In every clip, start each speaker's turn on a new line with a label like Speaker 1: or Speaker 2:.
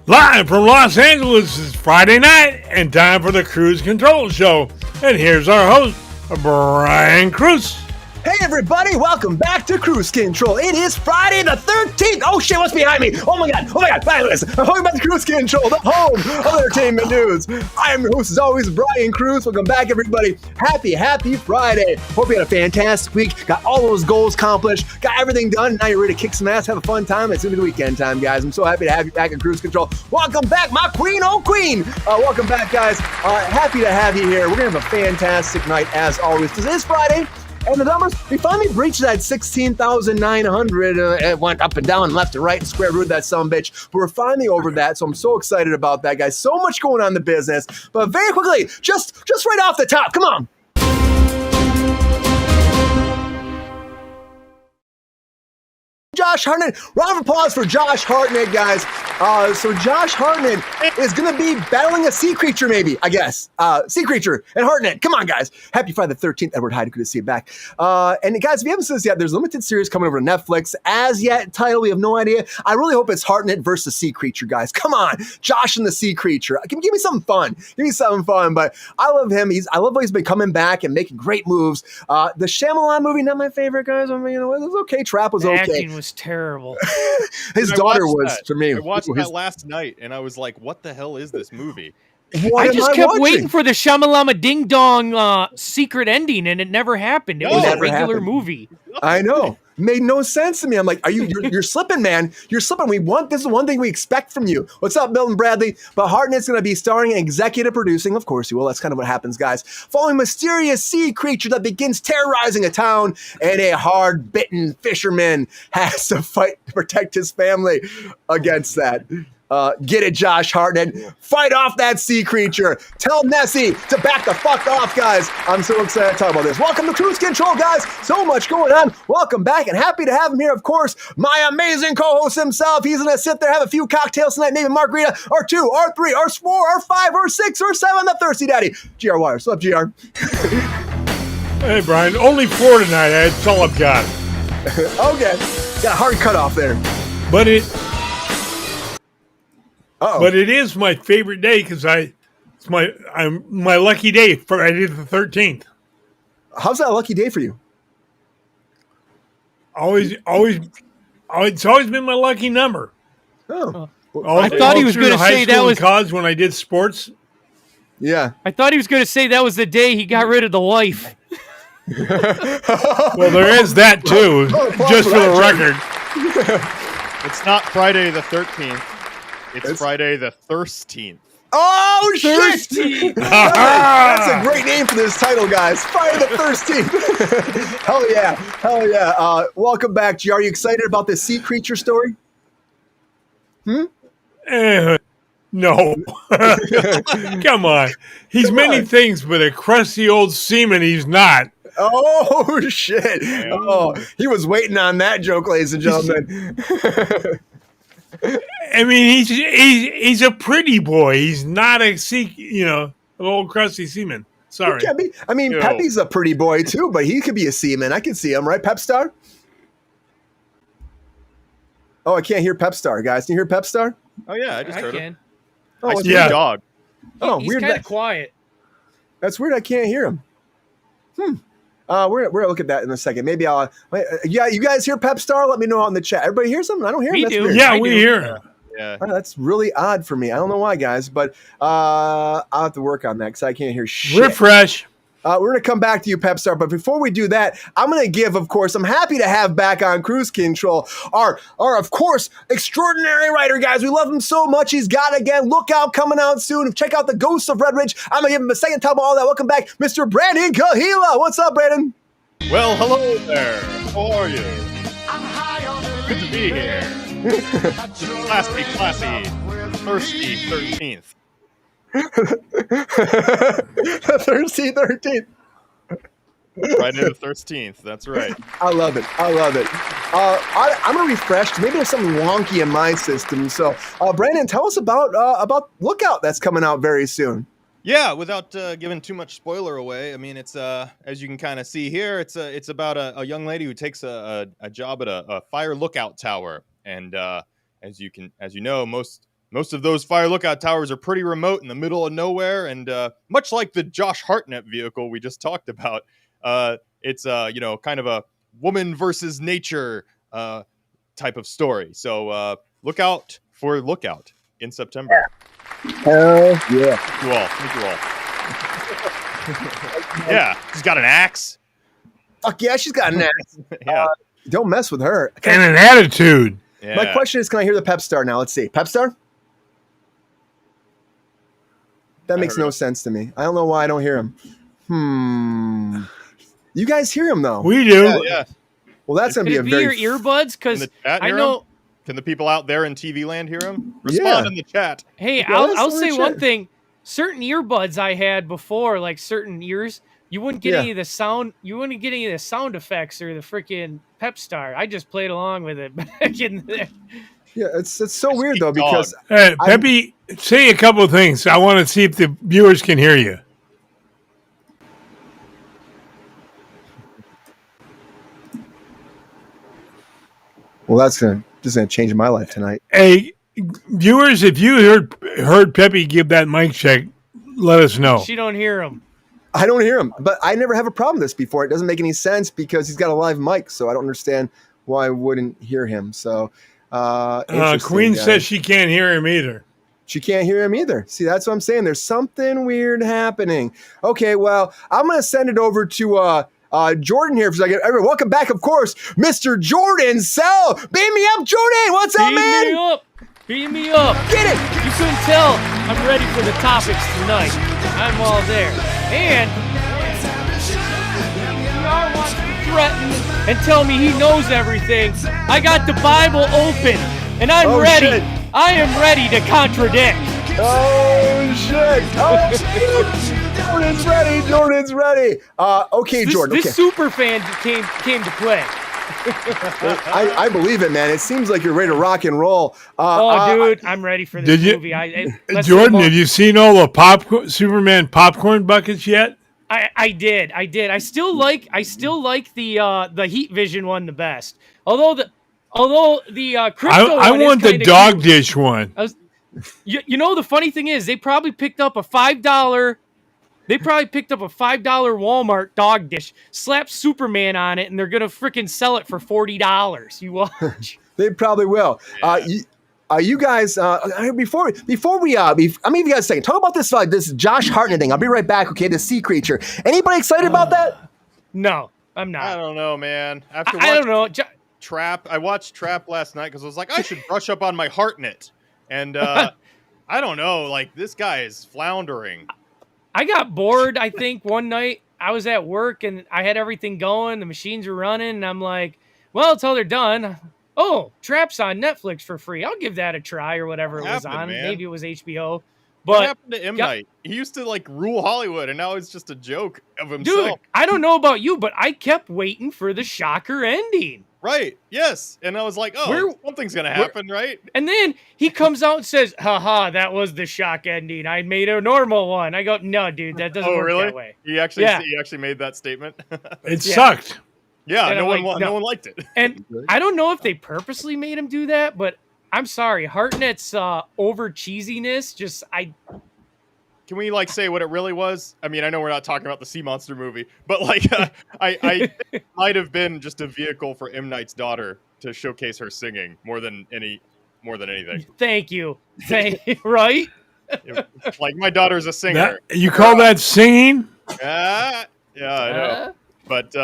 Speaker 1: Live from Los Angeles, it's Friday night and time for the Kruse Control Show. And here's our host, Brian Kruse.
Speaker 2: Hey everybody, welcome back to Kruse Control. It is Friday the 13th. Oh shit, what's behind me? Oh my god, listen. Welcome back to Kruse Control, the home of entertainment news. I am your host as always, Brian Kruse. Welcome back everybody. Happy Friday. Hope you had a fantastic week. Got all those goals accomplished. Got everything done. Now you're ready to kick some ass, have a fun time. It's gonna be the weekend time, guys. I'm so happy to have you back in Kruse Control. Welcome back, my queen, oh queen. Welcome back, guys. Happy to have you here. We're gonna have a fantastic night as always, because it is Friday. And the numbers, we finally breached that 16,900. It went up and down, left and right, and square root that sumbitch. But we're finally over that, so I'm so excited about that, guys. So much going on in the business. But very quickly, just right off the top, come on. Josh Hartnett. Round of applause for Josh Hartnett, guys. So Josh Hartnett is going to be battling a sea creature, maybe, I guess. Sea creature and Hartnett. Come on, guys. Happy Friday the 13th. Edward Hyde, good to see you back. And guys, if you haven't seen this yet, there's a limited series coming over to Netflix. As yet, title, we have no idea. I really hope it's Hartnett versus sea creature, guys. Come on. Josh and the sea creature. Give me something fun. Give me something fun. But I love him. I love how he's been coming back and making great moves. The Shyamalan movie, not my favorite, guys. I mean, it was okay. Trap was okay.
Speaker 3: Acting was terrible.
Speaker 2: His daughter was, to me.
Speaker 4: I watched that last night, and I was like, what the hell is this movie?
Speaker 3: I just kept waiting for the Shyamalama Ding Dong secret ending, and it never happened. It was a regular movie.
Speaker 2: I know. Made no sense to me. I'm like, you're slipping, man. You're slipping. This is one thing we expect from you. What's up, Milton Bradley? But Hartnett's going to be starring and executive producing. Of course he will. That's kind of what happens, guys. Following a mysterious sea creature that begins terrorizing a town, and a hard-bitten fisherman has to fight to protect his family against that. Get it, Josh Hartnett. Fight off that sea creature. Tell Nessie to back the fuck off, guys. I'm so excited to talk about this. Welcome to Kruse Control, guys. So much going on. Welcome back, and happy to have him here, of course. My amazing co-host himself. He's going to sit there, have a few cocktails tonight, maybe margarita, or 2, or 3, or 4, or 5, or 6, or 7. The Thirsty Daddy. GR Wires. What's up, GR?
Speaker 1: Hey, Brian, only 4 tonight. That's all I've got.
Speaker 2: Okay. Got a hard cutoff there.
Speaker 1: But it is my favorite day because it's my lucky day, Friday the 13th.
Speaker 2: How's that a lucky day for you?
Speaker 1: It's always been my lucky number.
Speaker 2: Oh.
Speaker 3: I thought he was going to say that was
Speaker 1: college when I did sports.
Speaker 2: Yeah.
Speaker 3: I thought he was going to say that was the day he got rid of the wife.
Speaker 1: Well, there is that too, just for the record.
Speaker 4: It's not Friday the 13th. It's Friday the 13th.
Speaker 2: Oh, shit! That's a great name for this title, guys. Friday the 13th. Hell yeah. Welcome back, G. Are you excited about this sea creature story?
Speaker 1: No. Come on. He's many things, but a crusty old seaman he's not.
Speaker 2: Oh, shit. Oh, he was waiting on that joke, ladies and gentlemen.
Speaker 1: I mean, he's a pretty boy. He's not an old crusty seaman. Sorry.
Speaker 2: He can be. I mean, Pepe's a pretty boy too, but he could be a seaman. I can see him, right, Pep Star? Oh, I can't hear Pep Star, guys. Can you hear Pep Star?
Speaker 4: Oh yeah, I just heard him.
Speaker 2: Oh,
Speaker 4: I see a dog.
Speaker 3: He's kind of quiet.
Speaker 2: That's weird. I can't hear him. We're gonna look at that in a second. Maybe I'll. Yeah, you guys hear Pep Star? Let me know out in the chat. Everybody hear something? I don't hear him.
Speaker 3: We do.
Speaker 2: Weird.
Speaker 1: Yeah, we hear him.
Speaker 4: Yeah.
Speaker 2: That's really odd for me. I don't know why, guys, but I'll have to work on that because I can't hear shit.
Speaker 1: Refresh.
Speaker 2: We're going to come back to you, Pep Star, but before we do that, I'm going to give, of course, I'm happy to have back on Kruse Control our, of course, extraordinary writer, guys. We love him so much. He's got, again, Lookout coming out soon. Check out The Ghosts of Red Ridge. I'm going to give him a second to talk about all that. Welcome back, Mr. Brandon Kahila. What's up, Brandon?
Speaker 4: Well, hello there. How are you? Good to be here. Classy, thirsty 13th.
Speaker 2: Thirsty 13th.
Speaker 4: Friday the 13th. That's right.
Speaker 2: I love it. I'm going to refresh. Maybe there's something wonky in my system. So, Brandon, tell us about Lookout that's coming out very soon.
Speaker 4: Yeah, without giving too much spoiler away, I mean, it's as you can kind of see here, it's about a young lady who takes a job at a fire lookout tower, and as you know, most most of those fire lookout towers are pretty remote in the middle of nowhere, and much like the Josh Hartnett vehicle we just talked about, it's kind of a woman versus nature type of story. So look out for Lookout in September.
Speaker 2: Hell yeah!
Speaker 4: Thank you all. Yeah, she's got an axe.
Speaker 2: Fuck yeah, she's got an axe.
Speaker 4: Yeah.
Speaker 2: Don't mess with her.
Speaker 1: And an attitude.
Speaker 4: Yeah.
Speaker 2: My question is, can I hear the pep star now? Let's see. Pep star? That makes no sense to me. I don't know why I don't hear him. You guys hear him, though?
Speaker 1: We do.
Speaker 4: Yeah.
Speaker 2: Well, that's going to be a very...
Speaker 3: Can it be your earbuds? Because I know...
Speaker 4: Can the people out there in TV land hear him? Respond in the chat.
Speaker 3: Hey, I'll say one thing. Certain earbuds I had before, like certain ears, you wouldn't get any of the sound. You wouldn't get any of the sound effects or the freaking pep star. I just played along with it back in there.
Speaker 2: Yeah, it's so weird though because
Speaker 1: Peppy, say a couple of things. I want to see if the viewers can hear you.
Speaker 2: Well, this is gonna change my life tonight.
Speaker 1: Hey, viewers, if you heard Peppy give that mic check, let us know.
Speaker 3: She don't hear him.
Speaker 2: I don't hear him, but I never have a problem with this before. It doesn't make any sense because he's got a live mic, so I don't understand why I wouldn't hear him. So,
Speaker 1: Queen says she can't hear him either.
Speaker 2: She can't hear him either. See, that's what I'm saying. There's something weird happening. Okay, well, I'm going to send it over to Jordan here for a second. Everyone, welcome back, of course, Mr. Jordan Sell. Beam me up, Jordan. What's up, man?
Speaker 3: Beam me up. Beam me up.
Speaker 2: Get it.
Speaker 3: You couldn't tell I'm ready for the topics tonight. I'm all there. And PR wants to threaten and tell me he knows everything. I got the Bible open, and I'm ready.
Speaker 2: Shit.
Speaker 3: I am ready to contradict.
Speaker 2: Oh, shit. Oh, shit. Jordan's ready. Jordan's ready. Okay, Jordan.
Speaker 3: This super fan came to play.
Speaker 2: I believe it, man. It seems like you're ready to rock and roll.
Speaker 3: Dude, I'm ready for this movie.
Speaker 1: Jordan, have you seen all the Superman popcorn buckets yet?
Speaker 3: I did. I still like the Heat Vision one the best. Although the crypto
Speaker 1: I
Speaker 3: one
Speaker 1: want
Speaker 3: is
Speaker 1: the dog dish one.
Speaker 3: You know, the funny thing is they probably picked up a $5 Walmart dog dish, slapped Superman on it, and they're gonna freaking sell it for $40. You watch.
Speaker 2: They probably will. You guys, before we, I mean, you guys a second. Talk about this Josh Hartnett thing. I'll be right back. Okay, the sea creature. Anybody excited about that?
Speaker 3: No, I'm not.
Speaker 4: I don't know, man.
Speaker 3: I don't know.
Speaker 4: Trap. I watched Trap last night because I was like, I should brush up on my Hartnett, and I don't know. Like, this guy is floundering.
Speaker 3: I got bored, I think, one night. I was at work, and I had everything going. The machines were running, and I'm like, well, until they're done. Oh, Trap's on Netflix for free. I'll give that a try or whatever it was on. Man? Maybe it was HBO. But
Speaker 4: what happened to M. Night? He used to, like, rule Hollywood, and now it's just a joke of himself.
Speaker 3: Dude, I don't know about you, but I kept waiting for the shocker ending.
Speaker 4: Right, yes. And I was like, something's going to happen, right?
Speaker 3: And then he comes out and says, haha, that was the shock ending. I made a normal one. I go, no, dude, that doesn't work that way.
Speaker 4: He actually made that statement?
Speaker 1: It sucked.
Speaker 4: Yeah, no one liked it.
Speaker 3: And I don't know if they purposely made him do that, but I'm sorry. Hartnett's over cheesiness,
Speaker 4: Can we, like, say what it really was? I mean, I know we're not talking about the Sea Monster movie, but, like, I think it might have been just a vehicle for M. Night's daughter to showcase her singing more than anything.
Speaker 3: Thank you. Right?
Speaker 4: Like, my daughter's a singer.
Speaker 1: You call that singing?
Speaker 4: Yeah, I know. But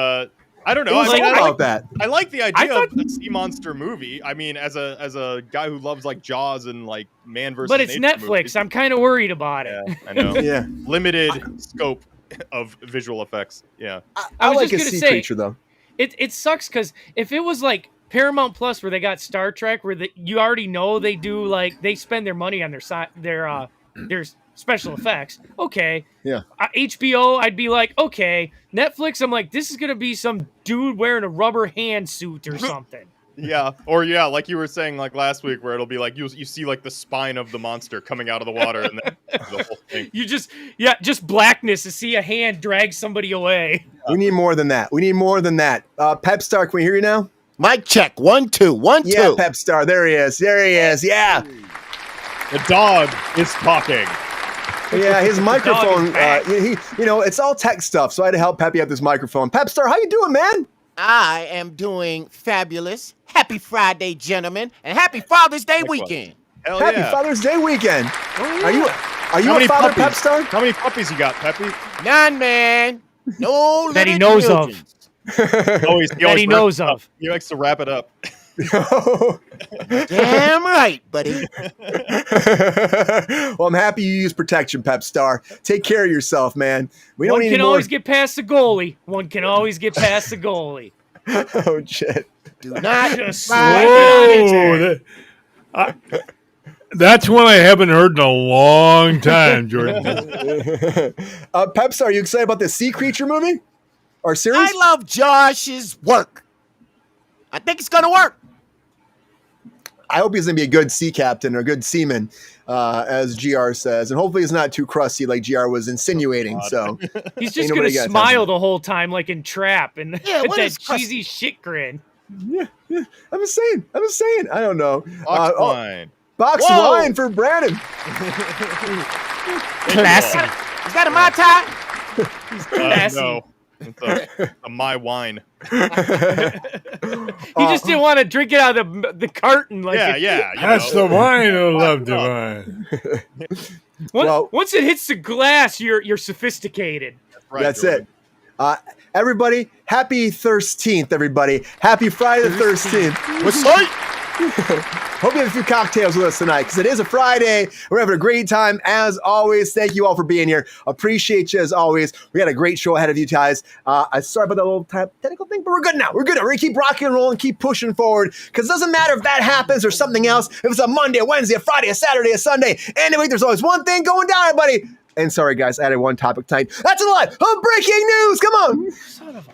Speaker 4: I don't know. I like the idea of a Sea Monster movie. I mean, as a guy who loves, like, Jaws and, like, man versus
Speaker 3: nature. But it's Netflix.
Speaker 4: Movies.
Speaker 3: I'm kind of worried about it.
Speaker 4: Yeah, I know.
Speaker 2: Yeah.
Speaker 4: Limited scope of visual effects. Yeah.
Speaker 2: I
Speaker 3: was
Speaker 2: like
Speaker 3: just
Speaker 2: a sea
Speaker 3: gonna say,
Speaker 2: creature though.
Speaker 3: It sucks because if it was like Paramount Plus where they got Star Trek, where you already know they do, like, they spend their money on their special effects. Okay.
Speaker 2: Yeah.
Speaker 3: HBO, I'd be like, okay. Netflix, I'm like, this is gonna be some dude wearing a rubber hand suit or something.
Speaker 4: Yeah. Or like you were saying, like, last week, where it'll be like you see, like, the spine of the monster coming out of the water, and then the whole thing.
Speaker 3: Just blackness to see a hand drag somebody away.
Speaker 2: We need more than that. Pep Star, can we hear you now?
Speaker 5: Mic check. 1 2 1 2.
Speaker 2: Yeah, Pep Star. There he is. Yeah.
Speaker 4: The dog is talking.
Speaker 2: Yeah, his microphone, it's all tech stuff, so I had to help Peppy out this microphone. Pepstar, how you doing, man?
Speaker 5: I am doing fabulous. Happy Friday, gentlemen, and happy Father's Day weekend.
Speaker 4: Hell
Speaker 2: Happy
Speaker 4: yeah.
Speaker 2: Father's Day weekend.
Speaker 3: Oh, yeah.
Speaker 2: Are you a father, Pepstar?
Speaker 4: How many puppies you got, Peppy?
Speaker 5: None, man. No
Speaker 3: That he
Speaker 5: little
Speaker 3: knows of.
Speaker 5: children.
Speaker 3: That he knows of.
Speaker 4: He likes to wrap it up.
Speaker 5: Damn right, buddy.
Speaker 2: Well, I'm happy you use protection, Pepstar. Take care of yourself, man. We don't
Speaker 3: One
Speaker 2: need
Speaker 3: can
Speaker 2: any more.
Speaker 3: always get past the goalie. One can always get past the goalie.
Speaker 2: Oh, shit.
Speaker 5: Do not
Speaker 3: Just
Speaker 5: ride
Speaker 1: Whoa, that's one I haven't heard in a long time, Jordan.
Speaker 2: Pepstar, are you excited about the Sea Creature movie? Or series?
Speaker 5: I love Josh's work. I think it's gonna work.
Speaker 2: I hope he's going to be a good sea captain or a good seaman, as GR says. And hopefully he's not too crusty like GR was insinuating. So
Speaker 3: He's just
Speaker 2: Ain't
Speaker 3: gonna
Speaker 2: nobody got
Speaker 3: smile the whole time like in Trap and
Speaker 5: Yeah, what
Speaker 3: that
Speaker 5: is crusty?
Speaker 3: cheesy shit grin.
Speaker 2: Yeah. I'm just saying. I don't know.
Speaker 4: Box wine.
Speaker 2: Box
Speaker 5: Whoa.
Speaker 2: wine for Brandon.
Speaker 3: Classy.
Speaker 5: Is that a Mai Tai?
Speaker 3: Classy.
Speaker 4: No. It's a my wine.
Speaker 3: He just didn't want to drink it out of the carton. Like
Speaker 4: Yeah.
Speaker 1: That's the wine of love divine.
Speaker 2: Well-
Speaker 3: Once it hits the glass, you're sophisticated.
Speaker 4: Right,
Speaker 2: That's
Speaker 4: Jordan.
Speaker 2: it. Everybody, happy 13th, everybody. Happy Friday the 13th.
Speaker 4: What's up?
Speaker 2: Hope you have a few cocktails with us tonight because it is a Friday. We're having a great time as always. Thank you all for being here. Appreciate you as always. We got a great show ahead of you guys. I sorry about that little technical thing, but we're good now. We're going to keep rocking and rolling, keep pushing forward because it doesn't matter if that happens or something else. If it's a Monday, a Wednesday, a Friday, a Saturday, a Sunday. Anyway, there's always one thing going down, everybody. And sorry, guys, I added one topic tonight. That's a lot of breaking news. Come on.
Speaker 3: Son of a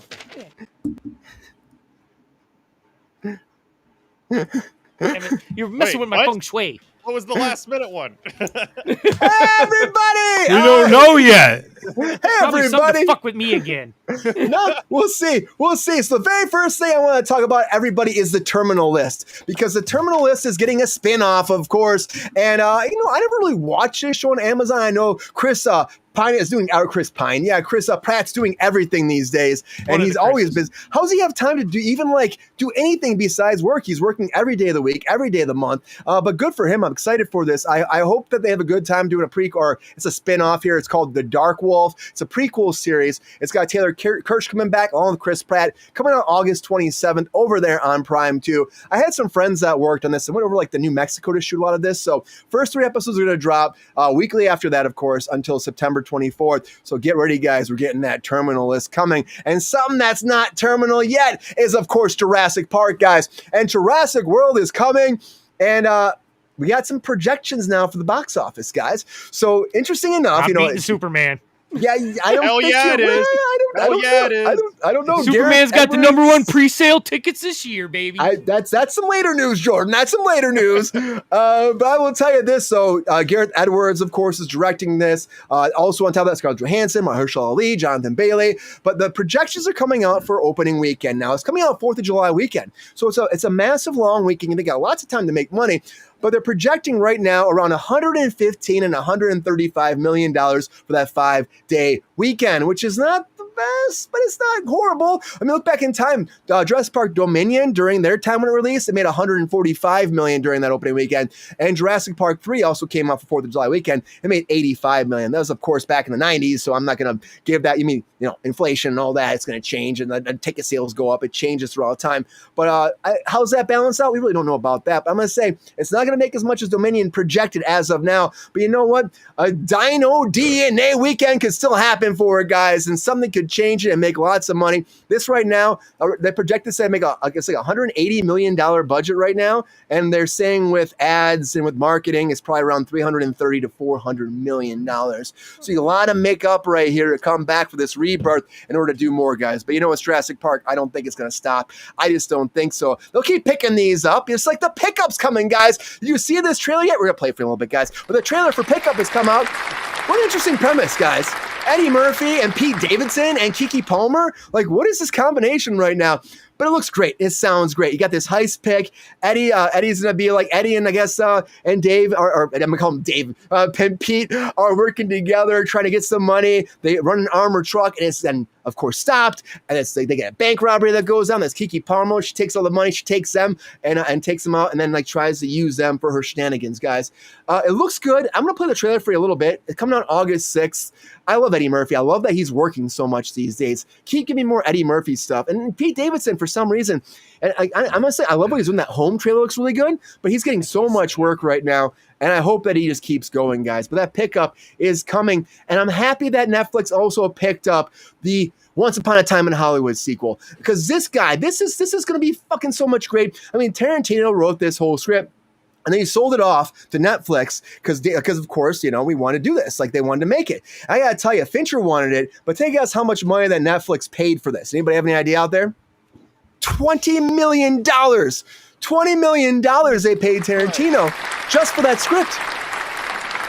Speaker 3: bitch. Damn it. You're messing
Speaker 4: Wait,
Speaker 3: with my
Speaker 4: what?
Speaker 3: feng shui.
Speaker 4: What was the last minute one?
Speaker 2: Everybody.
Speaker 1: We don't know yet.
Speaker 2: Hey,
Speaker 3: Probably something
Speaker 2: everybody.
Speaker 3: to fuck with me again.
Speaker 2: No, we'll see. So the very first thing I want to talk about, everybody, is the Terminal List. Because the Terminal List is getting a spin-off, of course. And, I never really watched this show on Amazon. I know Chris Pratt's doing everything these days. And he's always busy. How does he have time to do anything besides work? He's working every day of the week, every day of the month. But good for him. I'm excited for this. I hope that they have a good time doing a prequel, or it's a spin-off here. It's called The Dark Wolf. It's a prequel series. It's got Taylor Kirsch coming back along with Chris Pratt, coming out August 27th over there on Prime 2. I had some friends that worked on this and went over like the New Mexico to shoot a lot of this. So first 3 episodes are going to drop weekly after that, of course, until September 24th. So get ready, guys. We're getting that Terminal List coming. And something that's not terminal yet is, of course, Jurassic Park, guys. And Jurassic World is coming. And we got some projections now for the box office, guys. So interesting enough,
Speaker 3: I'm beating Superman.
Speaker 2: Yeah, I don't
Speaker 4: Hell
Speaker 2: think
Speaker 4: yeah, it is. Hell yeah, it is.
Speaker 2: I don't know.
Speaker 3: Superman's got the
Speaker 2: Edwards.
Speaker 3: #1 pre-sale tickets this year, baby.
Speaker 2: That's some later news, Jordan. That's some later news. But I will tell you this. So Gareth Edwards, of course, is directing this. Also on top of that, Scarlett Johansson, Mahershala Ali, Jonathan Bailey. But the projections are coming out for opening weekend now. It's coming out 4th of July weekend. So it's a massive long weekend, and they got lots of time to make money. But they're projecting right now around $115 and $135 million for that 5-day weekend, which is not the best, but it's not horrible. I mean, look back in time. Jurassic Park Dominion, during their time when it released, it made $145 million during that opening weekend. And Jurassic Park 3 also came out for 4th of July weekend. It made $85 million. That was, of course, back in the 90s, so I'm not going to give that. You mean, inflation and all that, it's going to change, and the ticket sales go up. It changes throughout time. But how's that balance out? We really don't know about that. But I'm going to say it's not going to make as much as Dominion projected as of now. But you know what? A Dino DNA weekend could still happen for it, guys, and something could change it and make lots of money. This right now, they projected to make $180 million budget right now, and they're saying with ads and with marketing, it's probably around $330 to $400 million. So you a lot of makeup right here to come back for this rebirth in order to do more, guys. But you know what's Jurassic Park? I don't think it's going to stop. I just don't think so. They'll keep picking these up. It's like the Pickup's coming, guys. Did you see this trailer yet? We're going to play for a little bit, guys. But the trailer for Pickup has come out. What an interesting premise, guys. Eddie Murphy and Pete Davidson and Keke Palmer. Like, what is this combination right now? but it looks great. It sounds great. You got this heist pick. Eddie's gonna be like Eddie and I guess and Dave or I'm gonna call him Dave. Pete are working together trying to get some money. They run an armored truck and it's then of course stopped, and it's like they get a bank robbery that goes on. That's Kiki Palmer. She takes all the money. She takes them and takes them out, and then like tries to use them for her shenanigans, guys. It looks good. I'm gonna play the trailer for you a little bit. It's coming out August 6th. I love Eddie Murphy. I love that he's working so much these days. Keep giving me more Eddie Murphy stuff. And Pete Davidson, for some reason, and I'm gonna say I love what he's doing. That Home trailer looks really good, but he's getting so much work right now. And I hope that he just keeps going, guys. But that pickup is coming. And I'm happy that Netflix also picked up the Once Upon a Time in Hollywood sequel. Because this guy, this is going to be fucking so much great. I mean, Tarantino wrote this whole script. And then he sold it off to Netflix because of course, you know, we want to do this. Like they wanted to make it. I got to tell you, Fincher wanted it. But take a guess how much money that Netflix paid for this. Anybody have any idea out there? $20 million. $20 million they paid Tarantino just for that script.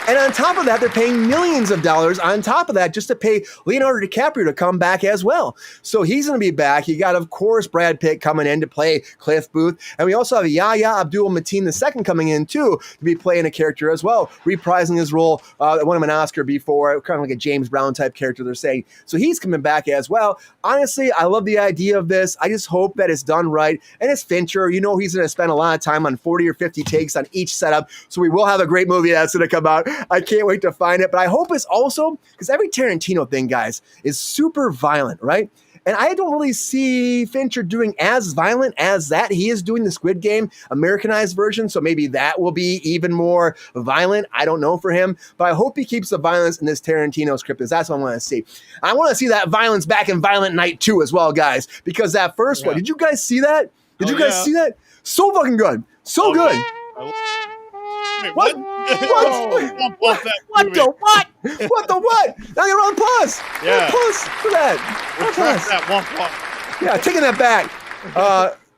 Speaker 2: And on top of that, they're paying millions of dollars on top of that just to pay Leonardo DiCaprio to come back as well. So he's going to be back. You got, of course, Brad Pitt coming in to play Cliff Booth. And we also have Yahya Abdul-Mateen II coming in, too, to be playing a character as well, reprising his role that won him an Oscar before, kind of like a James Brown type character, they're saying. So he's coming back as well. Honestly, I love the idea of this. I just hope that it's done right. And it's Fincher. You know he's going to spend a lot of time on 40 or 50 takes on each setup. So we will have a great movie that's going to come out. I can't wait to find it. But I hope it's also, because every Tarantino thing, guys, is super violent, right? And I don't really see Fincher doing as violent as that. He is doing the Squid Game Americanized version, so maybe that will be even more violent. I don't know for him, but I hope he keeps the violence in this Tarantino script, because that's what I want to see. I want to see that violence back in Violent Night 2 as well, guys, because that first one, did you guys see that? Did you guys see that? So fucking good. So good.
Speaker 4: Wait,
Speaker 2: What? What? What the what? What the what? Now you're on pause.
Speaker 4: Yeah.
Speaker 2: Pause for that.
Speaker 4: Retract that. Womp womp.
Speaker 2: Yeah, taking that back.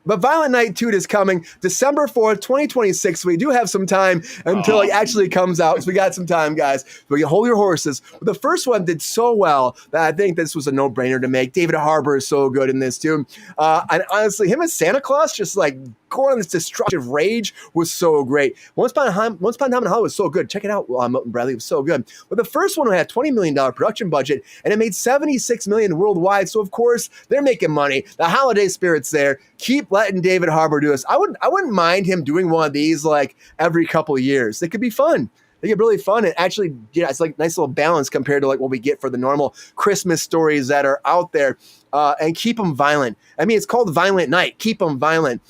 Speaker 2: But Violent Night 2 is coming December 4th, 2026. We do have some time until it actually comes out. So we got some time, guys. So you hold your horses. But the first one did so well that I think this was a no-brainer to make. David Harbour is so good in this, too. And honestly, him as Santa Claus just like going on this destructive rage was so great. Once Upon a Time in Hollywood was so good. Check it out, Milton Bradley. It was so good. But the first one had a $20 million production budget, and it made $76 million worldwide. So, of course, they're making money. The holiday spirit's there. Keep letting David Harbour do this. I wouldn't mind him doing one of these like every couple of years. It could be fun. They get really fun, and actually, yeah, it's like a nice little balance compared to like what we get for the normal Christmas stories that are out there. And keep them violent. I mean, it's called Violent Night. Keep them violent.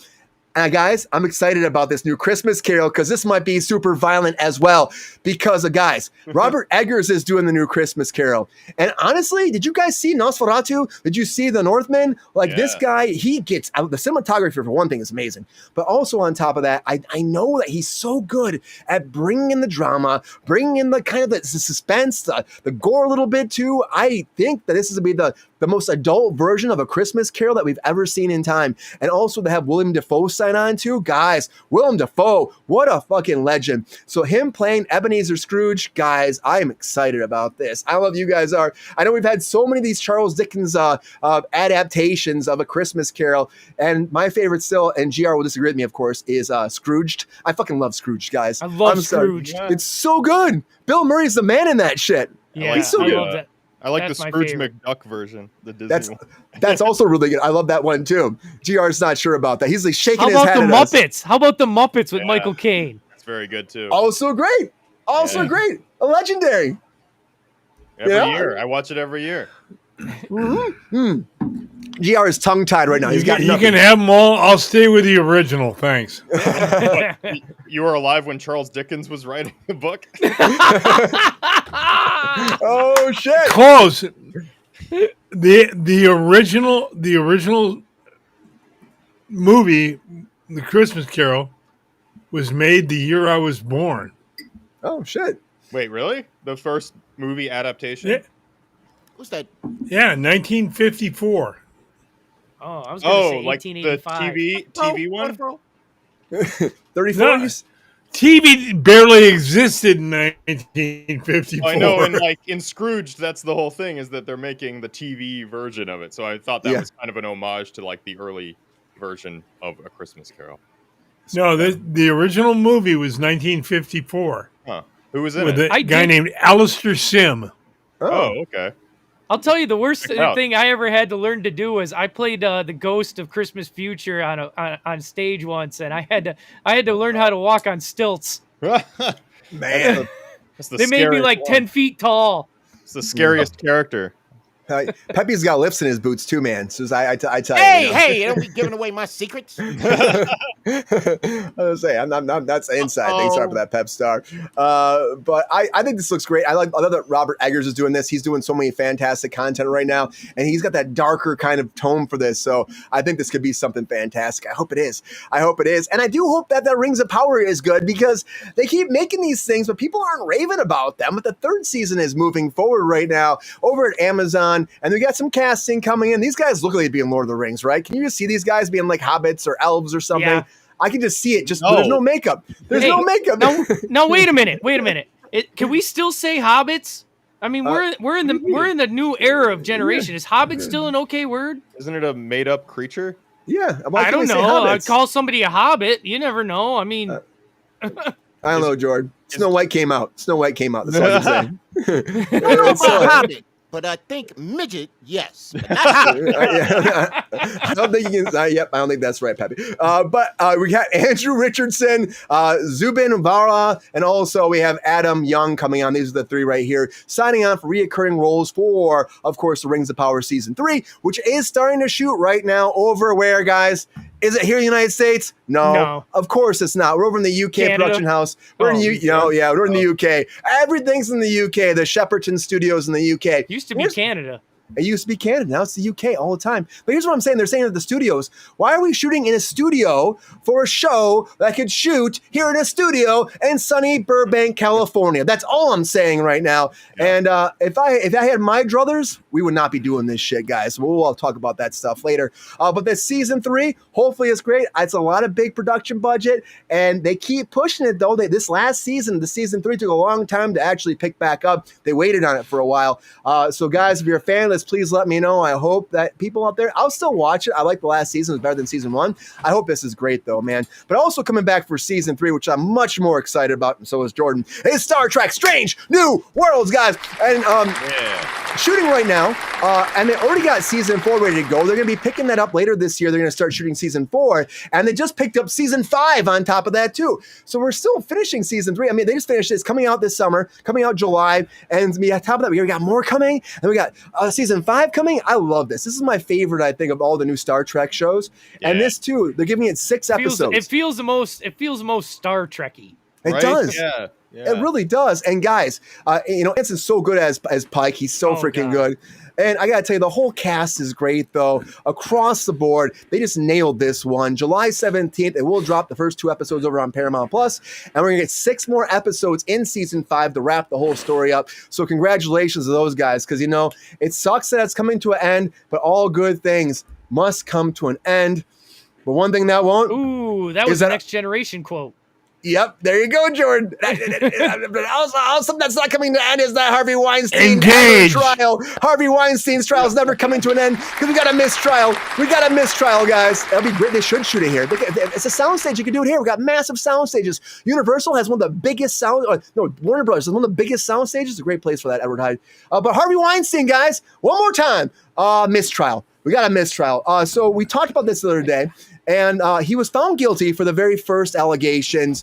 Speaker 2: Guys, I'm excited about this new Christmas Carol because this might be super violent as well. Because, guys, Robert Eggers is doing the new Christmas Carol. And honestly, did you guys see Nosferatu? Did you see The Northman? Like, this guy, he gets out. The cinematography, for one thing, is amazing. But also on top of that, I know that he's so good at bringing in the drama, bringing in the kind of the suspense, the gore a little bit too. I think that this is going to be the most adult version of A Christmas Carol that we've ever seen in time. And also to have William Dafoe sign on too. Guys, Willem Dafoe, what a fucking legend. So him playing Ebenezer Scrooge, guys, I am excited about this. I love you guys are. I know we've had so many of these Charles Dickens adaptations of A Christmas Carol. And my favorite still, and GR will disagree with me, of course, is Scrooged. I fucking love Scrooge, guys.
Speaker 3: I love Scrooge.
Speaker 2: It's so good. Bill Murray's the man in that shit.
Speaker 3: Yeah,
Speaker 2: he's so good.
Speaker 3: love that.
Speaker 4: I like
Speaker 3: That's
Speaker 4: the
Speaker 3: my
Speaker 4: Scrooge
Speaker 3: favorite.
Speaker 4: McDuck version, the Disney one.
Speaker 2: That's also really good. I love that one too. GR's not sure about that. He's like shaking
Speaker 3: How
Speaker 2: his
Speaker 3: about
Speaker 2: head
Speaker 3: the
Speaker 2: at us.
Speaker 3: Muppets? How about the Muppets with Michael Caine?
Speaker 4: It's very good too.
Speaker 2: Also great. Also great. A legendary.
Speaker 4: Every year. I watch it every year.
Speaker 2: GR is tongue tied right now. He's got
Speaker 1: You
Speaker 2: nothing.
Speaker 1: can have them all. I'll stay with the original. Thanks.
Speaker 4: You were alive when Charles Dickens was writing the book?
Speaker 2: Oh shit.
Speaker 1: Close. The original movie, The Christmas Carol, was made the year I was born.
Speaker 2: Oh shit.
Speaker 4: Wait, really? The first movie adaptation?
Speaker 1: Yeah,
Speaker 5: What's that?
Speaker 1: 1954.
Speaker 3: Oh, I was going to say
Speaker 4: like the
Speaker 3: 1885.
Speaker 4: TV one?
Speaker 2: 34
Speaker 1: No.
Speaker 2: years?
Speaker 1: TV barely existed in 1954.
Speaker 4: I know, and like in Scrooge, that's the whole thing, is that they're making the TV version of it. So I thought that was kind of an homage to like the early version of A Christmas Carol.
Speaker 1: No, the original movie was 1954
Speaker 4: Huh? Who was in
Speaker 1: with
Speaker 4: it?
Speaker 1: a guy named Alistair Sim.
Speaker 4: Oh, okay.
Speaker 3: I'll tell you the worst
Speaker 4: Check it out.
Speaker 3: thing I ever had to learn to do was I played the Ghost of Christmas Future on stage once, and I had to learn how to walk on stilts.
Speaker 2: Man.
Speaker 4: That's the
Speaker 3: They made me
Speaker 4: scariest
Speaker 3: like
Speaker 4: one.
Speaker 3: 10 feet tall.
Speaker 4: It's the scariest character.
Speaker 2: Pepe's got lifts in his boots too, man. So I tell you.
Speaker 5: Hey,
Speaker 2: you know.
Speaker 5: hey, don't be giving away my secrets.
Speaker 2: I was say I'm that's inside. Thanks for that pep star. But I think this looks great. I love that Robert Eggers is doing this. He's doing so many fantastic content right now, and he's got that darker kind of tone for this. So I think this could be something fantastic. I hope it is. And I do hope that Rings of Power is good because they keep making these things, but people aren't raving about them. But the third season is moving forward right now over at Amazon, and we got some casting coming in. These guys look like they'd be in Lord of the Rings, right? Can you just see these guys being like hobbits or elves or something?
Speaker 3: Yeah.
Speaker 2: I can just see it. There's no makeup. There's no makeup.
Speaker 3: No, wait a minute. Can we still say hobbits? I mean, we're in the new era of generation. Is hobbit still an okay word?
Speaker 4: Isn't it a made up creature?
Speaker 2: Yeah.
Speaker 3: I don't know. I'd call somebody a hobbit. You never know. I mean,
Speaker 2: I don't know, Jordan. Snow White came out. That's all I can say.
Speaker 5: I don't know about Hobbit, but I think midget, yes. But not Hobbit.
Speaker 2: I don't think you can. Yep, I don't think that's right, Pepe. But we got Andrew Richardson, Zubin Vara, and also we have Adam Young coming on. These are the three right here, signing on for reoccurring roles for, of course, the Rings of Power Season 3, which is starting to shoot right now over where, guys? Is it here in the United States? No, of course it's not. We're over in the UK
Speaker 3: Canada?
Speaker 2: production house. We're in we're in the UK. Everything's in the UK. The Shepperton Studios in the UK.
Speaker 3: Used to be Canada.
Speaker 2: It used to be Canada. Now it's the UK all the time. But here's what I'm saying. They're saying at the studios, why are we shooting in a studio for a show that could shoot here in a studio in sunny Burbank, California? That's all I'm saying right now. Yeah. And if I had my druthers, we would not be doing this shit, guys. We'll talk about that stuff later. But this season 3, hopefully it's great. It's a lot of big production budget, and they keep pushing it, though. This last season, the season 3, took a long time to actually pick back up. They waited on it for a while. So, guys, if you're a fan of this, please let me know. I hope that people out there, I'll still watch it. I like the last season. It was better than season 1. I hope this is great, though, man. But also coming back for season 3, which I'm much more excited about, and so is Jordan, is Star Trek Strange New Worlds, guys. And shooting right now, and they already got season 4 ready to go. They're going to be picking that up later this year. They're going to start shooting season 4, and they just picked up season 5 on top of that, too. So we're still finishing season 3. I mean, they just finished it. It's coming out this summer, coming out July, and on top of that, we got more coming, and we got season 5 coming. I love this. This is my favorite, I think, of all the new Star Trek shows. Yeah. And this too, they're giving it 6 episodes.
Speaker 3: It feels the most Star Trek-y.
Speaker 2: It does. Yeah. It really does. And guys, Anson's so good as Pike. He's so freaking good. And I got to tell you, the whole cast is great, though. Across the board, they just nailed this one. July 17th, it will drop the first 2 episodes over on Paramount Plus, and we're going to get 6 more episodes in season 5 to wrap the whole story up. So congratulations to those guys, because, it sucks that it's coming to an end, but all good things must come to an end. But one thing that won't.
Speaker 3: Ooh, that was the Next Generation quote.
Speaker 2: Yep, there you go, Jordan. also, something that's not coming to an end is that Harvey Weinstein trial. Harvey Weinstein's trial is never coming to an end because we got a mistrial. Guys. That'll be great. They should shoot it here. It's a soundstage. You can do it here. We got massive sound stages. Universal has one of the biggest Warner Brothers has one of the biggest sound stages. It's a great place for that, Edward Hyde. But Harvey Weinstein, guys, one more time. Mistrial. We got a mistrial. So we talked about this the other day. And he was found guilty for the very first allegations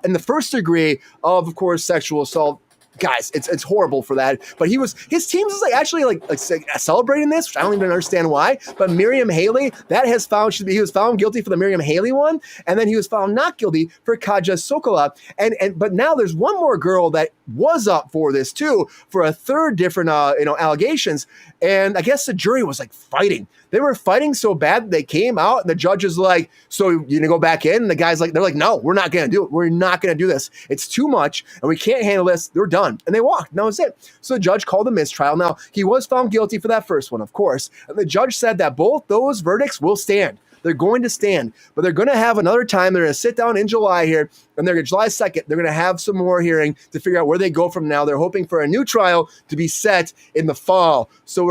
Speaker 2: in the first degree of course, sexual assault. Guys, it's horrible for that. But his team was actually celebrating this, which I don't even understand why. But Miriam Haley, he was found guilty for the Miriam Haley one, and then he was found not guilty for Kaja Sokola. But now there's one more girl that was up for this too, for a third different allegations. And I guess the jury was fighting. They were fighting so bad that they came out, and the judge is like, "So you gonna go back in?" And the guys they're like, "No, we're not gonna do it. We're not gonna do this. It's too much, and we can't handle this. They're done." And they walked. And that was it. So the judge called a mistrial. Now he was found guilty for that first one, of course, and the judge said that both those verdicts will stand. They're going to stand, but they're going to have another time. They're going to sit down in July here, and they're going to July 2nd. They're going to have some more hearing to figure out where they go from now. They're hoping for a new trial to be set in the fall. So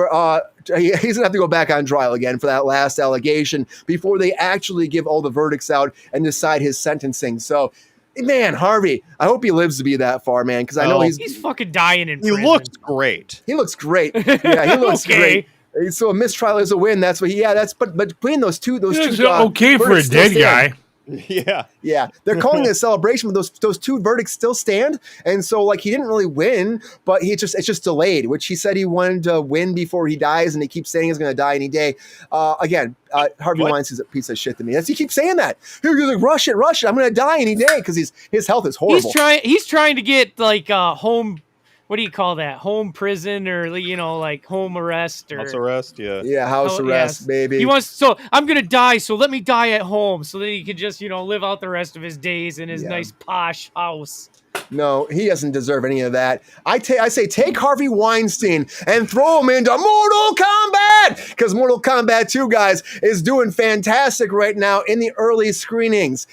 Speaker 2: he's going to have to go back on trial again for that last allegation before they actually give all the verdicts out and decide his sentencing. So, man, Harvey, I hope he lives to be that far, man, because I know
Speaker 3: he's fucking dying in prison.
Speaker 4: He looks great.
Speaker 2: He looks great. Yeah, he looks
Speaker 3: Okay.
Speaker 2: great. So a mistrial is a win. That's what but between those two
Speaker 1: It's okay for a
Speaker 2: verdicts still
Speaker 1: dead guy.
Speaker 4: Yeah.
Speaker 2: Yeah, they're calling it a celebration, but those two verdicts still stand, and so like he didn't really win, but it's just delayed, which he said he wanted to win before he dies, and he keeps saying he's going to die any day. Harvey Weinstein's a piece of shit to me. He keeps saying that. He's like, rush it, I'm going to die any day because his health is horrible.
Speaker 3: He's trying to get like home. What do you call that? Home prison or like home arrest or
Speaker 4: House arrest, yeah.
Speaker 2: Yeah, house arrest, baby.
Speaker 3: He wants I'm gonna die, so let me die at home, so that he can just live out the rest of his days in his nice posh house.
Speaker 2: No, he doesn't deserve any of that. I say take Harvey Weinstein and throw him into Mortal Kombat, because Mortal Kombat 2, guys, is doing fantastic right now in the early screenings.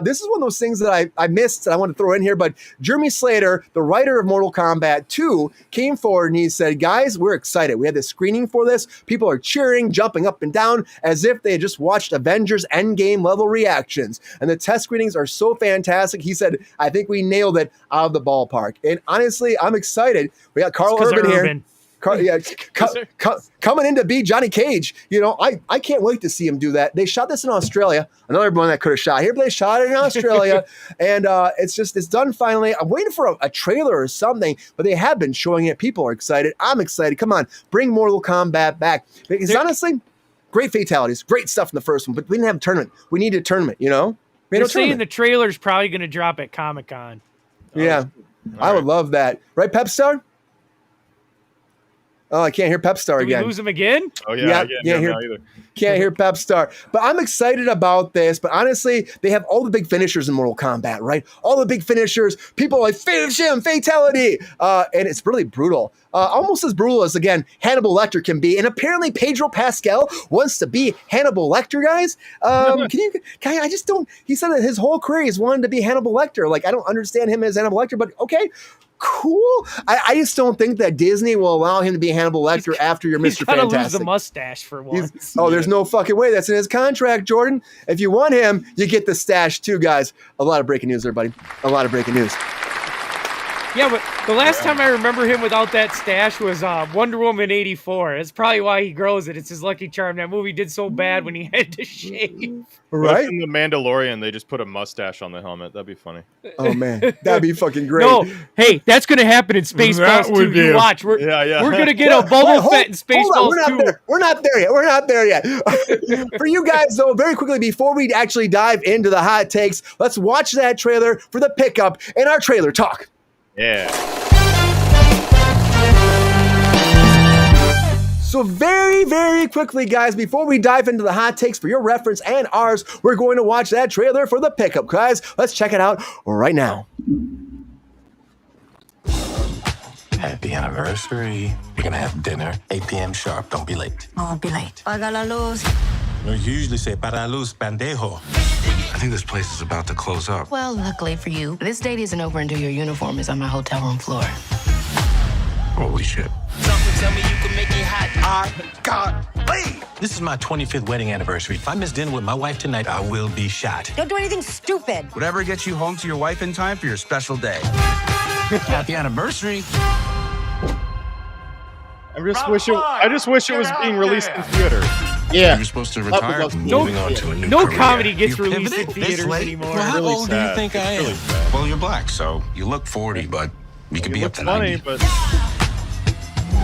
Speaker 2: This is one of those things that I missed and I want to throw in here, but Jeremy Slater, the writer of Mortal Kombat 2, came forward and he said, guys, we're excited. We had this screening for this. People are cheering, jumping up and down as if they had just watched Avengers Endgame level reactions. And the test screenings are so fantastic. He said, I think we nailed it out of the ballpark. And honestly, I'm excited. We got Carl Urban here. Coming in to beat Johnny Cage. I can't wait to see him do that. They shot this in Australia. Another one that could have shot here, but they shot it in Australia. And it's done finally. I'm waiting for a trailer or something, but they have been showing it. People are excited. I'm excited. Come on, bring Mortal Kombat back. Because honestly, great fatalities, great stuff in the first one, but we didn't have a tournament. We needed a tournament,
Speaker 3: They're saying the trailer's probably going to drop at Comic-Con.
Speaker 2: Yeah, I would love that. Right, Pep Star? Oh, I can't hear Pep Star again.
Speaker 3: Did we lose him again?
Speaker 4: Oh, yeah.
Speaker 2: Can't hear Pep Star. But I'm excited about this. But honestly, they have all the big finishers in Mortal Kombat, right? All the big finishers. People are like, finish him, fatality. And it's really brutal. Almost as brutal as, again, Hannibal Lecter can be. And apparently Pedro Pascal wants to be Hannibal Lecter, guys. I just don't. He said that his whole career he's wanted to be Hannibal Lecter. Like, I don't understand him as Hannibal Lecter, but okay. Cool. I just don't think that Disney will allow him to be Hannibal Lecter after you're Mr. Fantastic. He's got to lose
Speaker 3: the mustache for once.
Speaker 2: There's no fucking way. That's in his contract, Jordan. If you want him, you get the stash too, guys. A lot of breaking news there, buddy. A lot of breaking news.
Speaker 3: Yeah, but the last time I remember him without that stash was Wonder Woman 84. That's probably why he grows it. It's his lucky charm. That movie did so bad when he had to shave.
Speaker 2: Right?
Speaker 4: In The Mandalorian, they just put a mustache on the helmet. That'd be funny.
Speaker 2: Oh, man. That'd be fucking great.
Speaker 3: No, hey, that's going to happen in Spaceballs 2. You watch. We're going to get a Boba Fett in Spaceballs 2.
Speaker 2: We're not there yet. For you guys, though, very quickly, before we actually dive into the hot takes, let's watch that trailer for the pickup in our trailer talk.
Speaker 4: Yeah.
Speaker 2: So very, very quickly, guys, before we dive into the hot takes for your reference and ours, we're going to watch that trailer for the pickup, guys. Let's check it out right now.
Speaker 6: Happy anniversary. We're gonna have dinner, 8 p.m. sharp. Don't be late.
Speaker 7: I won't be late. Paga la luz.
Speaker 6: No, you usually say para la luz, pendejo. I think this place is about to close up.
Speaker 7: Well, luckily for you, this date isn't over until your uniform is on my hotel room floor.
Speaker 6: Holy shit.
Speaker 8: Something tell me you can make it hot.
Speaker 6: I got laid. This is my 25th wedding anniversary. If I miss dinner with my wife tonight, I will be shot.
Speaker 9: Don't do anything stupid.
Speaker 10: Whatever gets you home to your wife in time for your special day.
Speaker 6: Happy anniversary.
Speaker 4: I just wish it was being released in theaters.
Speaker 6: Yeah. You're supposed to retire. Moving on to a new
Speaker 3: no
Speaker 6: career.
Speaker 3: comedy gets
Speaker 6: You
Speaker 3: released in
Speaker 6: pivoted
Speaker 3: theaters
Speaker 6: this late?
Speaker 3: anymore.
Speaker 6: Well, how
Speaker 4: Really
Speaker 6: old do you
Speaker 4: sad.
Speaker 6: think I am?
Speaker 4: Really sad.
Speaker 6: Well, you're black, so you look 40, but you could be up to 90.
Speaker 4: Funny, but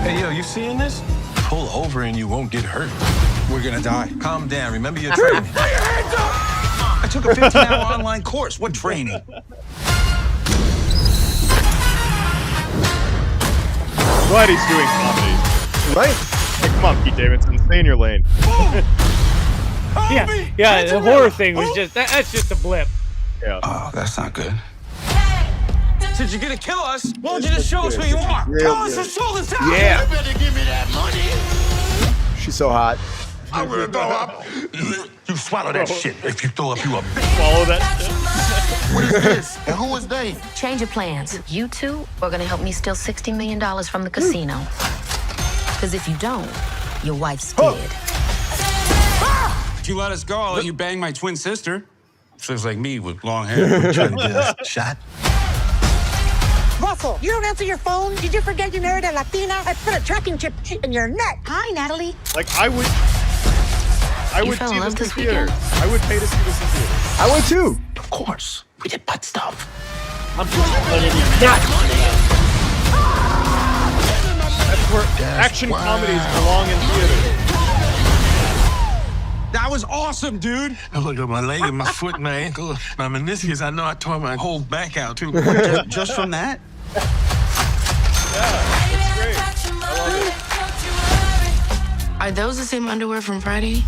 Speaker 6: Hey, yo, you seeing this? Pull over and you won't get hurt.
Speaker 10: We're gonna die.
Speaker 6: Calm down. Remember your training. Put your hands up! I took a 15-hour online course. What training?
Speaker 4: glad he's doing comedy.
Speaker 2: Right?
Speaker 4: Hey, come on, Pete Davidson, stay in your lane.
Speaker 3: Yeah, the horror thing was just that's just a blip.
Speaker 4: Yeah.
Speaker 6: Oh, that's not good.
Speaker 8: Since you're gonna kill us, why don't you just show us who you are?
Speaker 2: Real
Speaker 8: Tell us
Speaker 2: good.
Speaker 8: and show us out.
Speaker 2: Yeah.
Speaker 8: You better give me that money.
Speaker 2: She's so hot.
Speaker 6: I'm gonna go up. You swallow that shit. If you throw up, you a bitch.
Speaker 4: Follow that shit.
Speaker 5: What is this? And who is they?
Speaker 7: Change of plans. You two are gonna help me steal $60 million from the casino. Because if you don't, your wife's dead.
Speaker 10: If you let us go, I'll let you bang my twin sister. Looks like me with long hair.
Speaker 6: Trying to get us shot.
Speaker 9: Russell, you don't answer your phone? Did you forget you married a Latina? I put a tracking chip in your neck. Hi, Natalie.
Speaker 4: Like, I would
Speaker 7: fell
Speaker 4: see
Speaker 7: in love
Speaker 4: this in
Speaker 7: this
Speaker 4: theater.
Speaker 7: weekend?
Speaker 4: I would pay to see this in theater.
Speaker 2: I would too.
Speaker 6: Of course. We did butt stuff.
Speaker 4: That's where action comedies belong in theater.
Speaker 10: That was awesome, dude.
Speaker 6: I look at my leg and my foot and my ankle, my meniscus. I know I tore my whole back out, too.
Speaker 10: Just from that?
Speaker 4: Yeah, it's great. I love it.
Speaker 7: Are those the same underwear from Friday?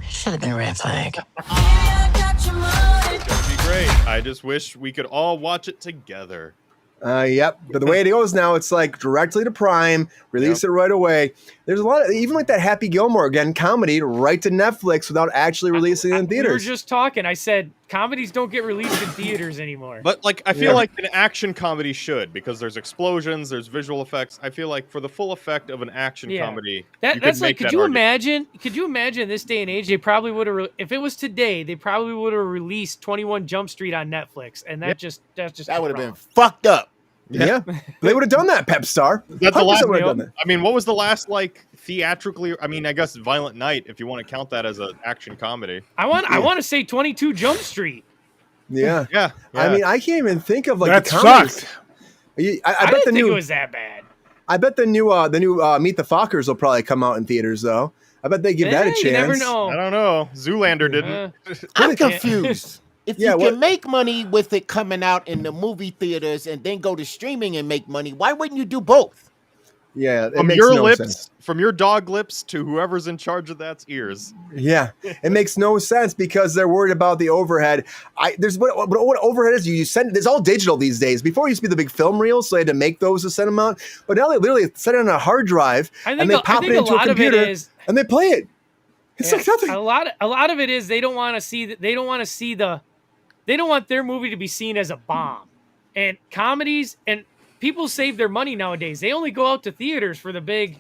Speaker 7: Should have been a red flag.
Speaker 4: It's gonna be great. I just wish we could all watch it together.
Speaker 2: Yep. But the way it goes now, it's like directly to Prime, release it right away. There's a lot of, even like that Happy Gilmore, again, comedy, right to Netflix without actually releasing it in theaters.
Speaker 3: We were just talking. I said comedies don't get released in theaters anymore.
Speaker 4: But like, I feel like an action comedy should, because there's explosions, there's visual effects. I feel like for the full effect of an action comedy,
Speaker 3: that's like, could you imagine this day and age? They probably would have, if it was today, they probably would have released 21 Jump Street on Netflix, and that
Speaker 5: would have been fucked up.
Speaker 2: Yeah. They would have done that, Pep Star.
Speaker 4: That's the last.
Speaker 2: would have done that.
Speaker 4: I mean, what was the last like theatrically? I mean, I guess Violent Night, if you want to count that as an action comedy.
Speaker 3: I want to say 22 Jump Street.
Speaker 2: Yeah.
Speaker 4: Yeah.
Speaker 2: I mean, I can't even think of like
Speaker 1: That
Speaker 2: the comedies.
Speaker 1: sucked.
Speaker 2: I bet
Speaker 3: didn't
Speaker 2: the
Speaker 3: think
Speaker 2: new
Speaker 3: it was that bad.
Speaker 2: I bet the new Meet the Fockers will probably come out in theaters though. I bet they give that a chance.
Speaker 3: You never know.
Speaker 4: I don't know. Zoolander didn't.
Speaker 5: I'm confused. If
Speaker 2: Yeah,
Speaker 5: you
Speaker 2: what-
Speaker 5: can make money with it coming out in the movie theaters and then go to streaming and make money, why wouldn't you do both?
Speaker 2: Yeah, it
Speaker 4: From
Speaker 2: makes
Speaker 4: your
Speaker 2: no
Speaker 4: lips,
Speaker 2: sense.
Speaker 4: from your dog lips to whoever's in charge of that's ears.
Speaker 2: Yeah, it makes no sense because they're worried about the overhead. There's what overhead is. You send it's all digital these days. Before it used to be the big film reels, so they had to make those to send them out. But now they literally send it on a hard drive and they pop it into a computer and they play it. It's like nothing.
Speaker 3: A lot of it is they don't want their movie to be seen as a bomb. And comedies and people save their money nowadays. They only go out to theaters for the big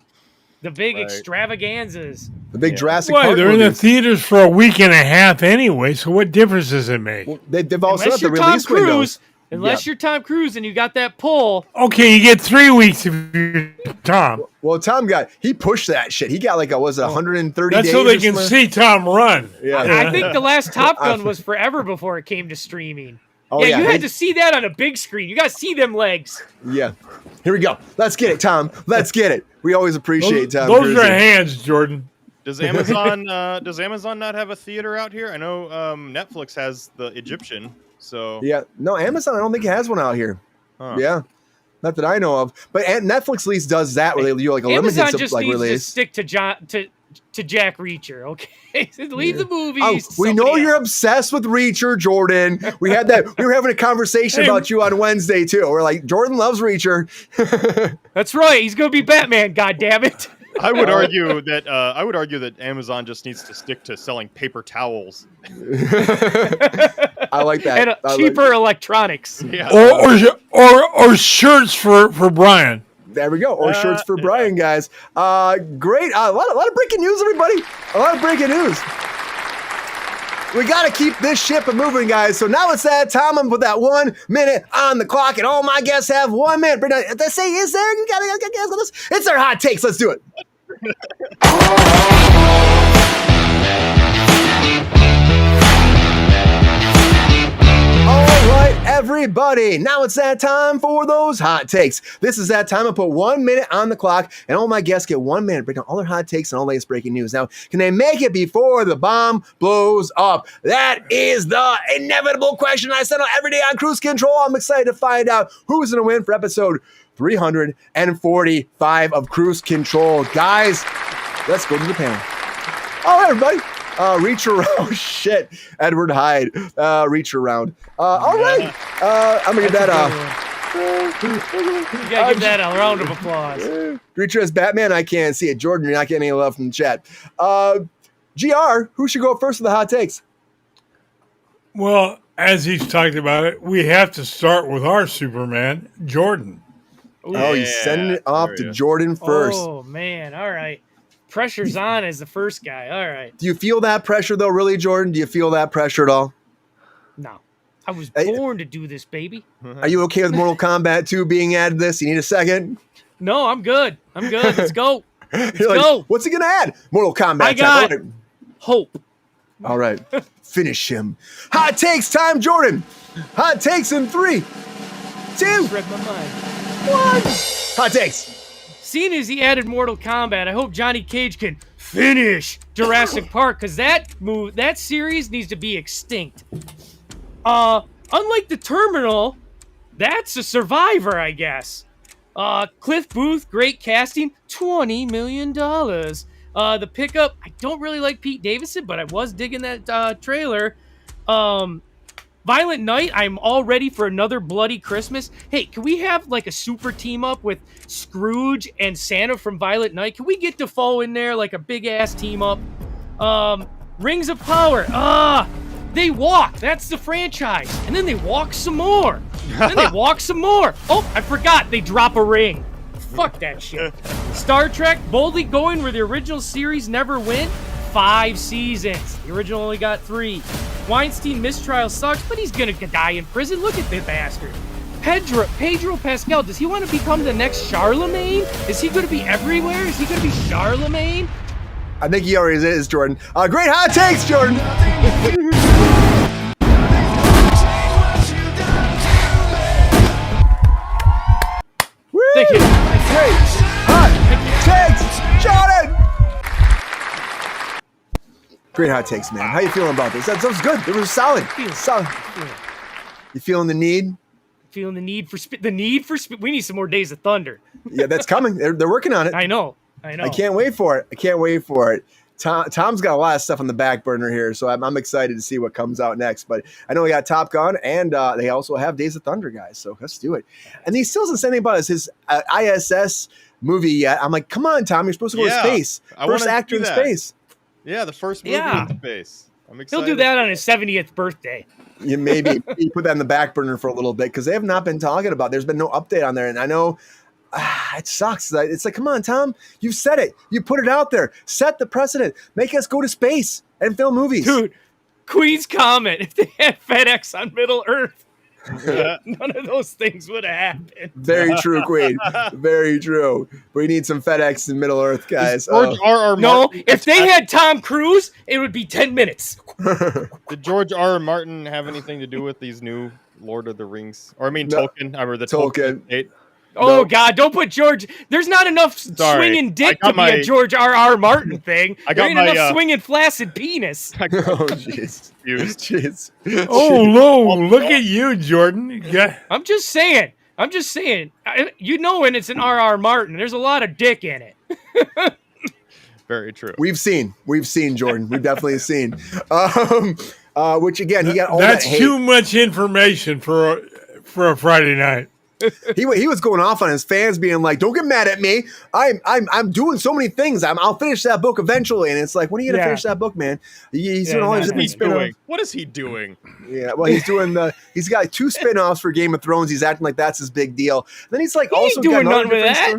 Speaker 3: extravaganzas.
Speaker 2: The big Jurassic
Speaker 1: Why,
Speaker 2: Park
Speaker 1: they're in the
Speaker 2: movies.
Speaker 1: theaters for a week and a half anyway, so what difference does it make?
Speaker 2: Well, they've all set
Speaker 3: Unless
Speaker 2: up the
Speaker 3: you're Tom
Speaker 2: release windows.
Speaker 3: Cruise, unless you're Tom Cruise and you got that pull.
Speaker 1: Okay, you get 3 weeks if you're Tom.
Speaker 2: Well, Tom he pushed that shit. He got like 130
Speaker 1: That's
Speaker 2: days.
Speaker 1: so they
Speaker 2: or
Speaker 1: can
Speaker 2: something.
Speaker 1: see Tom run.
Speaker 2: Yeah.
Speaker 3: I think the last Top Gun was forever before it came to streaming.
Speaker 2: Oh, yeah,
Speaker 3: you had to see that on a big screen. You got to see them legs.
Speaker 2: Yeah. Here we go. Let's get it, Tom. Let's get it. We always appreciate Tom.
Speaker 1: Those
Speaker 2: Cruise.
Speaker 1: are hands, Jordan.
Speaker 4: Does Amazon not have a theater out here? I know Netflix has the Egyptian. So
Speaker 2: Yeah. No, Amazon, I don't think it has one out here.
Speaker 4: Huh.
Speaker 2: Yeah. Not that I know of. But Netflix at least does that where they do like a
Speaker 3: Amazon
Speaker 2: limited
Speaker 3: just
Speaker 2: like
Speaker 3: needs
Speaker 2: release.
Speaker 3: to stick to Jack Reacher, okay? Leave the movies.
Speaker 2: Oh,
Speaker 3: to
Speaker 2: we know
Speaker 3: somebody
Speaker 2: you're
Speaker 3: else.
Speaker 2: obsessed with Reacher, Jordan. We had that. We were having a conversation about you on Wednesday too. We're like, Jordan loves Reacher.
Speaker 3: That's right. He's gonna be Batman. God damn it!
Speaker 4: I would argue that Amazon just needs to stick to selling paper towels.
Speaker 2: I like that.
Speaker 3: And
Speaker 2: I like
Speaker 3: cheaper electronics.
Speaker 4: Yeah.
Speaker 1: Or shirts for Brian.
Speaker 2: There we go. Or shirts for Brian, guys. Great. A lot of breaking news, everybody. A lot of breaking news. We got to keep this ship moving, guys. So now it's that time. I'm put that 1 minute on the clock, and all my guests have 1 minute. But they say, is there? You got to guess with us. It's their hot takes. Let's do it. All right, everybody. Now it's that time for those hot takes. This is that time. I put 1 minute on the clock, and all my guests get 1 minute, break down all their hot takes and all the latest breaking news. Now, can they make it before the bomb blows up? That is the inevitable question I send out every day on Kruse Control. I'm excited to find out who's going to win for episode 345 of Kruse Control. Guys, let's go to the panel. All right, everybody. Reach around. Oh, shit. Edward Hyde. Reach around. All right. I'm going to give that
Speaker 3: You gotta give that a round of applause.
Speaker 2: Reacher as Batman. I can't see it. Jordan, you're not getting any love from the chat. GR, who should go first with the hot takes?
Speaker 1: Well, as he's talked about it, we have to start with our Superman, Jordan.
Speaker 2: Oh, he's sending it off to Jordan first.
Speaker 3: Oh, man. All right. Pressure's on as the first guy. All right.
Speaker 2: Do you feel that pressure, though, really, Jordan? Do you feel that pressure at all?
Speaker 3: No. I was born to do this, baby.
Speaker 2: Are you okay with Mortal Kombat 2 being added to this? You need a second?
Speaker 3: No, I'm good. I'm good. Let's go. Let's
Speaker 2: You're like,
Speaker 3: go.
Speaker 2: What's he going to add? Mortal Kombat.
Speaker 3: I got
Speaker 2: time.
Speaker 3: hope.
Speaker 2: All right. Finish him. Hot takes time, Jordan. Hot takes in 3, 2,
Speaker 3: Read my mind.
Speaker 2: 1. Hot takes.
Speaker 3: Seeing as he added Mortal Kombat, I hope Johnny Cage can finish Jurassic Park, because that series needs to be extinct. Unlike the Terminal, that's a survivor, I guess. Cliff Booth, great casting, $20 million. The pickup, I don't really like Pete Davidson, but I was digging that trailer. Violent Night, I'm all ready for another bloody Christmas. Hey, can we have like a super team up with Scrooge and Santa from Violent Night? Can we get Defoe in there, like a big ass team up? Rings of Power, they walk. That's the franchise. And then they walk some more. Then they walk some more. Oh, I forgot. They drop a ring. Fuck that shit. Star Trek, boldly going where the original series never went. 5 seasons. The original only got 3. Weinstein mistrial sucks, but he's gonna die in prison. Look at the bastard. Pedro Pascal, does he want to become the next Charlemagne? Is he gonna be everywhere? Is he gonna be Charlemagne?
Speaker 2: I think he already is, Jordan. Great hot takes, Jordan. Woo!
Speaker 3: Thank you.
Speaker 2: Great hot takes, Jordan. Great hot takes, man. How you feeling about this? That was good. It was solid. Solid. You feeling the need?
Speaker 3: Feeling the need for speed. We need some more Days of Thunder.
Speaker 2: Yeah, that's coming. They're working on it.
Speaker 3: I know.
Speaker 2: I can't wait for it. Tom's got a lot of stuff on the back burner here, so I'm excited to see what comes out next. But I know we got Top Gun, and they also have Days of Thunder, guys. So let's do it. And he still hasn't said anything about his ISS movie yet. I'm like, come on, Tom, you're supposed to go to space. First actor in space.
Speaker 4: Yeah, the first movie in space. I'm excited.
Speaker 3: He'll do that on his 70th birthday.
Speaker 2: You maybe put that in the back burner for a little bit because they have not been talking about. There's been no update on there, and I know. It sucks. It's like, come on, Tom. You said it. You put it out there. Set the precedent. Make us go to space and film movies.
Speaker 3: Dude, Queen's comment. If they had FedEx on Middle Earth, none of those things would have happened.
Speaker 2: Very true, Queen. Very true. We need some FedEx in Middle Earth, guys.
Speaker 3: No, if they had Tom Cruise, it would be 10 minutes.
Speaker 4: Did George R. Martin have anything to do with these new Lord of the Rings? Or I mean, Tolkien. I remember the Tolkien.
Speaker 3: Oh, God, don't put George. There's not enough swinging dick to be a George R.R. Martin thing. There ain't enough swinging flaccid penis.
Speaker 2: Oh, jeez. Jeez.
Speaker 1: Oh, look at you, Jordan. Yeah.
Speaker 3: I'm just saying. You know when it's an R.R. Martin, there's a lot of dick in it.
Speaker 4: Very true.
Speaker 2: We've seen, Jordan. We've definitely seen. Which, again, he got all
Speaker 1: That's
Speaker 2: that hate.
Speaker 1: too much information for a Friday night.
Speaker 2: He was going off on his fans, being like, "Don't get mad at me. I'm doing so many things. I'll finish that book eventually." And it's like, when are you gonna finish that book, man? He's doing all these different spin-offs.
Speaker 4: What is he doing?
Speaker 2: Yeah, well, he's got 2 spin-offs for Game of Thrones. He's acting like that's his big deal. And then he's like,
Speaker 3: he
Speaker 2: also
Speaker 3: ain't doing
Speaker 2: got
Speaker 3: nothing with that.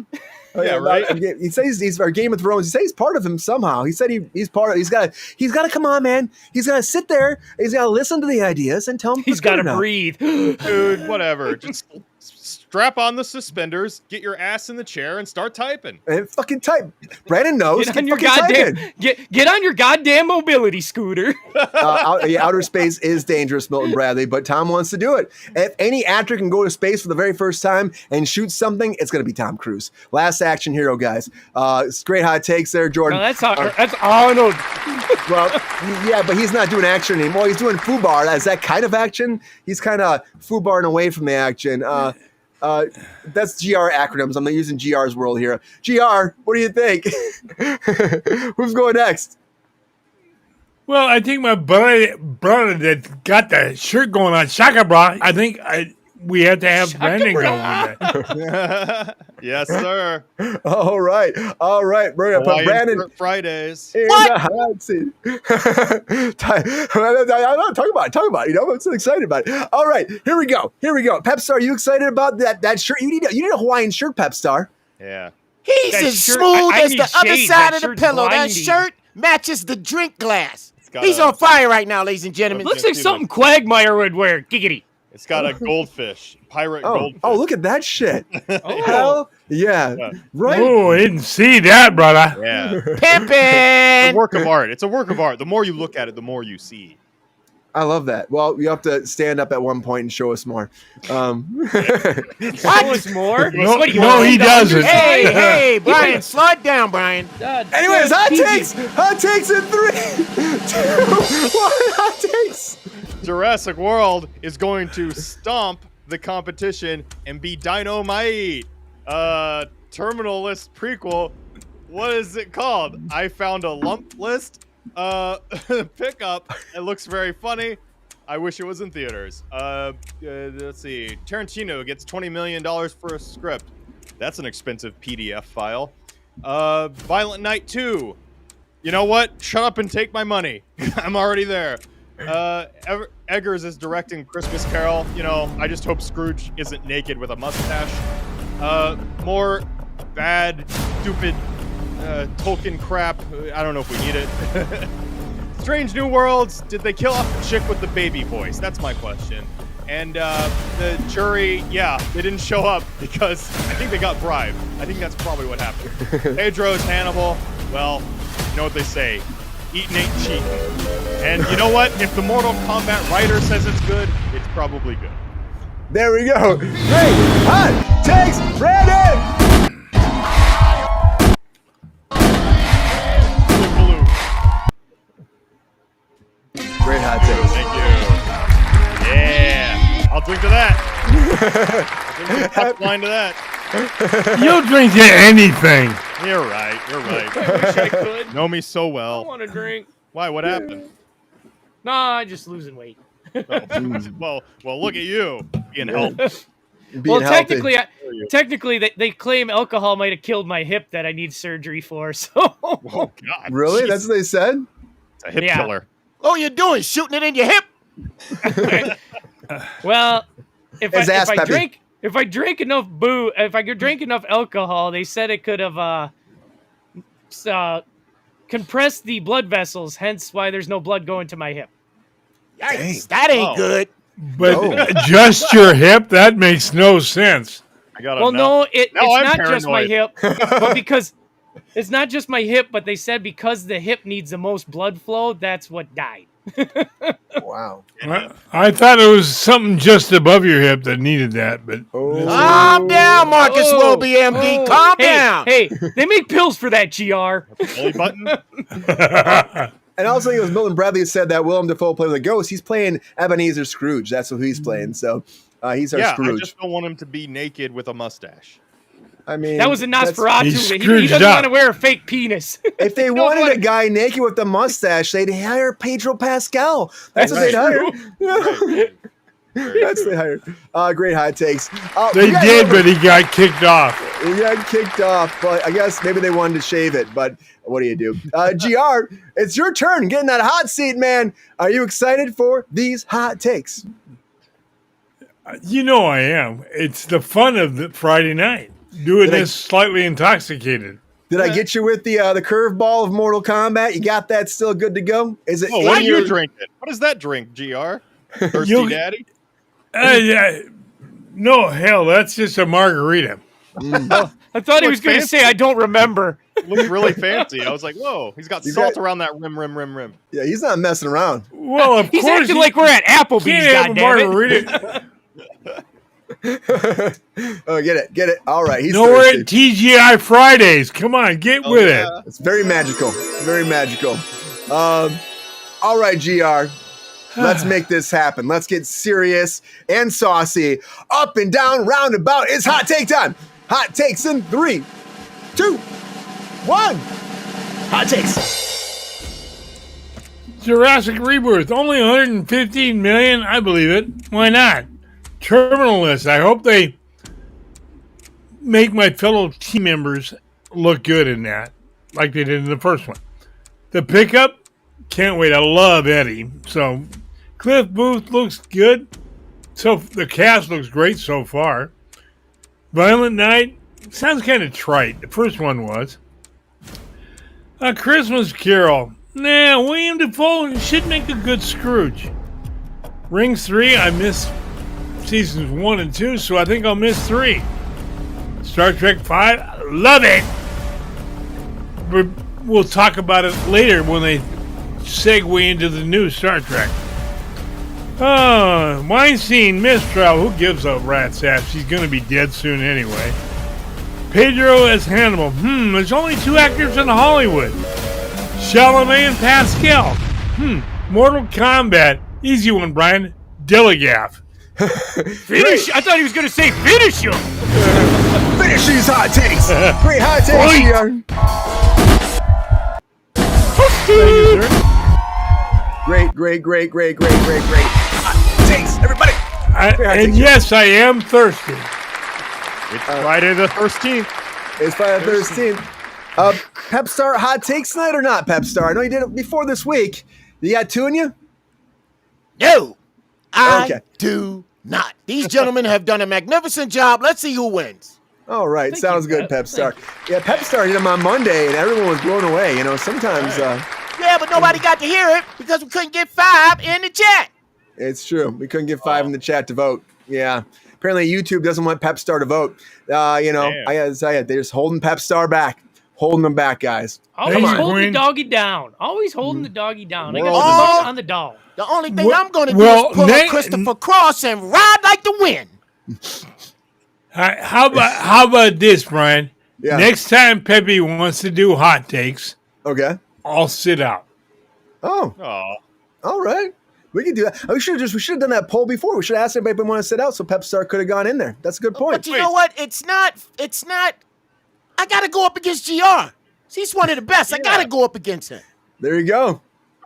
Speaker 2: Oh, yeah, right. He says he's our Game of Thrones. He says he's part of him somehow. He said he's part of. He's got to come on, man. He's got to sit there. He's got to listen to the ideas and tell him.
Speaker 3: He's got to breathe,
Speaker 4: dude. Whatever. Just strap on the suspenders, get your ass in the chair, and start typing.
Speaker 2: And fucking type. Brandon knows.
Speaker 3: Get on your goddamn mobility scooter.
Speaker 2: Outer space is dangerous, Milton Bradley, but Tom wants to do it. If any actor can go to space for the very first time and shoot something, it's going to be Tom Cruise. Last action hero, guys. It's great hot takes there, Jordan.
Speaker 3: No, that's Arnold.
Speaker 2: Well, yeah, but he's not doing action anymore. He's doing foobar. Is that kind of action? He's kind of foobarring away from the action. That's GR acronyms. I'm not using GR's world here. GR, what do you think? Who's going next?
Speaker 1: Well, I think my brother that got the shirt going on, Shaka Bra, I think we have to have
Speaker 3: Shaka
Speaker 1: Brendan go
Speaker 3: bra.
Speaker 1: with it.
Speaker 4: Yes, sir.
Speaker 2: All right. We're gonna put
Speaker 4: Hawaiian
Speaker 2: Brandon
Speaker 4: shirt Fridays.
Speaker 2: in the hot seat. Talk about it. You know, I'm so excited about it. All right, here we go. Pepstar, are you excited about that shirt? You need a Hawaiian shirt, Pepstar.
Speaker 4: Yeah.
Speaker 5: He's
Speaker 3: That
Speaker 5: as
Speaker 3: shirt-
Speaker 5: smooth
Speaker 3: I
Speaker 5: as
Speaker 3: need
Speaker 5: the other
Speaker 3: shades.
Speaker 5: side
Speaker 3: That
Speaker 5: of the
Speaker 3: shirt's
Speaker 5: pillow. That
Speaker 3: blinding.
Speaker 5: shirt matches the drink glass.
Speaker 4: got
Speaker 5: He's
Speaker 4: a-
Speaker 5: on fire right now, ladies and gentlemen.
Speaker 3: Looks like something Quagmire would wear. Giggity.
Speaker 4: It's got a goldfish, pirate
Speaker 2: Oh,
Speaker 4: goldfish.
Speaker 2: look at that shit.
Speaker 3: Oh.
Speaker 2: Hell yeah. Right?
Speaker 1: Oh, I didn't see that, brother.
Speaker 4: Yeah. It's a
Speaker 5: Pimpin'.
Speaker 4: work of art. It's a work of art. The more you look at it, the more you see.
Speaker 2: I love that. Well, you have to stand up at one point and show us more.
Speaker 3: Show us more.
Speaker 1: No,
Speaker 3: What do you
Speaker 1: no,
Speaker 3: want
Speaker 1: he
Speaker 3: to
Speaker 1: doesn't.
Speaker 5: Hey, Brian, slow it down, Brian.
Speaker 2: Anyways, hot takes in 3, 2, 1. Hot takes.
Speaker 4: Jurassic World is going to stomp the competition and be dynamite. Terminal List prequel. What is it called? I found a lump list. Pickup. It looks very funny. I wish it was in theaters. Let's see. Tarantino gets $20 million for a script. That's an expensive PDF file. Violent Night 2. You know what? Shut up and take my money. I'm already there. Eggers is directing Christmas Carol. You know, I just hope Scrooge isn't naked with a mustache. More bad, stupid Tolkien crap. I don't know if we need it. Strange New Worlds. Did they kill off the chick with the baby voice? That's my question. And the jury, yeah, they didn't show up because I think they got bribed. I think that's probably what happened. Pedro's Hannibal. Well, you know what they say. Eating ain't cheating. And you know what? If the Mortal Kombat writer says it's good, it's probably good.
Speaker 2: There we go. Great hot takes, Brandon. Great hot takes.
Speaker 4: Thank you. Yeah. I'll drink to that. I'll drink to line to that.
Speaker 1: You'll drink to anything.
Speaker 4: You're right. You're right.
Speaker 3: I wish I could.
Speaker 4: Know me so
Speaker 3: I
Speaker 4: well.
Speaker 3: want to drink.
Speaker 4: Why? What happened?
Speaker 3: Nah, just losing weight.
Speaker 4: Well, look at you being healthy.
Speaker 3: Well,
Speaker 2: healthy.
Speaker 3: technically, they claim alcohol might have killed my hip that I need surgery for. So,
Speaker 4: Oh God.
Speaker 2: Really?
Speaker 4: Jeez.
Speaker 2: That's what they said?
Speaker 4: It's a hip
Speaker 3: Yeah.
Speaker 4: killer.
Speaker 5: Oh, you're doing shooting it in your hip.
Speaker 3: well, if
Speaker 2: His ass
Speaker 3: I
Speaker 2: peppy.
Speaker 3: drink enough if I could drink enough alcohol, they said it could have compressed the blood vessels. Hence, why there's no blood going to my hip.
Speaker 5: Yikes, that ain't
Speaker 4: Oh.
Speaker 5: good.
Speaker 1: But just your hip? That makes no sense.
Speaker 4: I got
Speaker 3: Well, no, it's
Speaker 4: Now I'm
Speaker 3: not just my
Speaker 4: paranoid.
Speaker 3: hip, but because it's not just my hip, but they said because the hip needs the most blood flow, that's what died.
Speaker 2: Wow.
Speaker 1: I thought it was something just above your hip that needed that, but
Speaker 5: Calm down, Marcus Welby, MD. Calm down.
Speaker 3: Hey, they make pills for that, GR.
Speaker 4: Belly button.
Speaker 2: And also, it was Milton Bradley said that Willem Dafoe plays a ghost. He's playing Ebenezer Scrooge. That's what he's playing. So he's our
Speaker 4: Yeah,
Speaker 2: Scrooge.
Speaker 4: I just don't want him to be naked with a mustache.
Speaker 2: I mean,
Speaker 3: That was a
Speaker 2: that's-
Speaker 3: Nosferatu.
Speaker 1: He's
Speaker 3: He
Speaker 1: Scrooged
Speaker 3: doesn't
Speaker 1: up.
Speaker 3: want to wear a fake penis.
Speaker 2: If they
Speaker 3: don't
Speaker 2: wanted
Speaker 3: want-
Speaker 2: a guy naked with a mustache, they'd hire Pedro Pascal. That's what
Speaker 4: Right.
Speaker 2: they'd hire.
Speaker 4: Right.
Speaker 2: That's what they hired. Great hot takes.
Speaker 1: they did, but he got kicked off.
Speaker 2: He got kicked off, but I guess maybe they wanted to shave it. But what do you do? GR, it's your turn. Get in that hot seat, man. Are you excited for these hot takes?
Speaker 1: You know I am. It's the fun of the Friday night. Doing
Speaker 2: Did I-
Speaker 1: this slightly intoxicated.
Speaker 2: Did I get you with the curveball of Mortal Kombat? You got that still good to go? Is it?
Speaker 4: Oh, what are
Speaker 2: in
Speaker 4: you
Speaker 2: your-
Speaker 4: drinking? What is that drink, GR? Thirsty
Speaker 1: You'll-
Speaker 4: Daddy?
Speaker 1: Yeah, no, hell, that's just a margarita.
Speaker 3: I thought he was
Speaker 4: Looks
Speaker 3: going to
Speaker 4: fancy.
Speaker 3: say, I don't remember.
Speaker 4: Looks really fancy. I was like, whoa, he's got
Speaker 2: You
Speaker 4: salt
Speaker 2: got-
Speaker 4: around that rim.
Speaker 2: Yeah, he's not messing around.
Speaker 1: Well, of
Speaker 3: He's
Speaker 1: course,
Speaker 3: acting
Speaker 1: you
Speaker 3: like we're at Applebee's,
Speaker 1: can't have a
Speaker 3: goddammit.
Speaker 1: margarita.
Speaker 2: Oh, get it. All right, he's
Speaker 1: No, we're
Speaker 2: thirsty.
Speaker 1: at TGI Fridays. Come on, get
Speaker 4: Oh,
Speaker 1: with
Speaker 4: yeah.
Speaker 1: it.
Speaker 2: It's very magical. Very magical. All right, GR. Let's make this happen. Let's get serious and saucy. Up and down, roundabout. It's hot take time. Hot takes in 3, 2, 1. Hot takes.
Speaker 1: Jurassic Rebirth, only 115 million. I believe it. Why not? terminal list. I hope they make my fellow team members look good in that, like they did in the first one. The pickup, can't wait. I love Eddie. So Cliff Booth looks good. So the cast looks great so far. Violent Night sounds kind of trite. The first one was. A Christmas Carol. Nah, William Dafoe should make a good Scrooge. Rings 3, I missed seasons 1 and 2, so I think I'll miss 3. Star Trek 5, love it. We'll talk about it later when they segue into the new Star Trek. Weinstein mistrial. Who gives a rat's ass? She's going to be dead soon anyway. Pedro as Hannibal. There's only 2 actors in Hollywood. Chalamet and Pascal. Mortal Kombat. Easy one, Brian. Dilligaff.
Speaker 3: Finish! I thought he was going to say finish him.
Speaker 2: Finish these hot takes. Great hot takes here. Great hot takes, everybody.
Speaker 1: And yes, I am thirsty.
Speaker 4: It's Friday the 13th.
Speaker 2: It's Friday the 13th. Pep Star hot takes tonight or not, Pep Star? I know you did it before this week. You got 2 in you?
Speaker 5: No, I do not. These gentlemen have done a magnificent job. Let's see who wins.
Speaker 2: All right, sounds good, Pep Star. Yeah, Pep Star did them on Monday, and everyone was blown away. You know, sometimes.
Speaker 5: Yeah, but nobody got to hear it because we couldn't get 5 in the chat.
Speaker 2: It's true. We couldn't get 5 in the chat to vote. Yeah. Apparently, YouTube doesn't want Pep Star to vote. You know, I gotta tell you, they're just holding Pep Star back. Holding them back, guys.
Speaker 3: Always holding the doggy down. Always holding the doggy down. I got the vote on the dog.
Speaker 5: The only thing I'm going to do is pull a Christopher Cross and ride like the wind.
Speaker 1: How about this, Brian? Yeah. Next time Pepe wants to do hot takes,
Speaker 2: okay,
Speaker 1: I'll sit out.
Speaker 2: Oh, all right. We can do that. We should have done that poll before. We should have asked everybody if they want to sit out, so Pep Star could have gone in there. That's a good point.
Speaker 5: But you know what? It's not. I got to go up against GR. He's one of the best. I got to go up against him.
Speaker 2: There you go.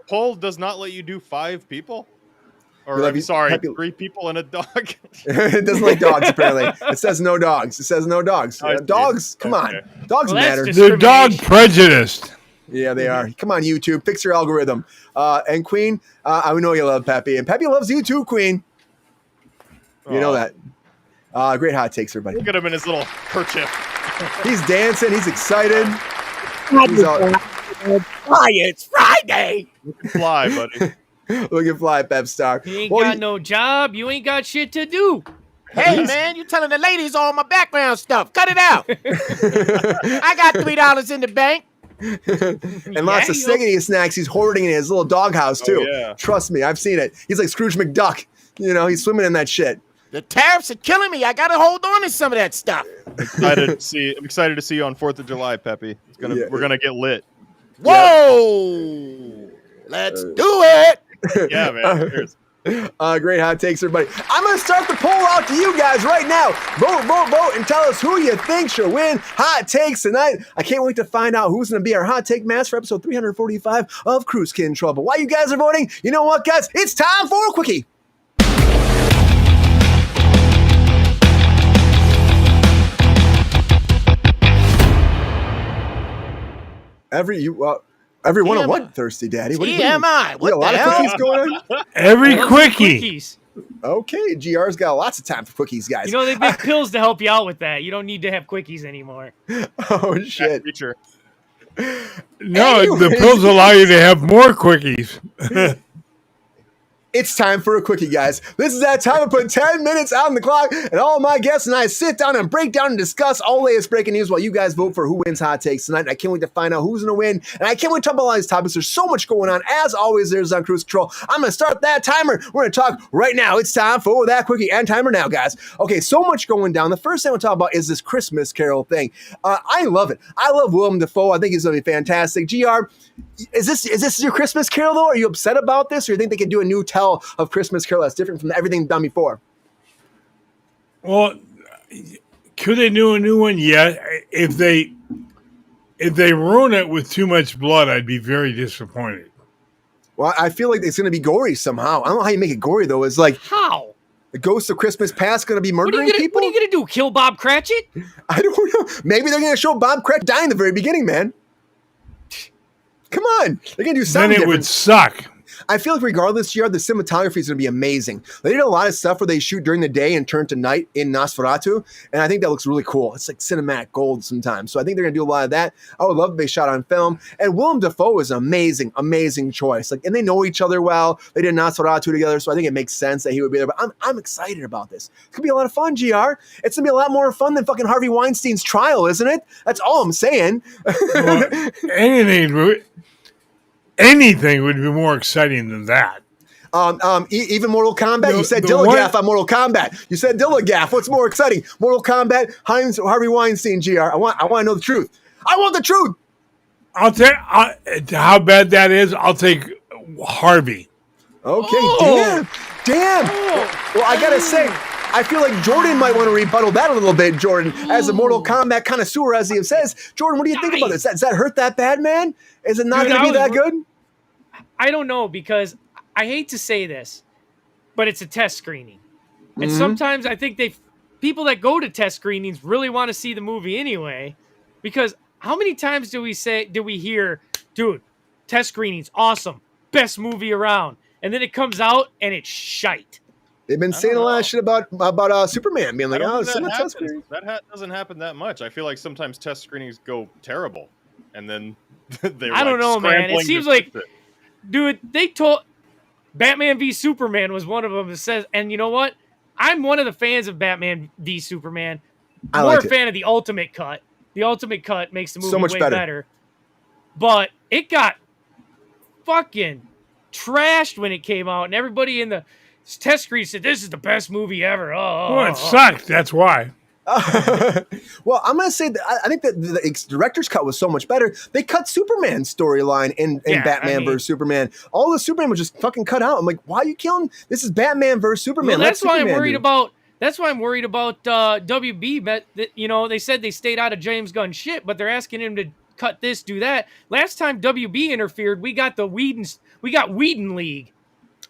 Speaker 4: Poll does not let you do 5 people. Or I'm sorry, 3 people and a dog.
Speaker 2: It doesn't like dogs, apparently. It says no dogs. It says no dogs. Dogs, come on. Dogs matter.
Speaker 1: They're dog prejudiced.
Speaker 2: Yeah, they are. Come on, YouTube. Fix your algorithm. And Queen, I know you love Pepe. And Pepe loves you too, Queen. You know that. Great hot takes, everybody.
Speaker 4: Look at him in his little kerchief.
Speaker 2: He's dancing. He's excited.
Speaker 5: It's Friday.
Speaker 4: You can fly, buddy.
Speaker 2: Look at fly, Pep Star.
Speaker 3: You ain't got no job. You ain't got shit to do.
Speaker 5: Hey, man, you telling the ladies all my background stuff. Cut it out. I got $3 in the bank.
Speaker 2: And lots of singing snacks he's hoarding in his little doghouse, too. Oh, yeah. Trust me, I've seen it. He's like Scrooge McDuck. You know, he's swimming in that shit.
Speaker 5: The tariffs are killing me. I got to hold on to some of that stuff.
Speaker 4: I'm excited to see you on 4th of July, Pepe. We're going to get lit.
Speaker 5: Whoa! Let's do it.
Speaker 4: Yeah, man.
Speaker 2: Great hot takes, everybody. I'm going to start the poll out to you guys right now. Vote, and tell us who you think should win hot takes tonight. I can't wait to find out who's going to be our hot take master for episode 345 of Kruse Control. But while you guys are voting, you know what, guys? It's time for a quickie. Every one of what, Thirsty Daddy? What
Speaker 5: TMI.
Speaker 2: What a lot of cookies going on?
Speaker 1: Every quickie.
Speaker 2: Okay, GR's got lots of time for cookies, guys.
Speaker 3: You know, they make pills to help you out with that. You don't need to have quickies anymore.
Speaker 2: Oh, shit.
Speaker 1: No, the pills allow you to have more quickies.
Speaker 2: It's time for a quickie, guys. This is that time to put 10 minutes on the clock, and all my guests and I sit down and break down and discuss all latest breaking news while you guys vote for who wins hot takes tonight. And I can't wait to find out who's going to win, and I can't wait to talk about all these topics. There's so much going on. As always, there's on Kruse Control. I'm going to start that timer. We're going to talk right now. It's time for that quickie and timer now, guys. Okay, so much going down. The first thing I want to talk about is this Christmas Carol thing. I love it. I love Willem Dafoe. I think he's going to be fantastic. GR, is this your Christmas Carol, though? Are you upset about this, or you think they could do a new tell of Christmas Carol that's different from everything done before?
Speaker 1: Well, could they do a new one? Yeah. If they ruin it with too much blood, I'd be very disappointed.
Speaker 2: Well, I feel like it's going to be gory somehow. I don't know how you make it gory, though. It's like...
Speaker 3: How?
Speaker 2: The ghost of Christmas Past going to be murdering people?
Speaker 3: What are you going to do? Kill Bob Cratchit?
Speaker 2: I don't know. Maybe they're going to show Bob Cratchit die in the very beginning, man. Come on. They're going to do something
Speaker 1: Then it would suck.
Speaker 2: I feel like regardless, GR, the cinematography is going to be amazing. They did a lot of stuff where they shoot during the day and turn to night in Nosferatu, and I think that looks really cool. It's like cinematic gold sometimes. So I think they're going to do a lot of that. I would love if they shot on film. And Willem Dafoe is an amazing, amazing choice. Like, and they know each other well. They did Nosferatu together, so I think it makes sense that he would be there. But I'm excited about this. It's going to be a lot of fun, GR. It's going to be a lot more fun than fucking Harvey Weinstein's trial, isn't it? That's all I'm saying.
Speaker 1: Well, anything would be more exciting than that.
Speaker 2: Even Mortal Kombat. You said Dilligaff on Mortal Kombat. You said Dilligaff. What's more exciting? Mortal Kombat, Harvey Weinstein, GR. I want to know the truth. I want the truth.
Speaker 1: I'll take how bad that is. I'll take Harvey.
Speaker 2: Okay, damn. Well, I gotta say, I feel like Jordan might want to rebuttal that a little bit, Jordan, as a Mortal Kombat connoisseur, as he says. Jordan, what do you think about this? Does that hurt that bad, man? Is it not going to be that good?
Speaker 3: I don't know, because I hate to say this, but it's a test screening. And sometimes I think people that go to test screenings really want to see the movie anyway, because how many times do we hear, dude, test screenings, awesome, best movie around, and then it comes out and it's shite.
Speaker 2: They've been saying a lot of shit about Superman being like, oh,
Speaker 4: that test screenings. That doesn't happen that much. I feel like sometimes test screenings go terrible, and then they're
Speaker 3: I don't know, man. It seems like, dude, they told Batman v Superman was one of them that says, and you know what? I'm one of the fans of Batman v Superman. More a fan of the Ultimate Cut. The Ultimate Cut makes the movie
Speaker 2: so much
Speaker 3: way better. But it got fucking trashed when it came out, and everybody in the test screen said, this is the best movie ever.
Speaker 1: Well, it sucked. That's why.
Speaker 2: Well, I'm going to say that I think that the director's cut was so much better. They cut Superman's storyline in Batman vs. Superman. All the Superman was just fucking cut out. I'm like, why are you killing? This is Batman vs. Superman.
Speaker 3: Well, that's why I'm worried about. That's why I'm worried about WB. But they said they stayed out of James Gunn's shit, but they're asking him to cut this, do that. Last time WB interfered, we got Whedon League.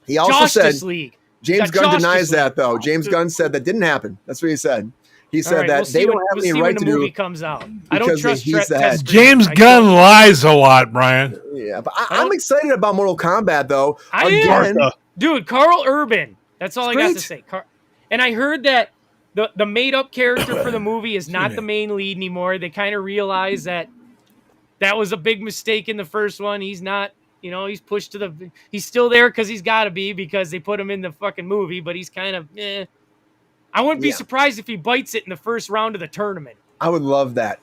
Speaker 2: He also
Speaker 3: Justice
Speaker 2: said
Speaker 3: League.
Speaker 2: James Gunn denies that though. James Gunn said that didn't happen. That's what he said. He said that they don't have any right to do it.
Speaker 3: When the movie comes out. I don't trust test
Speaker 1: James Gunn lies a lot, Brian.
Speaker 2: Yeah, but I'm excited about Mortal Kombat though.
Speaker 3: I am. Dude, Carl Urban. That's all I got to say. And I heard that the made-up character for the movie is not the main lead anymore. They kind of realized that was a big mistake in the first one. He's not, he's pushed to he's still there because he's got to be, because they put him in the fucking movie, but he's kind of, I wouldn't be surprised if he bites it in the first round of the tournament.
Speaker 2: I would love that.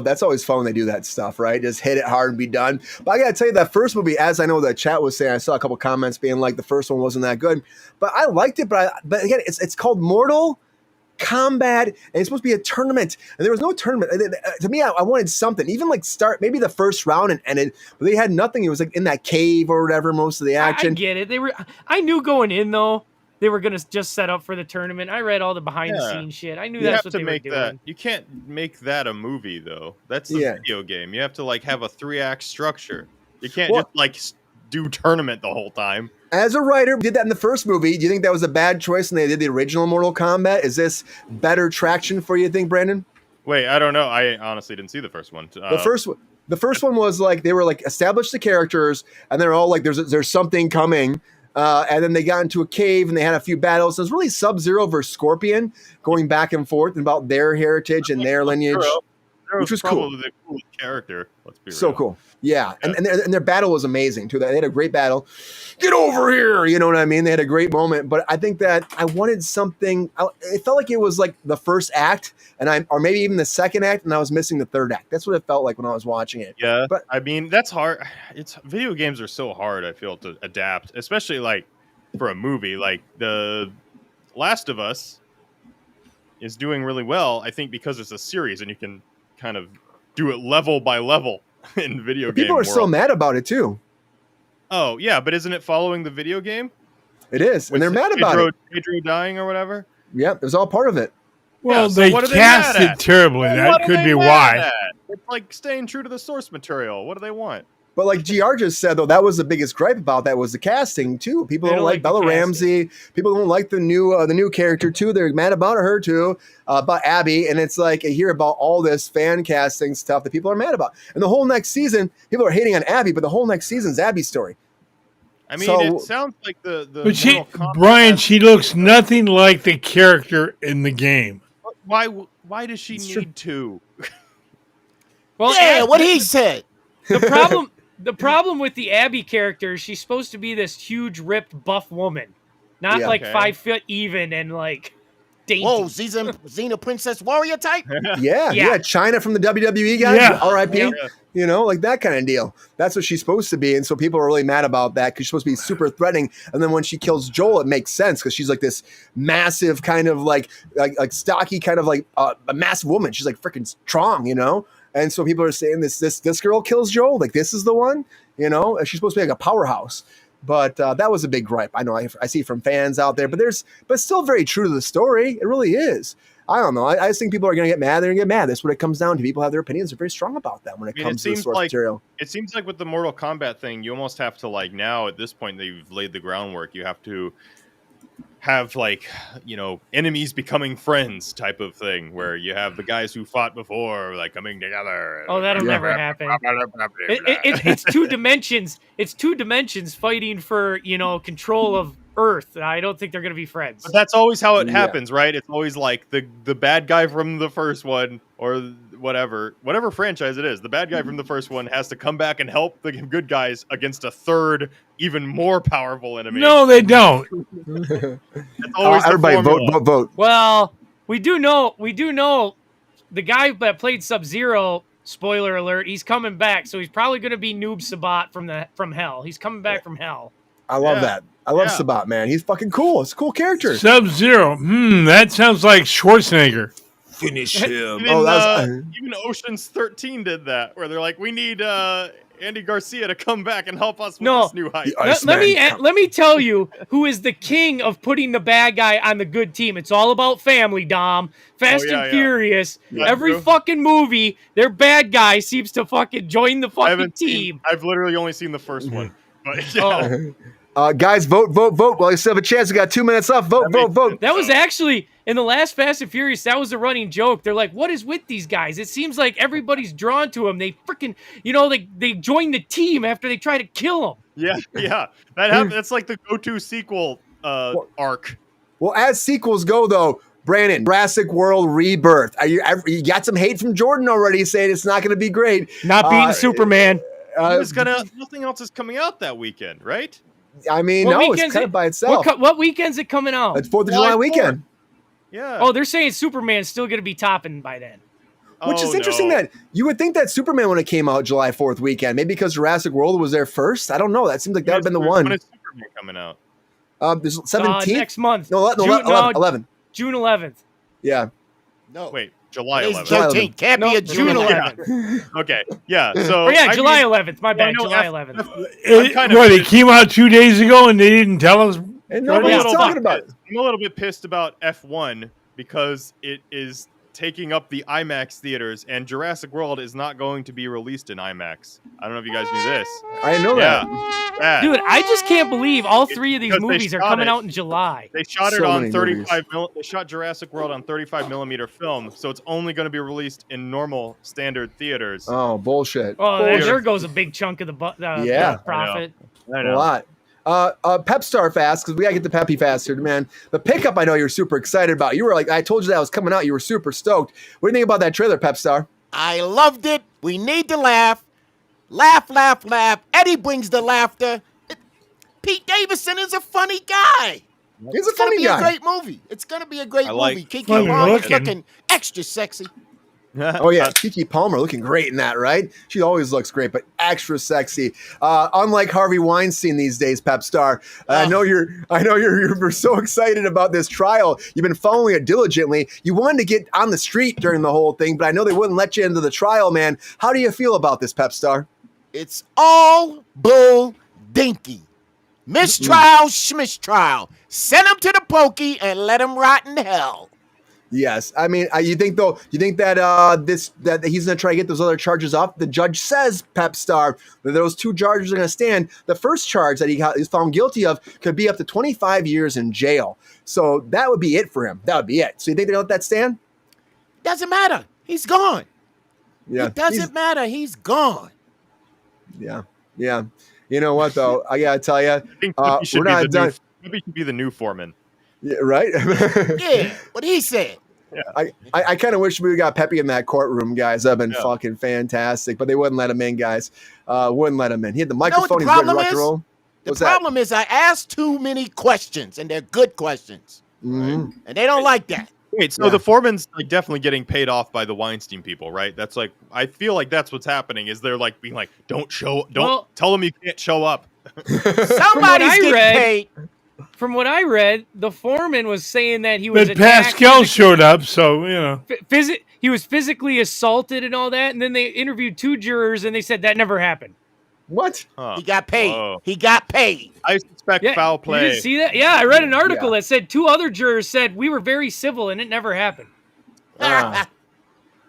Speaker 2: That's always fun when they do that stuff, right? Just hit it hard and be done. But I got to tell you, that first movie, as I know the chat was saying, I saw a couple comments being like the first one wasn't that good. But I liked it. But again, it's called Mortal Kombat, and it's supposed to be a tournament. And there was no tournament. To me, I wanted something. Even like start maybe the first round and ended, but they had nothing. It was like in that cave or whatever, most of the action.
Speaker 3: I get it. I knew going in, though, they were going to just set up for the tournament. I read all the behind-the-scenes shit. I knew that's what they were doing.
Speaker 4: You can't make that a movie, though. That's a video game. You have to have a 3-act structure. You can't just do tournament the whole time.
Speaker 2: As a writer, did that in the first movie. Do you think that was a bad choice when they did the original Mortal Kombat? Is this better traction for you, think, Brandon?
Speaker 4: Wait, I don't know. I honestly didn't see the first one.
Speaker 2: The first one was they were established the characters, and they're all there's something coming. And then they got into a cave and they had a few battles. It was really Sub-Zero versus Scorpion going back and forth about their heritage and their lineage, which was cool.
Speaker 4: The coolest character. Let's be real.
Speaker 2: So cool. Yeah. And their battle was amazing too. They had a great battle. Get over here. You know what I mean? They had a great moment, but I think that I wanted something. It felt like it was like the first act or maybe even the second act. And I was missing the third act. That's what it felt like when I was watching it.
Speaker 4: Yeah. But I mean, that's hard. Video games are so hard, I feel, to adapt, especially for a movie. Like The Last of Us is doing really well, I think, because it's a series and you can kind of do it level by level in video game
Speaker 2: People are so mad about it too.
Speaker 4: Oh, yeah, but isn't it following the video game?
Speaker 2: It is, and they're mad about it.
Speaker 4: Pedro dying or whatever?
Speaker 2: Yeah, it was all part of it.
Speaker 1: Well, they cast it terribly. That could be why.
Speaker 4: It's like staying true to the source material. What do they want?
Speaker 2: But like GR just said, though, that was the biggest gripe about that was the casting too. People don't like Bella Ramsey. People don't like the new character too. They're mad about her too, about Abby. And it's like I hear about all this fan casting stuff that people are mad about. And the whole next season, people are hating on Abby, but the whole next season's Abby's story.
Speaker 4: I mean, it sounds like the
Speaker 1: But Brian, she looks nothing like the character in the game.
Speaker 4: Why does she need to?
Speaker 3: Well,
Speaker 5: yeah, what he said.
Speaker 3: The problem with the Abby character is she's supposed to be this huge, ripped, buff woman, not 5 foot even and like dainty.
Speaker 5: Whoa, Xena Princess Warrior type?
Speaker 2: Yeah. China from the WWE guys.
Speaker 1: Yeah.
Speaker 2: R.I.P.
Speaker 4: Yeah.
Speaker 2: You know, like that kind of deal. That's what she's supposed to be. And so people are really mad about that because she's supposed to be super threatening. And then when she kills Joel, it makes sense because she's like this massive kind of like stocky kind of like a massive woman. She's like freaking strong, you know? And so people are saying this girl kills Joel. Like this is the one, you know? She's supposed to be like a powerhouse. But that was a big gripe. I know I see from fans out there, but still very true to the story. It really is. I don't know. I just think people are going to get mad. They're going to get mad. That's what it comes down to. People have their opinions. They're very strong about that when it comes to the source material.
Speaker 4: It seems like with the Mortal Kombat thing, you almost have to like now at this point that you've laid the groundwork, you have to have like, you know, enemies becoming friends type of thing where you have the guys who fought before like coming together.
Speaker 3: Oh, that'll never happen. It's two dimensions. It's two dimensions fighting for, you know, control of Earth. I don't think they're going to be friends.
Speaker 4: But that's always how it happens, right? It's always like the bad guy from the first one or whatever franchise it is. The bad guy from the first one has to come back and help the good guys against a third, even more powerful enemy.
Speaker 1: No, they don't.
Speaker 2: Everybody vote.
Speaker 3: Well, we do know the guy that played Sub-Zero, spoiler alert, he's coming back. So he's probably going to be Noob Sabat from hell. He's coming back from hell.
Speaker 2: I love that. I love Sabat, man. He's fucking cool. It's a cool character.
Speaker 1: Sub-Zero. That sounds like Schwarzenegger.
Speaker 5: Finish him.
Speaker 4: Even Ocean's 13 did that, where they're like, we need Andy Garcia to come back and help us with this new hype.
Speaker 3: Let me tell you who is the king of putting the bad guy on the good team. It's all about family, Dom. Fast and Furious.
Speaker 4: Yeah,
Speaker 3: every fucking movie, their bad guy seems to fucking join the fucking team.
Speaker 4: I've literally only seen the first one. But
Speaker 2: guys, vote. Well, you still have a chance. We got 2 minutes left. Vote.
Speaker 3: That was actually, in the last Fast and Furious, that was a running joke. They're like, what is with these guys? It seems like everybody's drawn to them. They freaking, you know, they join the team after they try to kill them.
Speaker 4: Yeah. That happened. That's like the go-to sequel arc.
Speaker 2: Well, as sequels go, though, Brandon, Jurassic World Rebirth. You got some hate from Jordan already saying it's not going to be great.
Speaker 3: Not beating Superman.
Speaker 4: Nothing else is coming out that weekend, right?
Speaker 2: I mean, it's kind of by itself.
Speaker 3: What weekend's it coming out?
Speaker 2: It's 4th of July weekend.
Speaker 4: Yeah.
Speaker 3: Oh, they're saying Superman's still going to be topping by then.
Speaker 2: Which is interesting that you would think that Superman when it came out July 4th weekend, maybe because Jurassic World was there first. I don't know. That seems like that would have been the one.
Speaker 4: When is Superman coming out?
Speaker 2: There's 17th?
Speaker 3: Next month.
Speaker 2: No, 11.
Speaker 3: June 11th.
Speaker 2: Yeah.
Speaker 5: No.
Speaker 4: Wait, July 11th.
Speaker 5: 13th. Can't be a June 11th.
Speaker 4: Okay. Yeah. So.
Speaker 3: July 11th. My bad. July 11th.
Speaker 1: It came out 2 days ago and they didn't tell us.
Speaker 2: And nobody's talking about it.
Speaker 4: I'm a little bit pissed about F1 because it is taking up the IMAX theaters, and Jurassic World is not going to be released in IMAX. I don't know if you guys knew this.
Speaker 2: I didn't know that.
Speaker 3: Dude, I just can't believe all three of these movies are coming out in July.
Speaker 4: They shot it on 35 They shot Jurassic World on 35 millimeter film, so it's only going to be released in normal standard theaters.
Speaker 2: Oh, bullshit.
Speaker 3: Oh, there goes a big chunk of the profit.
Speaker 4: I know.
Speaker 2: A lot. Pep Star fast because we gotta get the peppy faster, man. The pickup I know you're super excited about. You were like, I told you that was coming out. You were super stoked. What do you think about that trailer, Pep Star?
Speaker 5: I loved it. We need to laugh. Laugh. Eddie brings the laughter. Pete Davidson is a funny guy.
Speaker 2: He's a funny guy.
Speaker 5: It's gonna be a great movie. It's gonna be a great movie. Keke
Speaker 1: funny
Speaker 5: Palmer's
Speaker 1: looking.
Speaker 5: looking extra sexy.
Speaker 2: Oh yeah, Keke Palmer looking great in that, right? She always looks great, but extra sexy. Unlike Harvey Weinstein these days, Pep Star. I know you're so excited about this trial. You've been following it diligently. You wanted to get on the street during the whole thing, but I know they wouldn't let you into the trial, man. How do you feel about this, Pep Star?
Speaker 5: It's all bull dinky. Mistrial, schmistrial. Send him to the pokey and let him rot in hell.
Speaker 2: Yes, I mean, you think that that he's going to try to get those other charges off? The judge says, Pep Star, that those 2 charges are going to stand. The first charge that he's found guilty of could be up to 25 years in jail. So that would be it for him. That would be it. So you think they're going to let that stand?
Speaker 5: Doesn't matter. He's gone.
Speaker 2: Yeah,
Speaker 5: it doesn't matter. He's gone.
Speaker 2: Yeah. You know what though? I gotta tell you,
Speaker 4: I think we're not done. Maybe he should be the new foreman.
Speaker 2: Yeah, right?
Speaker 5: Yeah, what he said.
Speaker 2: Yeah. I kind of wish we got Pepe in that courtroom, guys. That'd been fucking fantastic, but they wouldn't let him in, guys. Wouldn't let him in. He had the microphone.
Speaker 5: You know what the
Speaker 2: He's ready to rock and roll.
Speaker 5: The problem is I asked too many questions, and they're good questions, and they don't like that.
Speaker 4: Wait, so the foreman's like definitely getting paid off by the Weinstein people, right? That's like, I feel like that's what's happening. Is they're like being like, don't tell them you can't show up.
Speaker 5: Somebody's getting paid.
Speaker 3: From what I read, the foreman was saying that he was.
Speaker 1: But Pascal showed up, so you know.
Speaker 3: He was physically assaulted and all that, and then they interviewed 2 jurors, and they said that never happened.
Speaker 2: What?
Speaker 5: He got paid. Whoa. He got paid.
Speaker 4: I suspect foul play.
Speaker 3: You didn't see that? Yeah, I read an article that said 2 other jurors said we were very civil, and it never happened.
Speaker 2: I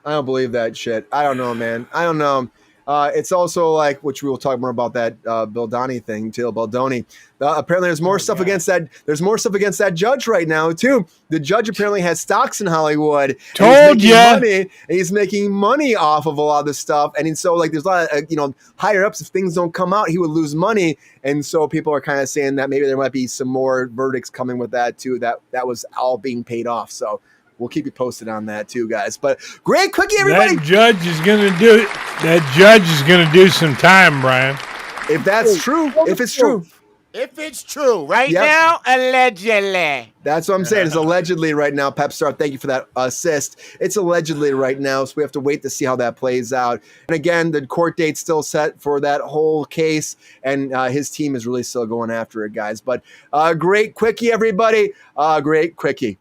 Speaker 2: don't believe that shit. I don't know, man. I don't know. It's also like, which we will talk more about that Bildoni thing, Till Bildoni. Apparently, there's more stuff against that. There's more stuff against that judge right now too. The judge apparently has stocks in Hollywood.
Speaker 1: Told ya.
Speaker 2: He's making money off of a lot of this stuff, and so like there's a lot of higher ups. If things don't come out, he would lose money, and so people are kind of saying that maybe there might be some more verdicts coming with that too. That was all being paid off. So. We'll keep you posted on that too, guys. But great quickie, everybody.
Speaker 1: That judge is gonna do some time, Brian.
Speaker 2: If that's true, if it's true.
Speaker 5: If it's true, now, allegedly.
Speaker 2: That's what I'm saying. It's allegedly right now. Pep Star, thank you for that assist. It's allegedly right now, so we have to wait to see how that plays out. And again, the court date's still set for that whole case, and his team is really still going after it, guys. But great quickie, everybody. Great quickie.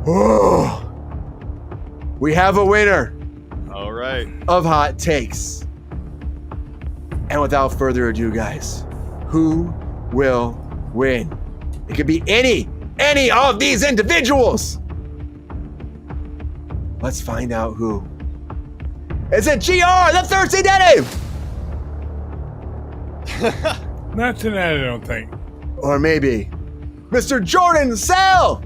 Speaker 2: Oh, we have a winner.
Speaker 4: All right.
Speaker 2: Of Hot Takes. And without further ado, guys, who will win? It could be any of these individuals. Let's find out who. Is it GR, the Thirsty Daddy?
Speaker 1: Not tonight, I don't think.
Speaker 2: Or maybe Mr. Jordan Sell?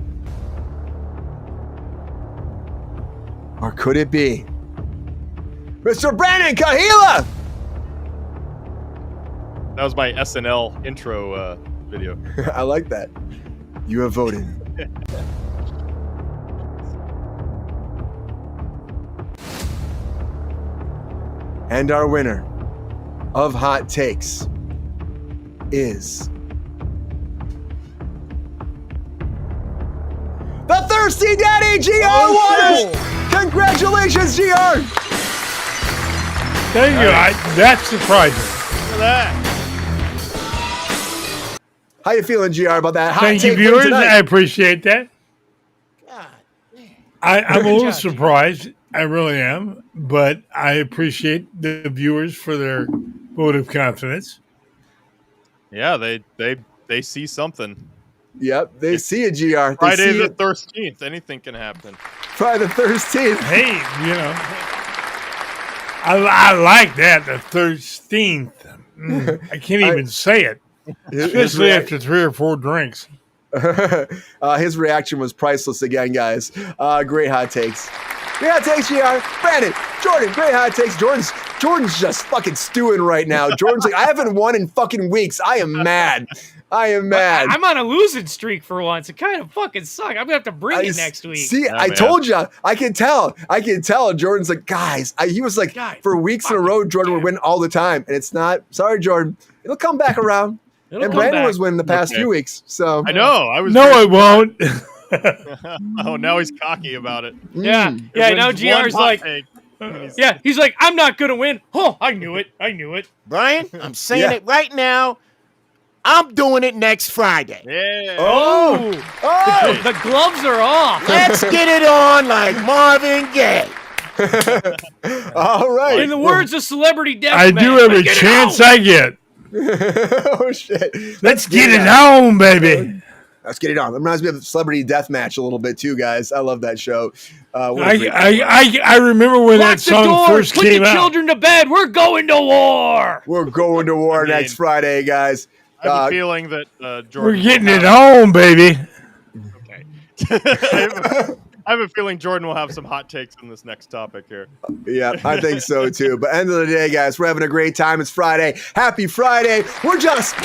Speaker 2: Or could it be Mr. Brandon Kahila?
Speaker 4: That was my SNL intro video.
Speaker 2: I like that. You have voted. And our winner of Hot Takes is the Thirsty Daddy GR Waters. Congratulations, GR.
Speaker 1: Thank you. That's surprising.
Speaker 4: Look at that.
Speaker 2: How you feeling, GR, about that hot
Speaker 1: Thank you,
Speaker 2: take
Speaker 1: viewers.
Speaker 2: tonight?
Speaker 1: I appreciate that.
Speaker 5: God,
Speaker 1: I'm a little surprised. I really am, but I appreciate the viewers for their vote of confidence.
Speaker 4: Yeah, they see something.
Speaker 2: Yep, they see a GR.
Speaker 4: Friday the 13th. Anything can happen.
Speaker 2: Friday the 13th.
Speaker 1: Hey, you know, I like that, the 13th. I can't even say it, especially after 3 or 4 drinks.
Speaker 2: His reaction was priceless again, guys. Great hot takes. Great hot takes, GR. Brandon, Jordan, great hot takes. Jordan's just fucking stewing right now. Jordan's like, I haven't won in fucking weeks. I am mad. I'm
Speaker 3: on a losing streak for once. It kind of fucking sucks. I'm gonna have to bring it next week.
Speaker 2: See, I told you. I can tell. Jordan's like, guys. He was like, for weeks in a row, Jordan would win all the time, and it's not. Sorry, Jordan. It'll come back around. And Brandon was winning the past few weeks. So
Speaker 4: I know.
Speaker 1: No, it won't.
Speaker 4: Oh, now he's cocky about it.
Speaker 3: Yeah. Now GR's like, he's like, I'm not gonna win. Oh, I knew it.
Speaker 5: Brian, I'm saying it right now. I'm doing it next Friday.
Speaker 4: Yeah.
Speaker 3: Oh. The gloves are off.
Speaker 5: Let's get it on like Marvin Gaye.
Speaker 2: All right.
Speaker 3: In the words of Celebrity Deathmatch.
Speaker 1: I do every chance I get.
Speaker 2: Oh shit!
Speaker 1: Let's get it on, baby.
Speaker 2: Let's get it on. It reminds me of Celebrity Deathmatch a little bit too, guys. I love that show.
Speaker 1: I remember when
Speaker 3: Lock
Speaker 1: that song
Speaker 3: the doors,
Speaker 1: first
Speaker 3: put
Speaker 1: came
Speaker 3: the
Speaker 1: out.
Speaker 3: children to bed. We're going to war.
Speaker 2: We're going to war next Friday, guys.
Speaker 4: I have a feeling that Jordan.
Speaker 1: We're getting it on, baby.
Speaker 4: Okay. I have a feeling Jordan will have some hot takes on this next topic here.
Speaker 2: Yeah, I think so too. But end of the day, guys, we're having a great time. It's Friday. Happy Friday. We're just.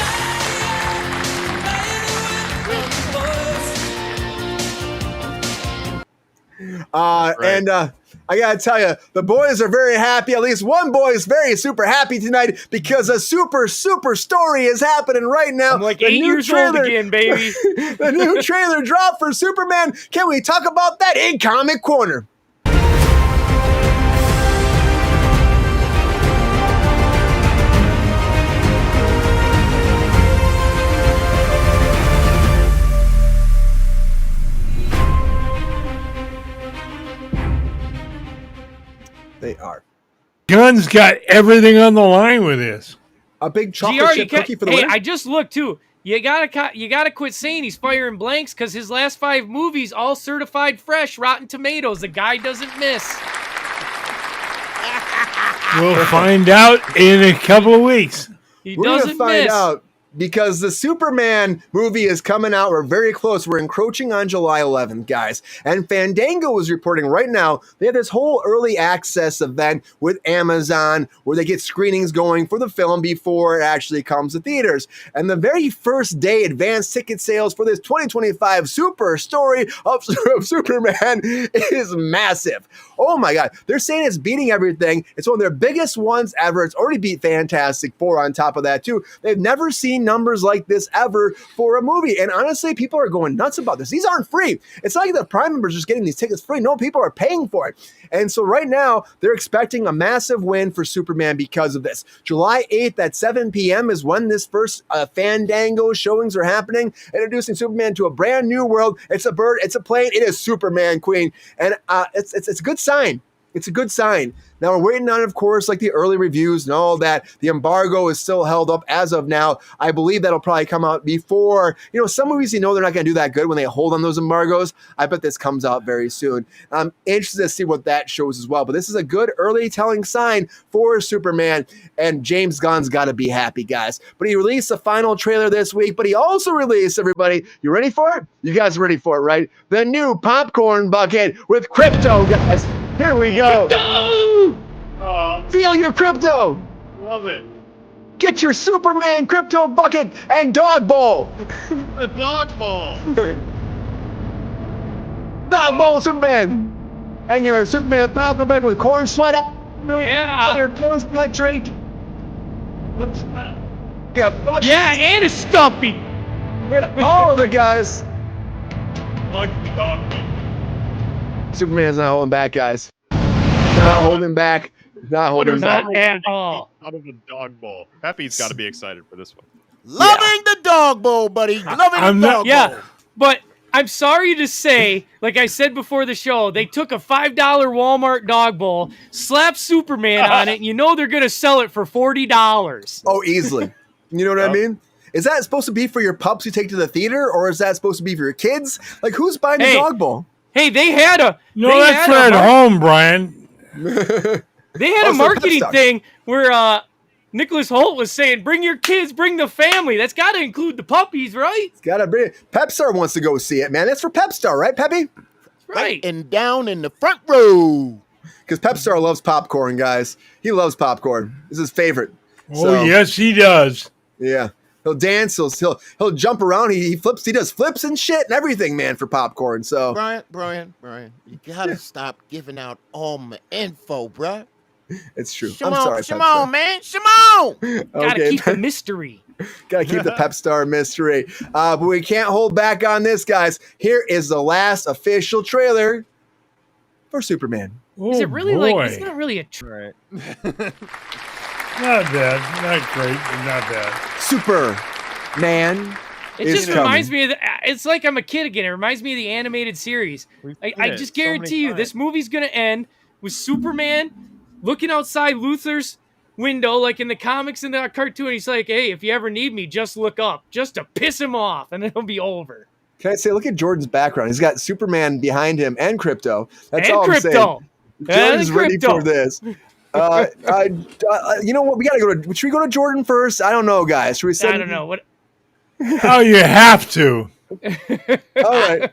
Speaker 2: And I gotta tell you, the boys are very happy. At least one boy is very super happy tonight because a super story is happening right now.
Speaker 3: I'm like 8 years old again, baby.
Speaker 2: The new trailer dropped for Superman. Can we talk about that in Comic Corner? They are.
Speaker 1: Gunn's got everything on the line with this.
Speaker 2: A big chocolate
Speaker 3: GR,
Speaker 2: chip cookie for the
Speaker 3: hey,
Speaker 2: winner.
Speaker 3: I just looked too. You gotta quit saying he's firing blanks because his last 5 movies all certified fresh, Rotten Tomatoes. The guy doesn't miss.
Speaker 1: We'll find out in a couple of weeks.
Speaker 3: He
Speaker 2: We're
Speaker 3: doesn't
Speaker 2: gonna find
Speaker 3: miss.
Speaker 2: out because the Superman movie is coming out. We're very close. We're encroaching on July 11th, guys. And Fandango is reporting right now they have this whole early access event with Amazon where they get screenings going for the film before it actually comes to theaters. And the very first day advanced ticket sales for this 2025 super story of Superman is massive. Oh my God. They're saying it's beating everything. It's one of their biggest ones ever. It's already beat Fantastic Four on top of that too. They've never seen numbers like this ever for a movie. And honestly, people are going nuts about this. These aren't free. It's not like the Prime members are just getting these tickets free. No, people are paying for it. And so right now, they're expecting a massive win for Superman because of this. July 8th at 7 p.m. is when this first Fandango showings are happening, introducing Superman to a brand new world. It's a bird, it's a plane, it is Superman, Queen. And it's a good sign. It's a good sign. Now we're waiting on, of course, like the early reviews and all that. The embargo is still held up as of now. I believe that'll probably come out before, some movies, they're not going to do that good when they hold on those embargoes. I bet this comes out very soon. I'm interested to see what that shows as well. But this is a good early telling sign for Superman, and James Gunn's got to be happy, guys. But he released a final trailer this week, but he also released, everybody, you ready for it? You guys ready for it, right? The new popcorn bucket with crypto, guys. Here we go. Feel your crypto.
Speaker 4: Love it.
Speaker 2: Get your Superman crypto bucket and dog bowl.
Speaker 4: The dog ball.
Speaker 2: Dog bowl Superman. And your Superman compliment with corn sweat.
Speaker 3: Yeah.
Speaker 2: Your toast electric.
Speaker 3: Yeah, and it's stumpy.
Speaker 2: All of the guys.
Speaker 4: Like the dog ball.
Speaker 2: Superman's not holding back, guys. Not holding back. Not holding back.
Speaker 3: Not at all.
Speaker 4: Out of the dog bowl. Happy's got to be excited for this one.
Speaker 5: Loving the dog bowl, buddy. Loving the dog bowl.
Speaker 3: Yeah, but I'm sorry to say, like I said before the show, they took a $5 Walmart dog bowl, slapped Superman on it, and they're going to sell it for $40.
Speaker 2: Oh, easily. You know what I mean? Is that supposed to be for your pups you take to the theater, or is that supposed to be for your kids? Like, who's buying the dog bowl?
Speaker 3: Hey, they had a...
Speaker 1: That's for at home, Brian.
Speaker 3: They had a marketing thing where Nicholas Hoult was saying, bring your kids, bring the family. That's got to include the puppies, right?
Speaker 2: It's got to bring Pepstar wants to go see it, man. That's for Pepstar, right, Peppy?
Speaker 3: Right.
Speaker 5: And down in the front row.
Speaker 2: Because Pepstar loves popcorn, guys. He loves popcorn. It's his favorite.
Speaker 1: Oh, yes, he does.
Speaker 2: Yeah. He'll dance. He'll jump around. He flips. He does flips and shit and everything, man, for popcorn. So
Speaker 5: Brian, you gotta stop giving out all my info, bruh.
Speaker 2: It's true.
Speaker 5: Shimon,
Speaker 2: I'm sorry,
Speaker 5: Shimon, man, Shimon.
Speaker 3: Gotta keep the mystery.
Speaker 2: Gotta keep the Pepstar mystery. But we can't hold back on this, guys. Here is the last official trailer for Superman.
Speaker 3: Is it really it's not really a
Speaker 4: Right.
Speaker 1: Not bad. Not great, but not bad.
Speaker 2: Superman.
Speaker 3: It just reminds me of it's like I'm a kid again. It reminds me of the animated series. I just guarantee you this movie's going to end with Superman looking outside Luthor's window like in the comics and the cartoon. He's like, hey, if you ever need me, just look up, just to piss him off, and it'll be over.
Speaker 2: Can I say, look at Jordan's background. He's got Superman behind him and Crypto. That's
Speaker 3: and
Speaker 2: all
Speaker 3: Crypto.
Speaker 2: I'm saying. Jordan's ready for this. You know what? We got to go to. Should we go to Jordan first? I don't know, guys. Should we say?
Speaker 3: I don't know what.
Speaker 1: Oh, you have to.
Speaker 2: All right.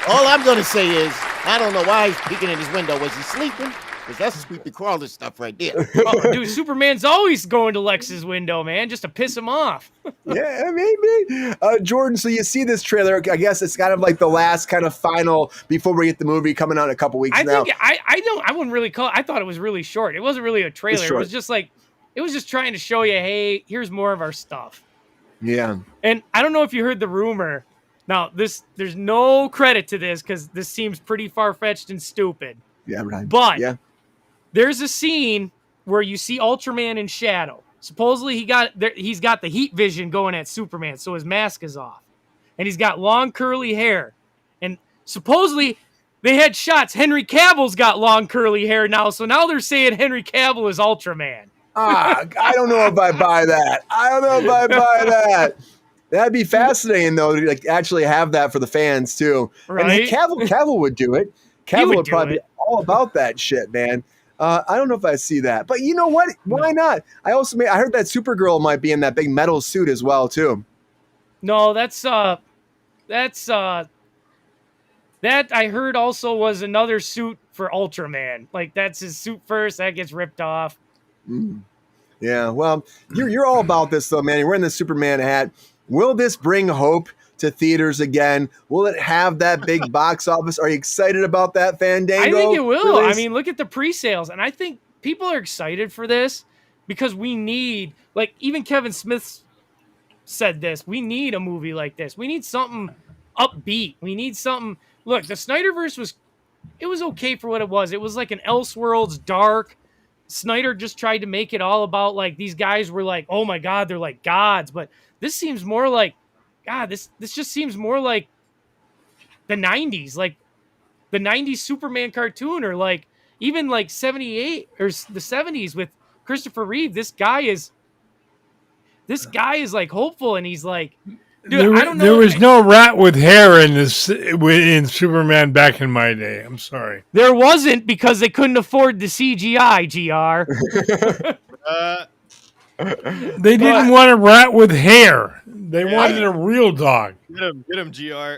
Speaker 5: All I'm gonna say is, I don't know why he's peeking in his window. Was he sleeping? Because that's creepy crawler stuff right there.
Speaker 3: Oh, dude, Superman's always going to Lex's window, man, just to piss him off.
Speaker 2: Yeah, maybe. Jordan, so you see this trailer. I guess it's kind of like the last kind of final before we get the movie coming out in a couple weeks now.
Speaker 3: I wouldn't really call it. I thought it was really short. It wasn't really a trailer. It was just like, it was just trying to show you, hey, here's more of our stuff.
Speaker 2: Yeah.
Speaker 3: And I don't know if you heard the rumor. Now, there's no credit to this because this seems pretty far-fetched and stupid.
Speaker 2: Yeah, right.
Speaker 3: But
Speaker 2: yeah.
Speaker 3: There's a scene where you see Ultraman in shadow. Supposedly he's got the heat vision going at Superman, so his mask is off. And he's got long curly hair. And supposedly they had shots. Henry Cavill's got long curly hair now, so now they're saying Henry Cavill is Ultraman.
Speaker 2: I don't know if I buy that. That'd be fascinating, though, to like actually have that for the fans, too.
Speaker 3: Right?
Speaker 2: And Cavill would do it. Cavill would probably be all about that shit, man. I don't know if I see that. But you know what? Why not? I heard that Supergirl might be in that big metal suit as well, too.
Speaker 3: No, that I heard also was another suit for Ultraman. Like, that's his suit first. That gets ripped off.
Speaker 2: Mm. Yeah, well, you're all about this, though, man. You're wearing the Superman hat. Will this bring hope to theaters again? Will it have that big box office? Are you excited about that, Fandango?
Speaker 3: I think it will.
Speaker 2: release?
Speaker 3: I mean, look at the pre-sales, and I think people are excited for this because we need, like, even Kevin Smith said this, we need a movie like this. We need something upbeat. We need something. Look, the Snyderverse was okay for what it was. It was like an Elseworlds dark. Snyder just tried to make it all about, like, these guys were like, oh my God, they're like gods. But this seems more like, God, this just seems more like the 90s, like the 90s Superman cartoon, or like even like 78 or the 70s with Christopher Reeve. This guy is like hopeful, and he's like, dude, I don't know.
Speaker 1: There was no rat with hair in Superman back in my day. I'm sorry.
Speaker 3: There wasn't, because they couldn't afford the CGI, GR.
Speaker 1: They didn't want a rat with hair. They wanted a real dog.
Speaker 4: Get him, GR.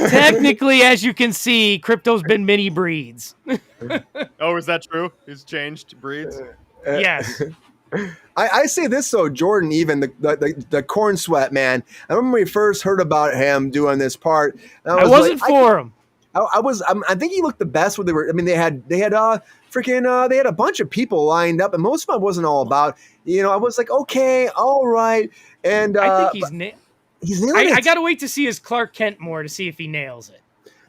Speaker 3: Technically, as you can see, Crypto's been many breeds.
Speaker 4: Oh, is that true? He's changed breeds?
Speaker 3: Yes.
Speaker 2: I say this, though, Jordan, even the corn sweat, man. I remember when we first heard about him doing this part.
Speaker 3: I wasn't for him.
Speaker 2: I think he looked the best when they were. I mean, they had a bunch of people lined up, and most of them wasn't all about. You know, I was like, okay, all right, and
Speaker 3: I think he's
Speaker 2: nailing it.
Speaker 3: I gotta wait to see his Clark Kent more to see if he nails it.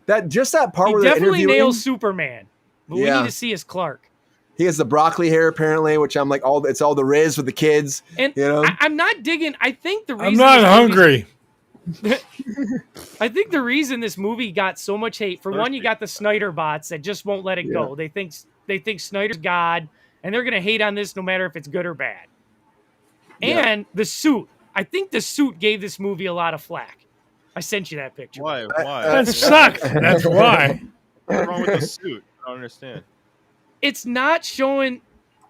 Speaker 2: That part
Speaker 3: he
Speaker 2: where
Speaker 3: definitely nails Superman, but we
Speaker 2: Yeah.
Speaker 3: need to see his Clark.
Speaker 2: He has the broccoli hair apparently, which I'm like, it's all the Riz with the kids.
Speaker 3: And
Speaker 2: you know,
Speaker 3: I'm not digging. I think the
Speaker 1: I'm
Speaker 3: reason
Speaker 1: not hungry.
Speaker 3: I think the reason this movie got so much hate, for one, you got the Snyder bots that just won't let it go. They think Snyder's God, and they're gonna hate on this no matter if it's good or bad. And the suit. I think the suit gave this movie a lot of flack. I sent you that picture.
Speaker 4: Why?
Speaker 1: That sucks. That's why.
Speaker 4: What's wrong with the suit? I don't understand.
Speaker 3: It's not showing.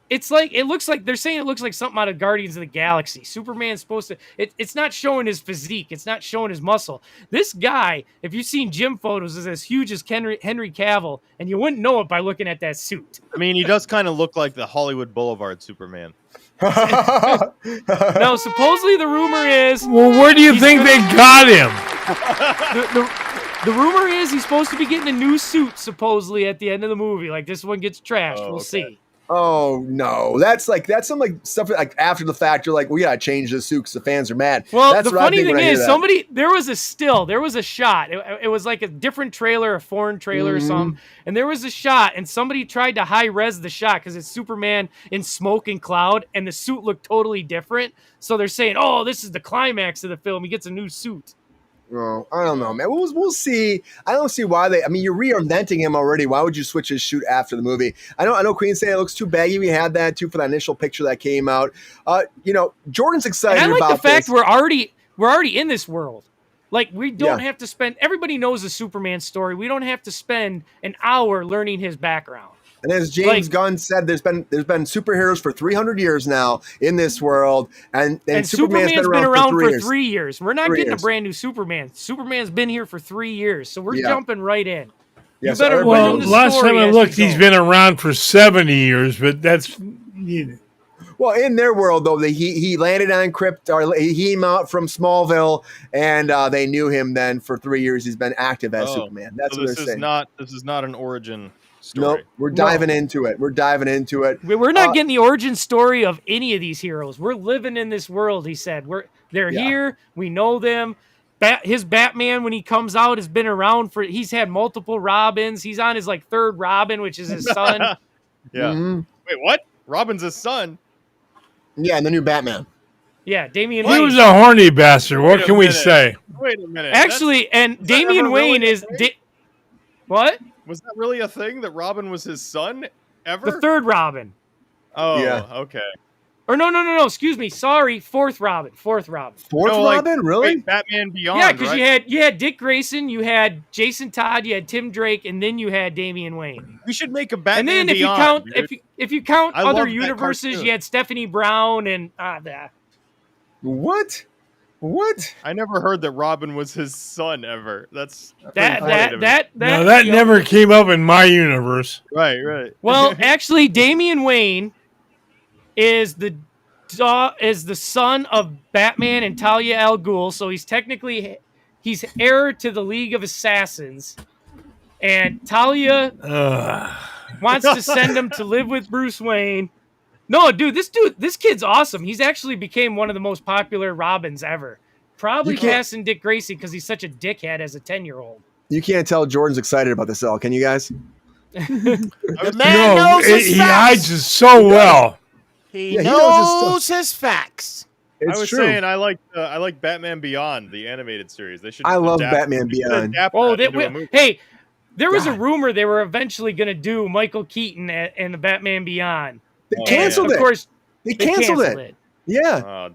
Speaker 3: It's like, it looks like they're saying it looks like something out of Guardians of the Galaxy. Superman's supposed to. It's not showing his physique. It's not showing his muscle. This guy, if you've seen gym photos, is as huge as Henry Cavill, and you wouldn't know it by looking at that suit.
Speaker 4: I mean, he does kind of look like the Hollywood Boulevard Superman.
Speaker 3: Now, supposedly the rumor is.
Speaker 1: Well, where do you think they got him?
Speaker 3: The rumor is he's supposed to be getting a new suit, supposedly, at the end of the movie. Like, this one gets trashed. We'll see.
Speaker 2: Oh no, that's some like stuff like after the fact. You're like, we gotta change this suit because the fans are mad.
Speaker 3: Well,
Speaker 2: that's
Speaker 3: the funny thing is, there was a shot. It was like a different trailer, a foreign trailer or something, and there was a shot, and somebody tried to high res the shot because it's Superman in smoke and cloud, and the suit looked totally different. So they're saying, "Oh, this is the climax of the film. He gets a new suit."
Speaker 2: Oh, I don't know, man. We'll see. I don't see why they. I mean, you're reinventing him already. Why would you switch his shoot after the movie? I know. Queen's saying it looks too baggy. We had that too for that initial picture that came out. Jordan's excited
Speaker 3: and I like
Speaker 2: about
Speaker 3: the fact
Speaker 2: this.
Speaker 3: we're already in this world. Like, we don't have to spend. Everybody knows the Superman story. We don't have to spend an hour learning his background.
Speaker 2: And as James Gunn said, there's been superheroes for 300 years now in this world, and
Speaker 3: Superman's been around for 3
Speaker 2: years.
Speaker 3: years. We're not getting a brand new Superman. Superman's been here for 3 years, so we're jumping right in.
Speaker 2: Yeah,
Speaker 1: last time I looked, he's been around for 70 years, but that's.
Speaker 2: Well, in their world, though, he landed on Krypton, or he came out from Smallville, and they knew him then for 3 years. He's been active as Superman. That's
Speaker 4: so
Speaker 2: what they're saying.
Speaker 4: This is not an origin story.
Speaker 2: Nope, we're diving into it. We're
Speaker 3: not getting the origin story of any of these heroes. We're living in this world, he said. They're here. We know them. His Batman, when he comes out, has been around he's had multiple Robins. He's on his third Robin, which is his son.
Speaker 4: Yeah. Mm-hmm. Wait, what? Robin's his son?
Speaker 2: Yeah, and the new Batman.
Speaker 3: Yeah, Damian
Speaker 1: He
Speaker 3: Wayne.
Speaker 1: was a horny bastard. What can we say?
Speaker 4: Wait a minute.
Speaker 3: Actually, Damian Wayne is... What?
Speaker 4: Was that really a thing, that Robin was his son ever?
Speaker 3: The third Robin.
Speaker 4: Oh, yeah. Okay.
Speaker 3: Or no, excuse me. Sorry, fourth Robin.
Speaker 2: Robin? Really?
Speaker 4: Wait, Batman Beyond,
Speaker 3: yeah, because
Speaker 4: right?
Speaker 3: you had Dick Grayson, you had Jason Todd, you had Tim Drake, and then you had Damian Wayne.
Speaker 4: We should make a Batman
Speaker 3: And then
Speaker 4: Beyond,
Speaker 3: if you count
Speaker 4: I
Speaker 3: other
Speaker 4: love that
Speaker 3: universes,
Speaker 4: cartoon.
Speaker 3: you had Stephanie Brown and that.
Speaker 2: What?
Speaker 4: I never heard that Robin was his son ever. That's
Speaker 3: that
Speaker 1: never came up in my universe.
Speaker 4: Right.
Speaker 3: Well, actually, Damian Wayne is the son of Batman and Talia al Ghul, so he's heir to the League of Assassins, and Talia wants to send him to live with Bruce Wayne. No, this kid's awesome. He's actually became one of the most popular Robins ever. Probably casting Dick Grayson because he's such a dickhead as a 10-year-old.
Speaker 2: You can't tell Jordan's excited about this at all, can you guys?
Speaker 5: The man knows his
Speaker 1: he
Speaker 5: facts.
Speaker 1: hides it so well.
Speaker 5: He knows his facts.
Speaker 2: It's
Speaker 4: I was
Speaker 2: true.
Speaker 4: saying I like Batman Beyond, the animated series. They should.
Speaker 2: I love Batman Beyond.
Speaker 3: Hey, there was a rumor they were eventually going to do Michael Keaton and the Batman Beyond.
Speaker 2: They canceled it.
Speaker 3: Of course,
Speaker 2: they canceled it. Yeah.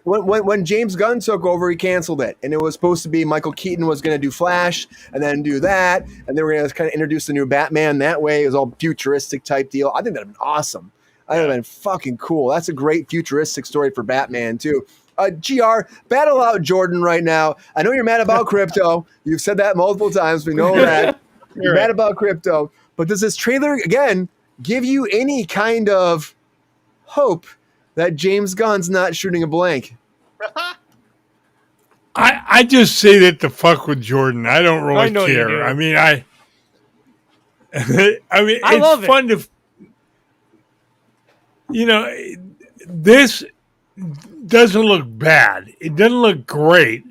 Speaker 2: When James Gunn took over, he canceled it, and it was supposed to be Michael Keaton was going to do Flash and then do that, and they were going to kind of introduce the new Batman that way. It was all futuristic type deal. I think that'd have been awesome. I think that'd have been fucking cool. That's a great futuristic story for Batman too. GR, battle out Jordan right now. I know you're mad about crypto. You've said that multiple times. We know that. You're mad about crypto, but does this trailer again give you any kind of hope that James Gunn's not shooting a blank?
Speaker 1: I just say that to fuck with Jordan. I don't really care. I mean, I mean, it's fun to, this doesn't look bad. It doesn't look great.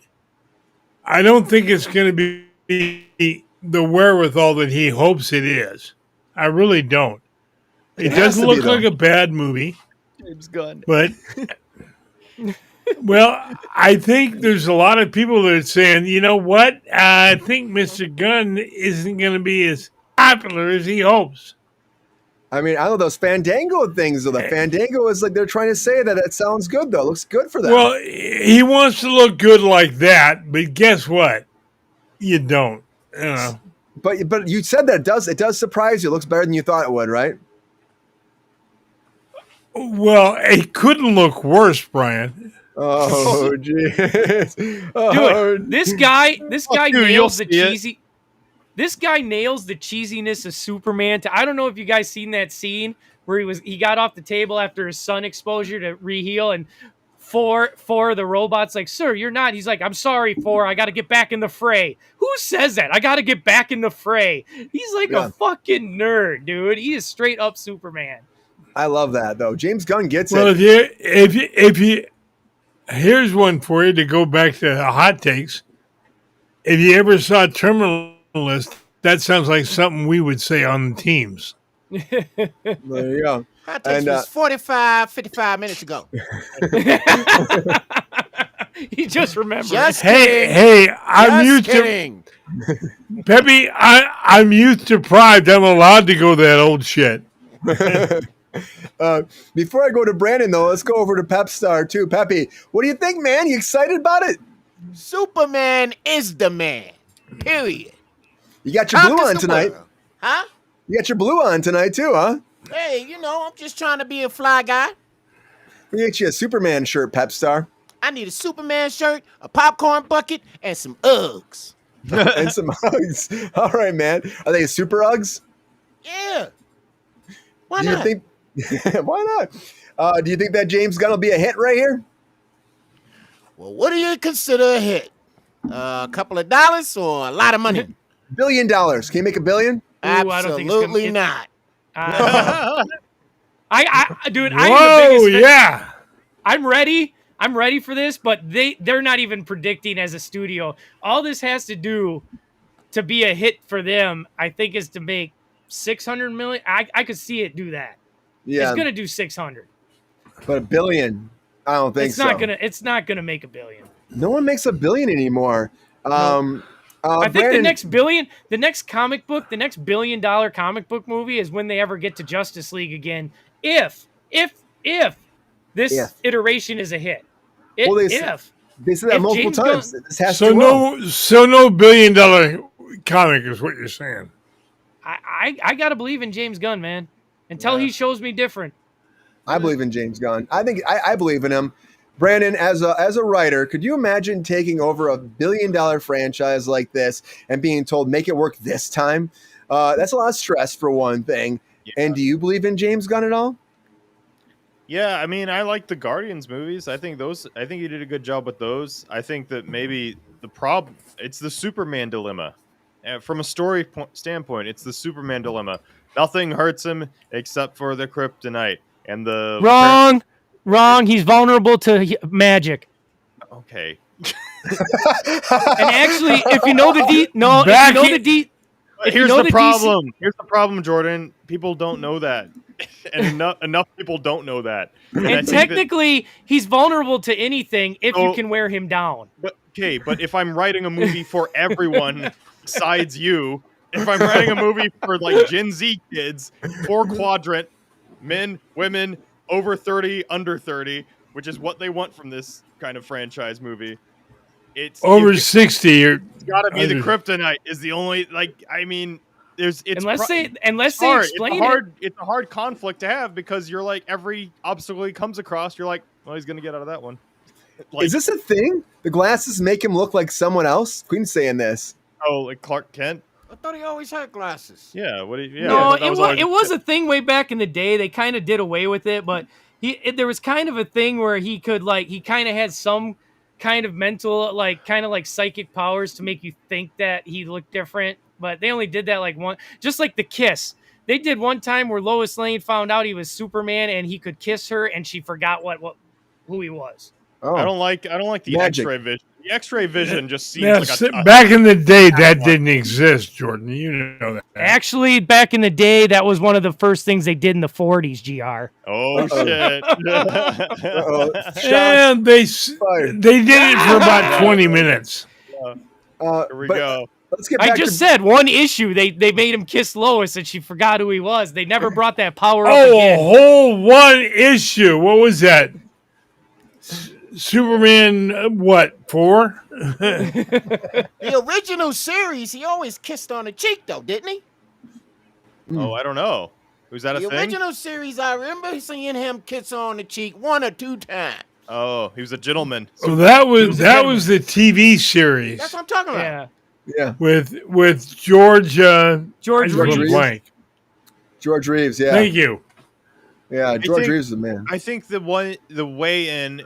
Speaker 1: I don't think it's going to be the wherewithal that he hopes it is. I really don't. It doesn't look like a bad movie.
Speaker 4: James Gunn.
Speaker 1: But, well, I think there's a lot of people that are saying, you know what? I think Mr. Gunn isn't going to be as popular as he hopes.
Speaker 2: I mean, I know those Fandango things, though. The Fandango is like they're trying to say that it sounds good, though. It looks good for them.
Speaker 1: Well, he wants to look good like that, but guess what? You don't.
Speaker 2: But you said that it does surprise you. It looks better than you thought it would, right?
Speaker 1: Well, it couldn't look worse, Brian.
Speaker 2: Oh, jeez.
Speaker 3: Dude, this guy nails the cheesy. This guy nails the cheesiness of Superman. I don't know if you guys seen that scene where he got off the table after his sun exposure to reheal, and four of the robots like, "Sir, you're not." He's like, "I'm sorry, four. I got to get back in the fray." Who says that? I got to get back in the fray. He's like a fucking nerd, dude. He is straight up Superman.
Speaker 2: I love that though. James Gunn gets
Speaker 1: it. If you, here's one for you to go back to hot takes. If you ever saw Terminalist, that sounds like something we would say on the teams.
Speaker 2: There you go.
Speaker 5: Hot takes was 55 minutes ago.
Speaker 3: He just remembered.
Speaker 5: Just
Speaker 1: Hey,
Speaker 5: kidding.
Speaker 1: hey, I'm
Speaker 5: Just
Speaker 1: used
Speaker 5: kidding.
Speaker 1: to Peppy. I'm youth deprived. I'm allowed to go to that old shit.
Speaker 2: Before I go to Brandon, though, let's go over to Pep Star too. Peppy, what do you think, man? You excited about it?
Speaker 5: Superman is the man. Period.
Speaker 2: You got your blue
Speaker 5: Conquers
Speaker 2: on
Speaker 5: the
Speaker 2: tonight.
Speaker 5: world. Huh?
Speaker 2: You got your blue on tonight too, huh?
Speaker 5: Hey, you know, I'm just trying to be a fly guy.
Speaker 2: We get you a Superman shirt, Pep Star,
Speaker 5: I need a Superman shirt, a popcorn bucket, and some Uggs.
Speaker 2: and some hugs. All right, man. Are they super Uggs?
Speaker 5: Yeah. Why
Speaker 2: Do
Speaker 5: not?
Speaker 2: you think? Why not? Do you think that James Gunn will be a hit right here?
Speaker 5: Well, what do you consider a hit? A couple of dollars or a lot of money?
Speaker 2: $1 billion. Can you make $1 billion?
Speaker 3: I don't think it's gonna-
Speaker 5: Absolutely not.
Speaker 3: Dude,
Speaker 1: Whoa, yeah.
Speaker 3: I'm ready. I'm ready for this, but they're not even predicting as a studio. All this has to do to be a hit for them, I think, is to make 600 million. I could see it do that.
Speaker 2: Yeah,
Speaker 3: It's gonna do 600.
Speaker 2: but $1 billion. I don't think
Speaker 3: It's
Speaker 2: so.
Speaker 3: It's not gonna make $1 billion.
Speaker 2: No one makes $1 billion anymore.
Speaker 3: I think
Speaker 2: Brandon,
Speaker 3: the next $1 billion comic book movie is when they ever get to Justice League again. If this iteration is a hit.
Speaker 2: Well, they said that
Speaker 3: if
Speaker 2: multiple
Speaker 3: James
Speaker 2: times.
Speaker 3: Gunn-
Speaker 2: This has
Speaker 1: So
Speaker 2: to well.
Speaker 1: no $1 billion comic is what you're saying.
Speaker 3: I gotta believe in James Gunn, man. Until he shows me different.
Speaker 2: I believe in James Gunn. I think I believe in him. Brandon, as a writer, could you imagine taking over $1 billion franchise like this and being told make it work this time? That's a lot of stress for one thing.
Speaker 4: Yeah.
Speaker 2: And do you believe in James Gunn at all?
Speaker 4: Yeah, I mean, I like the Guardians movies. I think he did a good job with those. I think that maybe it's the Superman dilemma. From a story standpoint, it's the Superman dilemma. Nothing hurts him except for the kryptonite and the
Speaker 3: Wrong. He's vulnerable to magic.
Speaker 4: Okay.
Speaker 3: And actually, if you know the
Speaker 4: Here's the problem. Here's the problem, Jordan. People don't know that, and enough people don't know that.
Speaker 3: And technically, he's vulnerable to anything if you can wear him down.
Speaker 4: But if I'm writing a movie for everyone besides you, if I'm writing a movie for like Gen Z kids, 4-quadrant, men, women, over 30, under 30, which is what they want from this kind of franchise movie. It's
Speaker 1: over 60.
Speaker 4: It's got to be the kryptonite. Is the only unless
Speaker 3: they explain it.
Speaker 4: It's a hard conflict to have because you're like every obstacle he comes across, you're like, well, he's gonna get out of that one.
Speaker 2: Is this a thing? The glasses make him look like someone else? Queen's saying this.
Speaker 4: Oh, like Clark Kent?
Speaker 5: I thought he always had glasses.
Speaker 4: Yeah.
Speaker 3: No, it was a thing way back in the day. They kind of did away with it, but there was kind of a thing where he kind of had some kind of mental, kind of psychic powers to make you think that he looked different. But they only did that one, just like the kiss. They did one time where Lois Lane found out he was Superman and he could kiss her, and she forgot who he was.
Speaker 2: Oh.
Speaker 4: I don't like the
Speaker 2: Magic.
Speaker 4: X-ray vision. The X-ray vision just seems
Speaker 1: back in the day that didn't exist, Jordan. You know that.
Speaker 3: Actually, back in the day, that was one of the first things they did in the 40s, GR.
Speaker 4: Oh shit!
Speaker 1: And they did it for about 20 minutes.
Speaker 4: Here we go.
Speaker 2: Let's get back
Speaker 3: I just said one issue. They made him kiss Lois, and she forgot who he was. They never brought that power up again.
Speaker 1: A whole one issue. What was that? Superman, 4?
Speaker 5: The original series, he always kissed on the cheek, though, didn't he?
Speaker 4: Oh, I don't know. Was that a
Speaker 5: The
Speaker 4: thing?
Speaker 5: original series, I remember seeing him kiss on the cheek 1 or 2 times.
Speaker 4: Oh, he was a gentleman.
Speaker 1: So that was the TV series.
Speaker 5: That's what I'm talking about.
Speaker 2: Yeah.
Speaker 1: With George
Speaker 2: Reeves.
Speaker 1: Blank.
Speaker 2: George Reeves, yeah.
Speaker 1: Thank you.
Speaker 2: Yeah, George Reeves is the man.
Speaker 4: I think the way in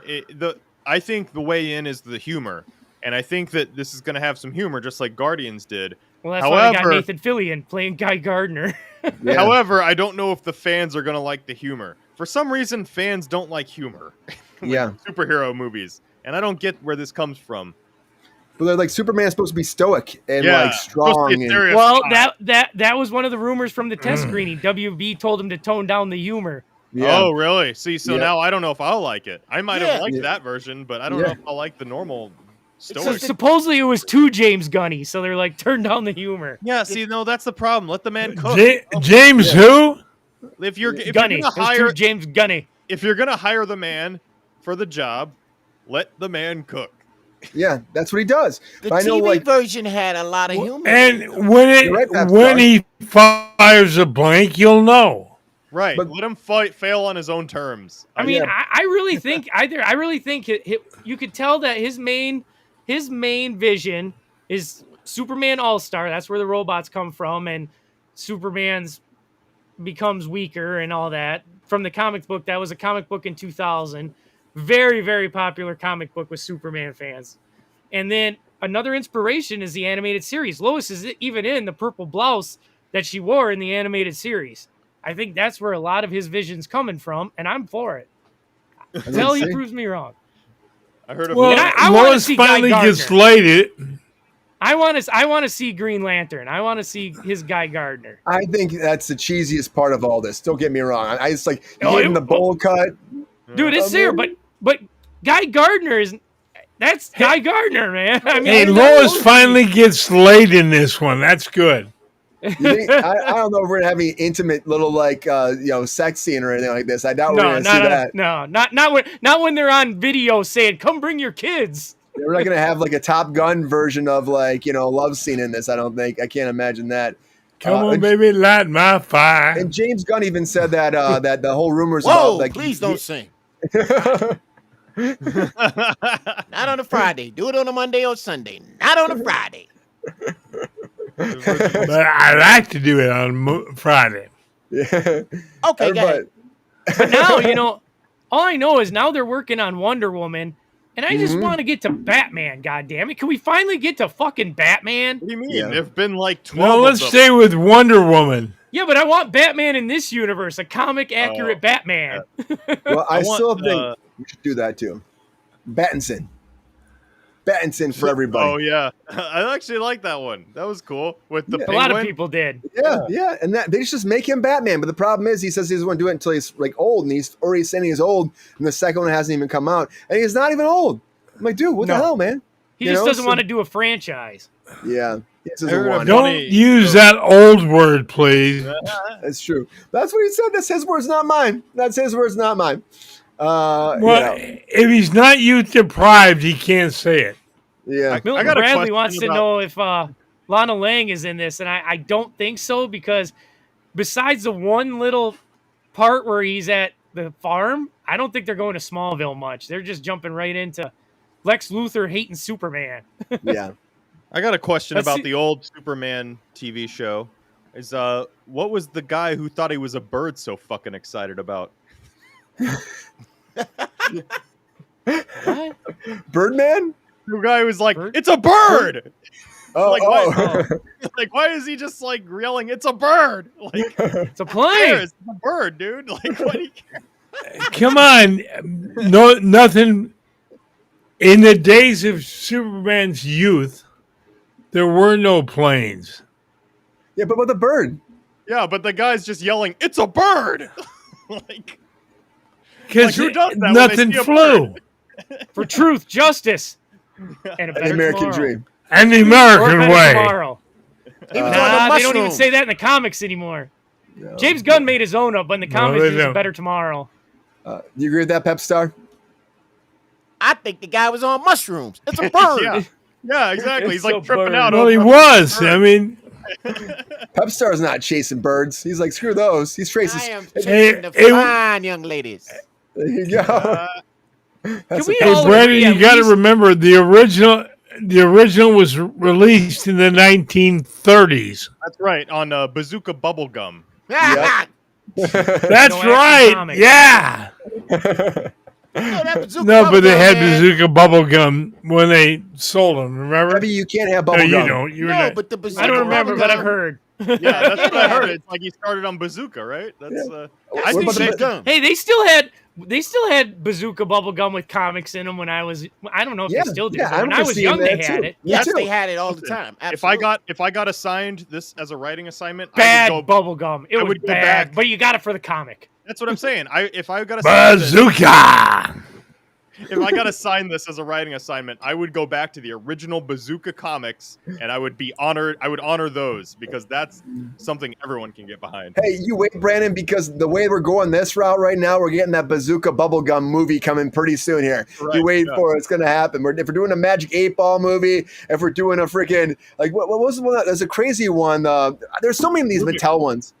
Speaker 4: is the humor, and I think that this is going to have some humor, just like Guardians did.
Speaker 3: Well, that's why they got Nathan Fillion playing Guy Gardner.
Speaker 2: Yeah.
Speaker 4: However, I don't know if the fans are going to like the humor. For some reason, fans don't like humor. With superhero movies, and I don't get where this comes from.
Speaker 2: But they're like Superman's supposed to be stoic and strong.
Speaker 3: Well, that was one of the rumors from the test screening. WB told him to tone down the humor.
Speaker 2: Yeah.
Speaker 4: Oh, really? See, so
Speaker 2: Yeah.
Speaker 4: now I don't know if I'll like it. I might
Speaker 5: Yeah.
Speaker 4: have liked
Speaker 2: Yeah.
Speaker 4: that version, but I don't know if I'll like the normal
Speaker 3: So
Speaker 4: story.
Speaker 3: supposedly it was too James Gunny, so they're like, turn down the humor.
Speaker 4: Yeah, see, no, that's the problem. Let the man cook.
Speaker 1: James who?
Speaker 4: If you're
Speaker 3: Gunny.
Speaker 4: gonna
Speaker 3: It was
Speaker 4: hire
Speaker 3: too James Gunny.
Speaker 4: if you're gonna hire the man for the job, let the man cook.
Speaker 2: Yeah, that's what he does.
Speaker 5: The
Speaker 2: But I know,
Speaker 5: TV
Speaker 2: like,
Speaker 5: version had a lot of humor.
Speaker 1: And when
Speaker 2: You're right, Pap
Speaker 1: when
Speaker 2: Star.
Speaker 1: he fires a blank, you'll know.
Speaker 4: Right.
Speaker 2: But-
Speaker 4: Let him fail on his own terms.
Speaker 3: I mean,
Speaker 2: Yeah.
Speaker 3: I really think you could tell that his main vision is Superman All-Star. That's where the robots come from, and Superman's becomes weaker and all that. From the comic book, that was a comic book in 2000. Very, very popular comic book with Superman fans. And then another inspiration is the animated series. Lois is even in the purple blouse that she wore in the animated series. I think that's where a lot of his vision's coming from, and I'm for it. Until he proves me wrong.
Speaker 4: I heard of
Speaker 1: Well,
Speaker 3: And I wanna
Speaker 1: Lois
Speaker 3: see Guy
Speaker 1: finally gets
Speaker 3: Gardner.
Speaker 1: laid.
Speaker 3: I want to see Green Lantern. I want to see his Guy Gardner.
Speaker 2: I think that's the cheesiest part of all this. Don't get me wrong. I just like
Speaker 3: Oh,
Speaker 2: him the bowl cut.
Speaker 3: Dude, it's there, but Guy Gardner that's Guy Gardner, man. I mean,
Speaker 1: Hey, Lois finally gets laid in this one. That's good.
Speaker 2: You think, I don't know if we're gonna have any intimate little sex scene or anything like this. I doubt we're gonna see that.
Speaker 3: not when they're on video saying, "Come bring your kids."
Speaker 2: We're not gonna have like a Top Gun version of love scene in this. I don't think. I can't imagine that.
Speaker 1: Come on, baby, light my fire.
Speaker 2: And James Gunn even said that that the whole rumors
Speaker 5: Whoa,
Speaker 2: about like
Speaker 5: please don't sing. Not on a Friday. Do it on a Monday or Sunday. Not on a Friday.
Speaker 1: But I like to do it on Friday.
Speaker 2: Yeah.
Speaker 5: Okay, go ahead.
Speaker 3: But now, all I know is now they're working on Wonder Woman, and I just want to get to Batman. God damn it! Can we finally get to fucking Batman?
Speaker 4: What do you mean?
Speaker 2: Yeah.
Speaker 4: There've been like 12
Speaker 1: Well,
Speaker 4: of
Speaker 1: let's
Speaker 4: them.
Speaker 1: stay with Wonder Woman.
Speaker 3: Yeah, but I want Batman in this universe, a comic accurate
Speaker 4: Oh.
Speaker 3: Batman.
Speaker 2: Well, I
Speaker 4: want,
Speaker 2: still think we should do that too. Battinson for everybody.
Speaker 4: Oh yeah, I actually like that one. That was cool with the
Speaker 3: A
Speaker 4: penguin.
Speaker 3: lot of people did.
Speaker 2: Yeah, and that they just make him Batman. But the problem is, he says he doesn't want to do it until he's like old, and he's already saying he's old, and the second one hasn't even come out, and he's not even old. I'm like, dude, what the hell, man?
Speaker 3: He just doesn't want to do a franchise.
Speaker 2: Yeah, he just
Speaker 4: I
Speaker 2: doesn't
Speaker 4: heard
Speaker 2: want
Speaker 4: of
Speaker 2: it.
Speaker 1: Don't
Speaker 4: Funny.
Speaker 1: use that old word, please.
Speaker 2: That's true. That's what he said. That's his words, not mine. That's his words, not mine.
Speaker 1: Well, if he's not youth deprived, he can't say it.
Speaker 2: Yeah.
Speaker 3: Milton
Speaker 4: got a
Speaker 3: Bradley
Speaker 4: question
Speaker 3: wants to
Speaker 4: about-
Speaker 3: know if Lana Lang is in this, and I don't think so, because besides the one little part where he's at the farm, I don't think they're going to Smallville much. They're just jumping right into Lex Luthor hating Superman.
Speaker 2: Yeah.
Speaker 4: I got a question
Speaker 3: Let's
Speaker 4: about
Speaker 3: see-
Speaker 4: the old Superman TV show. Is what was the guy who thought he was a bird so fucking excited about?
Speaker 3: What?
Speaker 2: Birdman?
Speaker 4: The guy was like,
Speaker 3: Bird?
Speaker 4: "It's a bird!"
Speaker 2: Oh,
Speaker 4: Like,
Speaker 2: oh.
Speaker 4: Like, why is he just like yelling, "It's a bird"? Like,
Speaker 3: It's a
Speaker 4: who
Speaker 3: plane.
Speaker 4: cares? It's a bird, dude. Like, what do you care?
Speaker 1: Come on. No, nothing. In the days of Superman's youth, there were no planes.
Speaker 2: Yeah, but with a bird.
Speaker 4: Yeah, but the guy's just yelling, "It's a bird!" Like,
Speaker 1: Because
Speaker 4: who does that when they
Speaker 1: nothing
Speaker 4: see a
Speaker 1: flew.
Speaker 3: For truth, justice, and a
Speaker 2: The
Speaker 3: better
Speaker 2: American
Speaker 3: tomorrow.
Speaker 2: dream.
Speaker 1: And the
Speaker 3: Or a
Speaker 1: American
Speaker 3: better
Speaker 1: way.
Speaker 3: tomorrow.
Speaker 5: He was on the
Speaker 3: Nah, they don't even
Speaker 5: mushroom.
Speaker 3: say that in the comics anymore.
Speaker 2: No.
Speaker 3: James Gunn made his own up, but in the comics,
Speaker 1: they
Speaker 3: there's a
Speaker 1: don't.
Speaker 3: better tomorrow.
Speaker 2: Do you agree with that, Pep Star?
Speaker 5: I think the guy was on mushrooms. It's a bird.
Speaker 4: yeah, exactly.
Speaker 3: It's
Speaker 4: He's like
Speaker 3: a
Speaker 4: tripping
Speaker 3: bird.
Speaker 4: out.
Speaker 1: Well, he
Speaker 4: over-
Speaker 1: was. I mean,
Speaker 2: Pep Star's not chasing birds. He's like, screw those. He's tracing.
Speaker 5: I am
Speaker 1: Hey,
Speaker 5: chasing the
Speaker 1: hey,
Speaker 5: fine young ladies.
Speaker 2: There you go. That's
Speaker 3: we
Speaker 2: a-
Speaker 1: hey,
Speaker 3: all
Speaker 1: Brandon,
Speaker 3: agree
Speaker 1: you
Speaker 3: at
Speaker 1: got to
Speaker 3: least-
Speaker 1: remember the original was released in the 1930s.
Speaker 4: That's right, on Bazooka Bubblegum.
Speaker 2: Yep.
Speaker 1: That's
Speaker 3: No
Speaker 1: right.
Speaker 3: action comics.
Speaker 1: Yeah. No, but they had Bazooka Bubblegum when they sold them. Remember?
Speaker 2: Maybe you can't have
Speaker 1: No,
Speaker 2: bubble
Speaker 1: you
Speaker 2: gum.
Speaker 1: don't. You were
Speaker 5: No,
Speaker 1: not.
Speaker 5: but the bazooka
Speaker 3: I don't remember, but I've
Speaker 5: bubblegum-
Speaker 3: heard.
Speaker 4: Yeah, that's what I heard. It's like he started on Bazooka, right? That's I
Speaker 2: What
Speaker 4: think
Speaker 2: about
Speaker 4: they,
Speaker 2: the-
Speaker 5: Gum.
Speaker 3: Hey, they still had Bazooka Bubblegum with comics in them when I was. I don't know if
Speaker 2: Yeah,
Speaker 3: they still do.
Speaker 2: yeah,
Speaker 3: but
Speaker 2: I
Speaker 3: when I
Speaker 2: remember
Speaker 3: was
Speaker 2: seeing
Speaker 3: young, they
Speaker 2: that
Speaker 3: had
Speaker 2: too.
Speaker 3: it.
Speaker 2: Me
Speaker 5: Yes,
Speaker 2: too.
Speaker 5: they had it all the time.
Speaker 4: if I got assigned this as a writing assignment,
Speaker 3: Bad
Speaker 4: I would go,
Speaker 3: bubblegum. It
Speaker 4: I
Speaker 3: was
Speaker 4: would go
Speaker 3: bad,
Speaker 4: back.
Speaker 3: but you got it for the comic.
Speaker 4: That's what I'm saying. If I got to
Speaker 1: Bazooka.
Speaker 4: If I got to sign this as a writing assignment, I would go back to the original Bazooka comics, and I would be honored. I would honor those because that's something everyone can get behind.
Speaker 2: Hey, you wait, Brandon, because the way we're going this route right now, we're getting that Bazooka Bubblegum movie coming pretty soon here.
Speaker 4: Right,
Speaker 2: You wait for it. It's going to happen. If we're doing a Magic 8 Ball movie, if we're doing a freaking, like, what was the one? There's a crazy one. There's so many of these Mattel ones.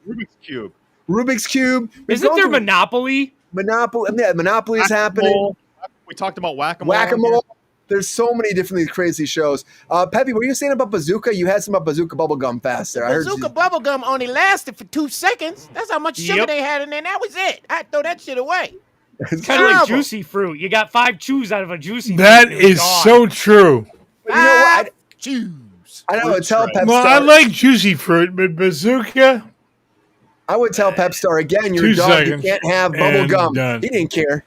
Speaker 2: Rubik's Cube.
Speaker 3: Isn't there Monopoly?
Speaker 2: Monopoly is happening.
Speaker 4: We talked about Whack-A-Mole.
Speaker 2: Whack-A-Mole. There's so many different these crazy shows. Peppy, what were you saying about Bazooka? You had some about Bazooka Bubblegum fast there.
Speaker 5: Bazooka Bubblegum only lasted for 2 seconds. That's how much sugar they had in there. That was it. I'd throw that shit away.
Speaker 3: It's kind of like Juicy Fruit. You got 5 chews out of a Juicy
Speaker 1: That
Speaker 3: Fruit.
Speaker 1: is so true.
Speaker 2: But you know what?
Speaker 5: Choose.
Speaker 2: I would tell Pep
Speaker 1: Well,
Speaker 2: Star.
Speaker 1: I like Juicy Fruit, but Bazooka.
Speaker 2: I would tell Pep Star again, your
Speaker 1: 2
Speaker 2: dog,
Speaker 1: seconds
Speaker 2: you can't have
Speaker 1: and
Speaker 2: Bubblegum.
Speaker 1: done.
Speaker 2: He didn't care.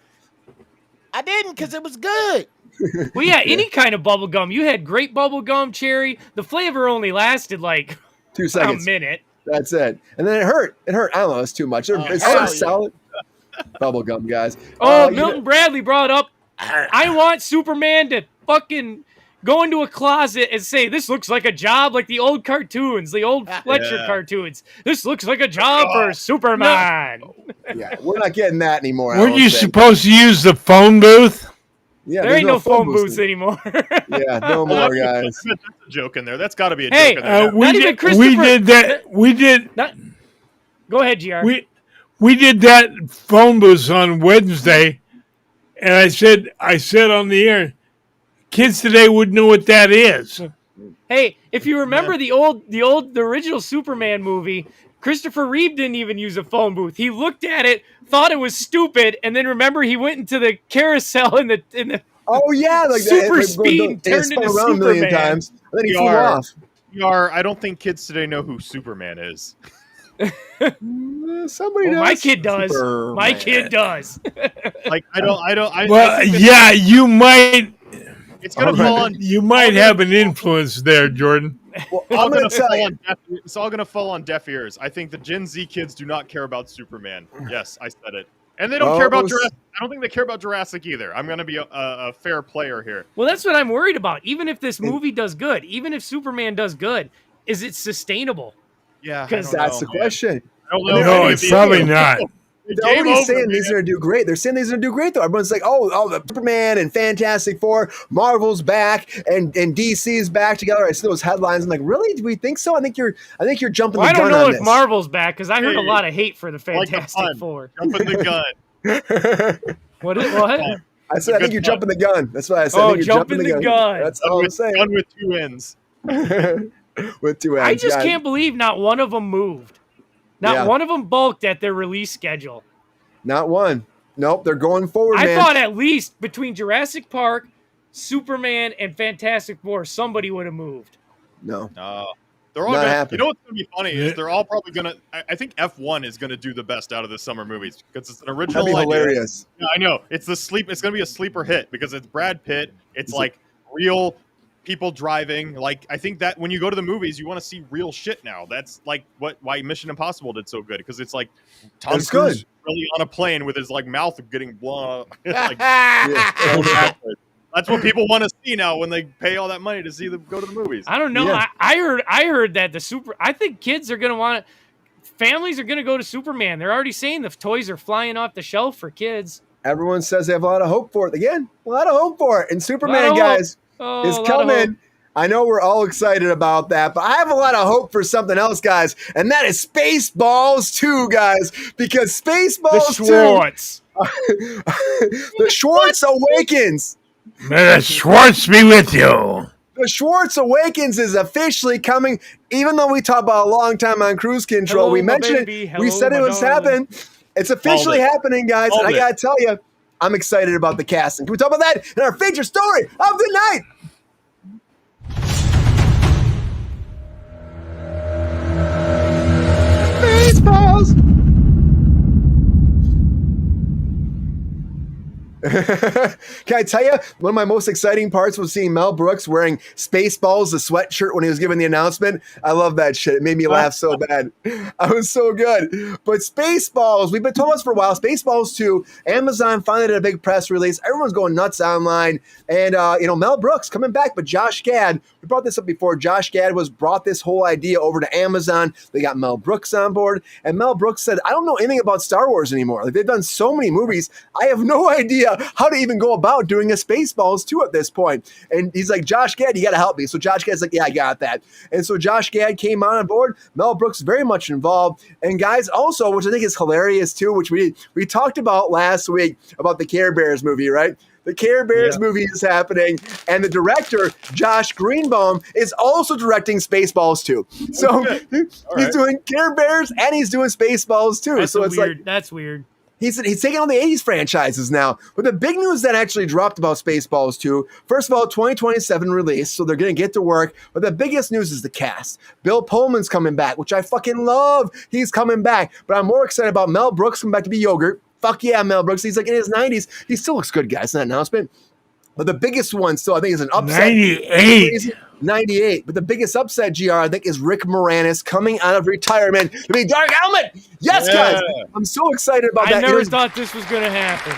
Speaker 5: I didn't because it was good.
Speaker 3: Well, yeah, any kind of bubble gum. You had grape bubble gum, cherry. The flavor only lasted like
Speaker 2: 2 seconds.
Speaker 3: a minute.
Speaker 2: That's it. And then it hurt. I don't know. It's too much. It's so solid. Bubblegum, guys.
Speaker 3: Milton Bradley brought up, I want Superman to fucking go into a closet and say, this looks like a job like the old cartoons, the old Fletcher cartoons. This looks like a job for Superman.
Speaker 2: Yeah, we're not getting that anymore.
Speaker 1: Weren't you supposed to use the phone booth?
Speaker 2: Yeah,
Speaker 3: there ain't no phone booths anymore.
Speaker 2: Yeah, no more, guys.
Speaker 4: That's a joke in there. That's got to be a
Speaker 3: Hey,
Speaker 4: joke in there.
Speaker 1: We did that. We did.
Speaker 3: Go ahead, GR.
Speaker 1: We did that phone booth on Wednesday, and I said on the air, kids today wouldn't know what that is.
Speaker 3: Hey, if you remember the original Superman movie, Christopher Reeve didn't even use a phone booth. He looked at it, thought it was stupid, and then remember he went into the carousel in the
Speaker 2: oh yeah, like
Speaker 3: super speed turned into Superman.
Speaker 2: A million times, and then he flew off.
Speaker 4: I don't think kids today know who Superman is.
Speaker 2: Somebody does.
Speaker 3: My kid does.
Speaker 2: Superman.
Speaker 3: My kid does.
Speaker 4: Like I don't.
Speaker 1: Well, yeah, you might.
Speaker 4: It's gonna fall on.
Speaker 1: You might have an influence there, Jordan.
Speaker 2: Well, I'm gonna tell you.
Speaker 4: It's all gonna fall on deaf ears. I think the Gen Z kids do not care about Superman. Yes, I said it. And they don't care about Jurassic. I don't think they care about Jurassic either. I'm going to be a fair player here.
Speaker 3: Well, that's what I'm worried about. Even if this movie does good, even if Superman does good, is it sustainable?
Speaker 4: Yeah,
Speaker 2: because that's the question.
Speaker 4: I don't know.
Speaker 1: No, it's probably not.
Speaker 2: They're already saying these are going to do great. They're saying these are going to do great, though. Everyone's like, oh, the Superman and Fantastic Four, Marvel's back, and DC's back together. I see those headlines. I'm like, really? Do we think so? I think you're jumping the gun on this.
Speaker 3: I don't know if Marvel's back because I heard a lot of hate for the Fantastic Four.
Speaker 4: Jumping the gun.
Speaker 3: What?
Speaker 2: I said I think you're jumping the gun. That's what I said.
Speaker 3: Oh, jumping the gun.
Speaker 2: That's all I'm saying.
Speaker 4: Gun with two ends.
Speaker 2: With two ends.
Speaker 3: I just can't believe not one of them moved. Not one of them bulked at their release schedule.
Speaker 2: Not one. Nope, they're going forward, man.
Speaker 3: I thought at least between Jurassic Park, Superman, and Fantastic Four, somebody would have moved.
Speaker 2: No.
Speaker 4: They're all gonna, you know what's going to be funny is they're all probably going to... I think F1 is going to do the best out of the summer movies because it's an original
Speaker 2: That'd be
Speaker 4: idea.
Speaker 2: hilarious.
Speaker 4: Yeah, I know. It's going to be a sleeper hit because it's Brad Pitt. It's like real... people driving. Like, I think that when you go to the movies, you want to see real shit now. That's like why Mission Impossible did so good, because it's like Tom Cruise really on a plane with his like mouth getting blown. Like, that's what people want to see now when they pay all that money to see them go to the movies.
Speaker 3: I don't know. Yeah. I heard that I think kids are gonna want families are gonna go to Superman. They're already saying the toys are flying off the shelf for kids.
Speaker 2: Everyone says they have a lot of hope for it. Again, a lot of hope for it. And Superman, guys. Is coming. I know we're all excited about that, but I have a lot of hope for something else, guys, and that is Spaceballs 2, guys, because Spaceballs 2... The Schwartz Awakens.
Speaker 1: May the Schwartz be with you.
Speaker 2: The Schwartz Awakens is officially coming, even though we talked about a long time on Cruise Control.
Speaker 3: Hello,
Speaker 2: we mentioned it. We said it was happening. It's officially happening, guys, and I got to tell you, I'm excited about the casting. Can we talk about that in our feature story of the night? Spaceballs! Can I tell you, one of my most exciting parts was seeing Mel Brooks wearing Spaceballs, the sweatshirt, when he was giving the announcement. I love that shit. It made me laugh so bad. I was so good. But Spaceballs, we've been told us for a while, Spaceballs 2, Amazon finally did a big press release. Everyone's going nuts online. And, Mel Brooks coming back, but Josh Gad, we brought this up before. Josh Gad brought this whole idea over to Amazon. They got Mel Brooks on board. And Mel Brooks said, I don't know anything about Star Wars anymore. Like, they've done so many movies. I have no idea how to even go about doing a Spaceballs 2 at this point. And he's like, Josh Gad, you got to help me. So Josh Gad's like, yeah, I got that. And so Josh Gad came on board. Mel Brooks very much involved. And guys, also, which I think is hilarious too, which we talked about last week about the Care Bears movie, right? The Care Bears movie is happening, and the director, Josh Greenbaum, is also directing Spaceballs 2. So he's doing Care Bears and he's doing Spaceballs 2.
Speaker 3: That's
Speaker 2: so it's
Speaker 3: weird.
Speaker 2: like
Speaker 3: That's weird.
Speaker 2: He's taking on the 80s franchises now. But the big news that actually dropped about Spaceballs 2, first of all, 2027 release, so they're going to get to work. But the biggest news is the cast. Bill Pullman's coming back, which I fucking love. He's coming back. But I'm more excited about Mel Brooks coming back to be Yogurt. Fuck yeah, Mel Brooks. He's like in his 90s. He still looks good, guys, in that announcement. But the biggest one still, I think, is an upset.
Speaker 1: 98.
Speaker 2: 98. But the biggest upset, GR, I think, is Rick Moranis coming out of retirement to be Dark Helmet. Yes, guys. I'm so excited about that.
Speaker 3: I never thought this was going to happen.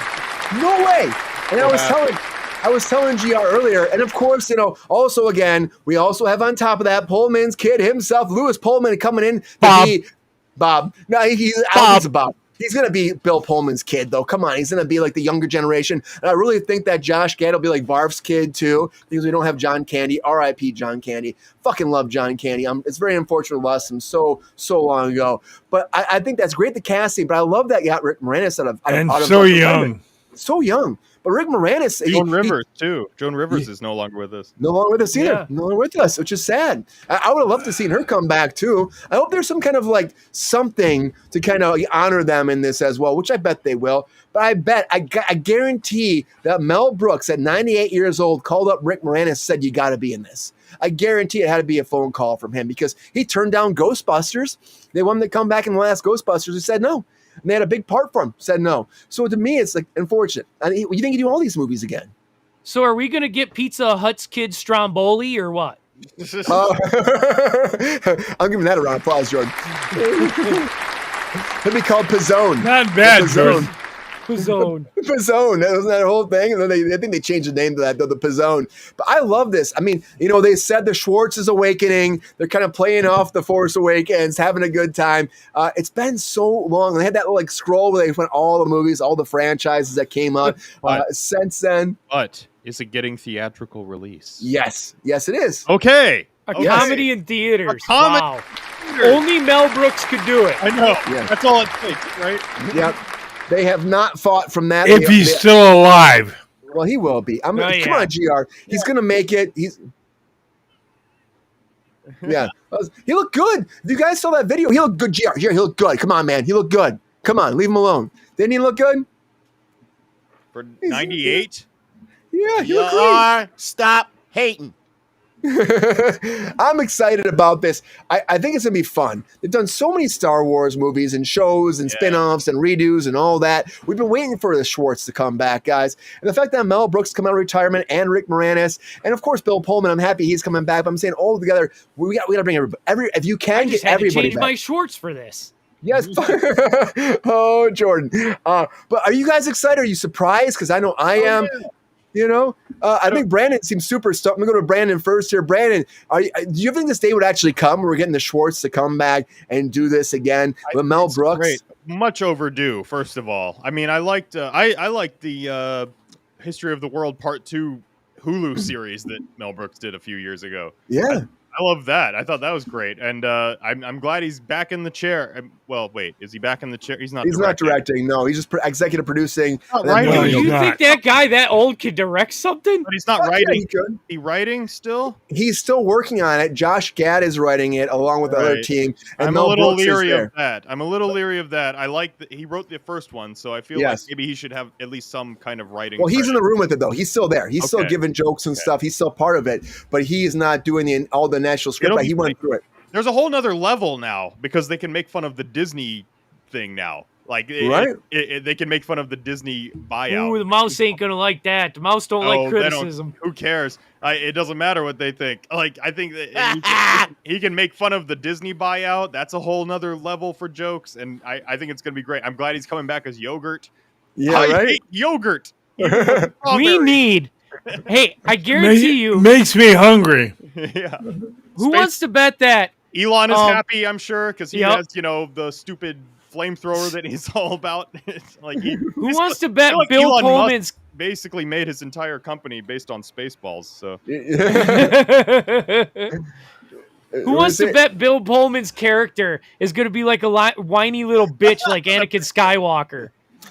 Speaker 2: No way. And I was telling GR earlier, and of course, also again, we also have on top of that Pullman's kid himself, Lewis Pullman, coming in to be Bob. No, he's a Bob. He's going to be Bill Pullman's kid, though. Come on. He's going to be like the younger generation. And I really think that Josh Gad will be like Barf's kid, too, because we don't have John Candy. R.I.P. John Candy. Fucking love John Candy. It's very unfortunate we lost him so long ago. But I think that's great, the casting. But I love that you got Rick Moranis out of
Speaker 1: so young.
Speaker 2: So young. But Rick Moranis.
Speaker 4: Joan Rivers, too. Joan Rivers is no longer with us.
Speaker 2: No longer with us either.
Speaker 3: Yeah.
Speaker 2: No longer with us, which is sad. I would have loved to see her come back, too. I hope there's some kind of something to kind of honor them in this as well, which I bet they will. But I guarantee that Mel Brooks at 98 years old called up Rick Moranis, said, you got to be in this. I guarantee it had to be a phone call from him because he turned down Ghostbusters. They wanted to come back in the last Ghostbusters. He said no. And they had a big part for him. Said no. So to me, it's unfortunate. I mean, you think you do all these movies again?
Speaker 3: So are we going to get Pizza Hut's kid Stromboli or what?
Speaker 2: I'll give him that a round of applause, Jordan. It'll be called Pizzone.
Speaker 1: Not bad,
Speaker 2: Pizzone.
Speaker 3: Pizzone.
Speaker 2: Pizzone. That wasn't that whole thing. And then I think they changed the name to that, though, the Pizzone. But I love this. I mean, they said the Schwartz is awakening. They're kind of playing off the Force Awakens, having a good time. It's been so long. They had that little scroll where they went all the movies, all the franchises that came out since then.
Speaker 4: But is it getting theatrical release?
Speaker 2: Yes. Yes, it is.
Speaker 4: Okay.
Speaker 3: A comedy in theaters.
Speaker 4: Wow.
Speaker 3: Only Mel Brooks could do it.
Speaker 4: I know.
Speaker 2: Yeah.
Speaker 4: That's all it takes, right?
Speaker 2: Yep. They have not fought from that.
Speaker 1: If he's still alive.
Speaker 2: Well, he will be. Come on, GR. He's going to make it. He looked good. You guys saw that video? He looked good, GR. He looked good. Come on, man. He looked good. Come on, leave him alone. Didn't he look good?
Speaker 4: For 98?
Speaker 2: Yeah, he looked great.
Speaker 5: Stop hating.
Speaker 2: I'm excited about this. I think it's going to be fun. They've done so many Star Wars movies and shows and spin-offs and redos and all that. We've been waiting for the Schwartz to come back, guys. And the fact that Mel Brooks come out of retirement and Rick Moranis and, of course, Bill Pullman, I'm happy he's coming back. But I'm saying all together, we got to bring everybody. If you can, get everybody
Speaker 3: change
Speaker 2: back.
Speaker 3: my Schwartz for this.
Speaker 2: Yes. Oh, Jordan. But are you guys excited? Are you surprised? Because I know I am. I think Brandon seems super stoked. I'm going to go to Brandon first here. Brandon, do you think this day would actually come? We're getting the Schwartz to come back and do this again with Mel Brooks.
Speaker 4: Great. Much overdue, first of all. I mean, I liked the History of the World Part 2 Hulu series that Mel Brooks did a few years ago.
Speaker 2: Yeah.
Speaker 4: I love that. I thought that was great. And I'm glad he's back in the chair. Well, wait, is he back in the chair? He's not
Speaker 2: directing. No, he's just executive producing.
Speaker 4: Writing.
Speaker 3: Do you think that guy that old could direct something?
Speaker 4: But he's not writing.
Speaker 2: Yeah,
Speaker 4: he writing still?
Speaker 2: He's still working on it. Josh Gad is writing it along with the other team. And
Speaker 4: I'm
Speaker 2: Mel
Speaker 4: a little
Speaker 2: Brooks
Speaker 4: leery of that. I like that he wrote the first one, so I feel like maybe he should have at least some kind of writing.
Speaker 2: Well, he's in the room with it, though. He's still there. He's still giving jokes and stuff. He's still part of it, but he is not doing all the national script. He went through it.
Speaker 4: There's a whole nother level now because they can make fun of the Disney thing now. Like,
Speaker 2: Right?
Speaker 4: they can make fun of the Disney buyout.
Speaker 3: Ooh, the mouse ain't gonna like that. The mouse don't like
Speaker 4: They don't.
Speaker 3: criticism.
Speaker 4: Who cares? It doesn't matter what they think. Like, I think that he can make fun of the Disney buyout. That's a whole nother level for jokes, and I think it's going to be great. I'm glad he's coming back as Yogurt.
Speaker 2: Yeah,
Speaker 4: I
Speaker 2: right?
Speaker 4: hate yogurt.
Speaker 3: We need. Hey, I guarantee you.
Speaker 1: Makes me hungry.
Speaker 4: Yeah.
Speaker 3: Who wants to bet that
Speaker 4: Elon is happy, I'm sure, because he
Speaker 3: Yep.
Speaker 4: has, the stupid flamethrower that he's all about. Like,
Speaker 3: who wants to bet
Speaker 4: like
Speaker 3: Bill
Speaker 4: Elon
Speaker 3: Pullman's
Speaker 4: Musk basically made his entire company based on Spaceballs. So
Speaker 3: Who wants to bet Bill Pullman's character is going to be like a whiny little bitch like Anakin Skywalker?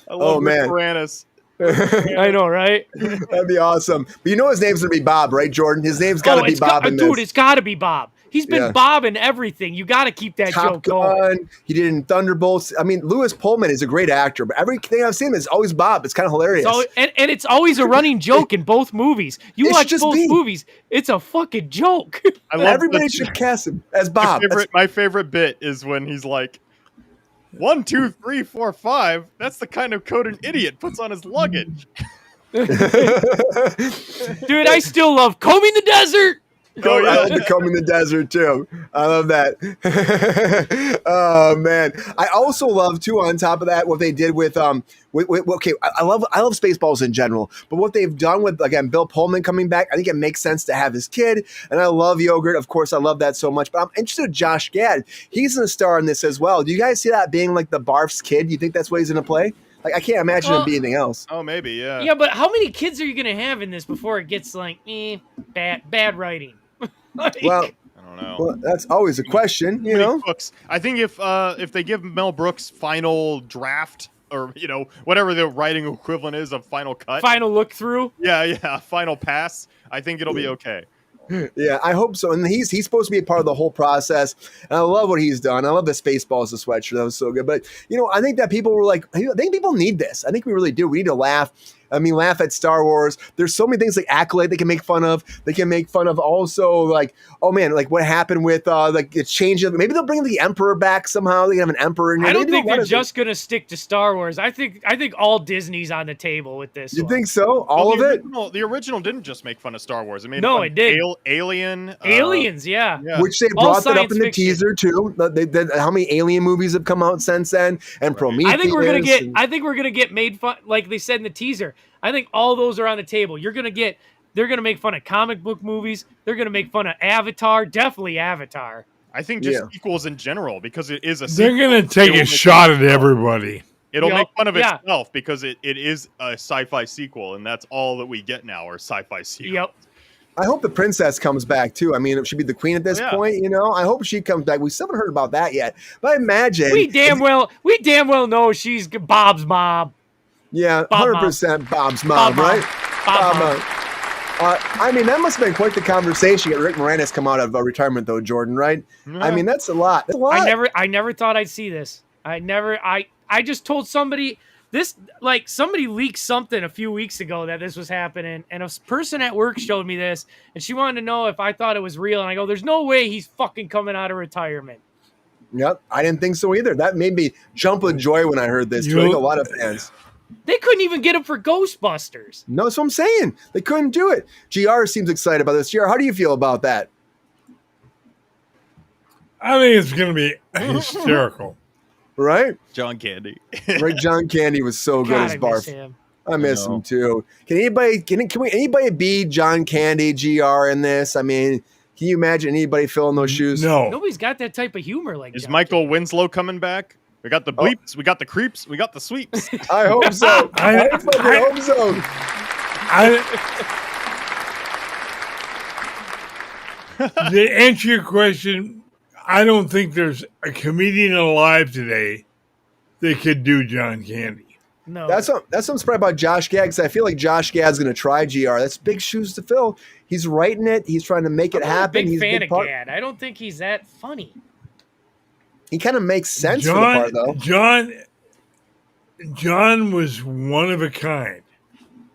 Speaker 4: I love Rick
Speaker 2: man.
Speaker 4: Moranis.
Speaker 3: I know, right?
Speaker 2: That'd be awesome. But you know his name's gonna be Bob, right, Jordan? His name's got to be Bob in this.
Speaker 3: Dude, it's got to be Bob. He's been Bob in everything. You got to keep that
Speaker 2: Top
Speaker 3: joke going.
Speaker 2: Gun. He did in Thunderbolts. I mean, Lewis Pullman is a great actor, but everything I've seen is always Bob. It's kind of hilarious.
Speaker 3: And it's always a running joke in both movies. You
Speaker 2: It
Speaker 3: watch
Speaker 2: should
Speaker 3: both
Speaker 2: just be.
Speaker 3: movies, it's a fucking joke.
Speaker 4: I love
Speaker 2: Everybody should cast him as Bob.
Speaker 4: My favorite bit is when he's like, 1, 2, 3, 4, 5. That's the kind of coat an idiot puts on his luggage.
Speaker 3: Dude, I still love Combing the Desert.
Speaker 2: I love the Comb in the Desert too. I love that. Oh man! I also love too. On top of that, what they did with okay, I love Spaceballs in general, but what they've done with again Bill Pullman coming back, I think it makes sense to have his kid. And I love Yogurt, of course, I love that so much. But I'm interested in Josh Gad. He's going to star in this as well. Do you guys see that being like the Barf's kid? You think that's what he's going to play? Like I can't imagine him being anything else.
Speaker 4: Oh, maybe, yeah.
Speaker 3: Yeah, but how many kids are you going to have in this before it gets like bad writing?
Speaker 2: Well,
Speaker 4: I don't know.
Speaker 2: Well, that's always a question, you know.
Speaker 4: Books. I think if they give Mel Brooks final draft or whatever the writing equivalent is of final cut,
Speaker 3: final look through,
Speaker 4: final pass, I think it'll be okay.
Speaker 2: Yeah, I hope so. And he's supposed to be a part of the whole process. And I love what he's done. I love the Spaceballs, the sweatshirt. That was so good. But, I think that people were like, I think people need this. I think we really do. We need to laugh. I mean, laugh at Star Wars. There's so many things like Accolade they can make fun of. They can make fun of also like, oh man, like what happened with like the change of, maybe they'll bring the Emperor back somehow. They can have an Emperor in here.
Speaker 3: I don't think they're just going to stick to Star Wars. I think all Disney's on the table with this.
Speaker 2: You think so? All of it?
Speaker 4: The original didn't just make fun of Star Wars. It made
Speaker 3: no,
Speaker 4: fun
Speaker 3: it did.
Speaker 4: Alien.
Speaker 3: Aliens, yeah.
Speaker 2: Which they brought that up in the teaser too. How many Alien movies have come out since then? And Prometheus.
Speaker 3: I think we're gonna get made fun, like they said in the teaser. I think all those are on the table. They're gonna make fun of comic book movies. They're gonna make fun of Avatar. Definitely Avatar.
Speaker 4: I think just sequels in general, because it is a
Speaker 1: They're
Speaker 4: sequel.
Speaker 1: gonna take a shot at everybody.
Speaker 4: It'll make fun of itself because it is a sci-fi sequel, and that's all that we get now are sci-fi sequels.
Speaker 3: Yep.
Speaker 2: I hope the princess comes back too. I mean, it should be the queen at this point, I hope she comes back. We still haven't heard about that yet. But I imagine
Speaker 3: we damn well know she's Bob's mom.
Speaker 2: Yeah, 100% Bob's mom, right?
Speaker 3: Bob mom.
Speaker 2: I mean, that must have been quite the conversation. Rick Moranis come out of retirement, though, Jordan, right? Yeah. I mean, that's a lot. That's a lot.
Speaker 3: I never thought I'd see this. I just told somebody this, like somebody leaked something a few weeks ago that this was happening, and a person at work showed me this, and she wanted to know if I thought it was real, and I go, "There's no way he's fucking coming out of retirement."
Speaker 2: Yep, I didn't think so either. That made me jump with joy when I heard this. I think a lot of fans.
Speaker 3: They couldn't even get him for Ghostbusters.
Speaker 2: No, that's what I'm saying. They couldn't do it. GR seems excited about this. GR, how do you feel about that?
Speaker 1: I think it's going to be hysterical.
Speaker 2: Right?
Speaker 4: John Candy.
Speaker 2: Right, John Candy was so good as Barf. I miss him too. Can anybody be John Candy, GR in this? I mean, can you imagine anybody filling those shoes?
Speaker 1: No.
Speaker 3: Nobody's got that type of humor like
Speaker 4: Is
Speaker 3: John
Speaker 4: Michael
Speaker 3: Candy.
Speaker 4: Winslow coming back? We got the bleeps, we got the creeps, we got the sweeps.
Speaker 2: I hope so. I hope so.
Speaker 1: To answer your question, I don't think there's a comedian alive today that could do John Candy.
Speaker 3: No.
Speaker 2: That's what I'm surprised about Josh Gad, because I feel like Josh Gad's going to try GR. That's big shoes to fill. He's writing it. He's trying to make it happen.
Speaker 3: He's
Speaker 2: He's
Speaker 3: a big fan of
Speaker 2: part.
Speaker 3: Gad. I don't think he's that funny.
Speaker 2: He kind of makes sense for the part, though.
Speaker 1: John was one of a kind.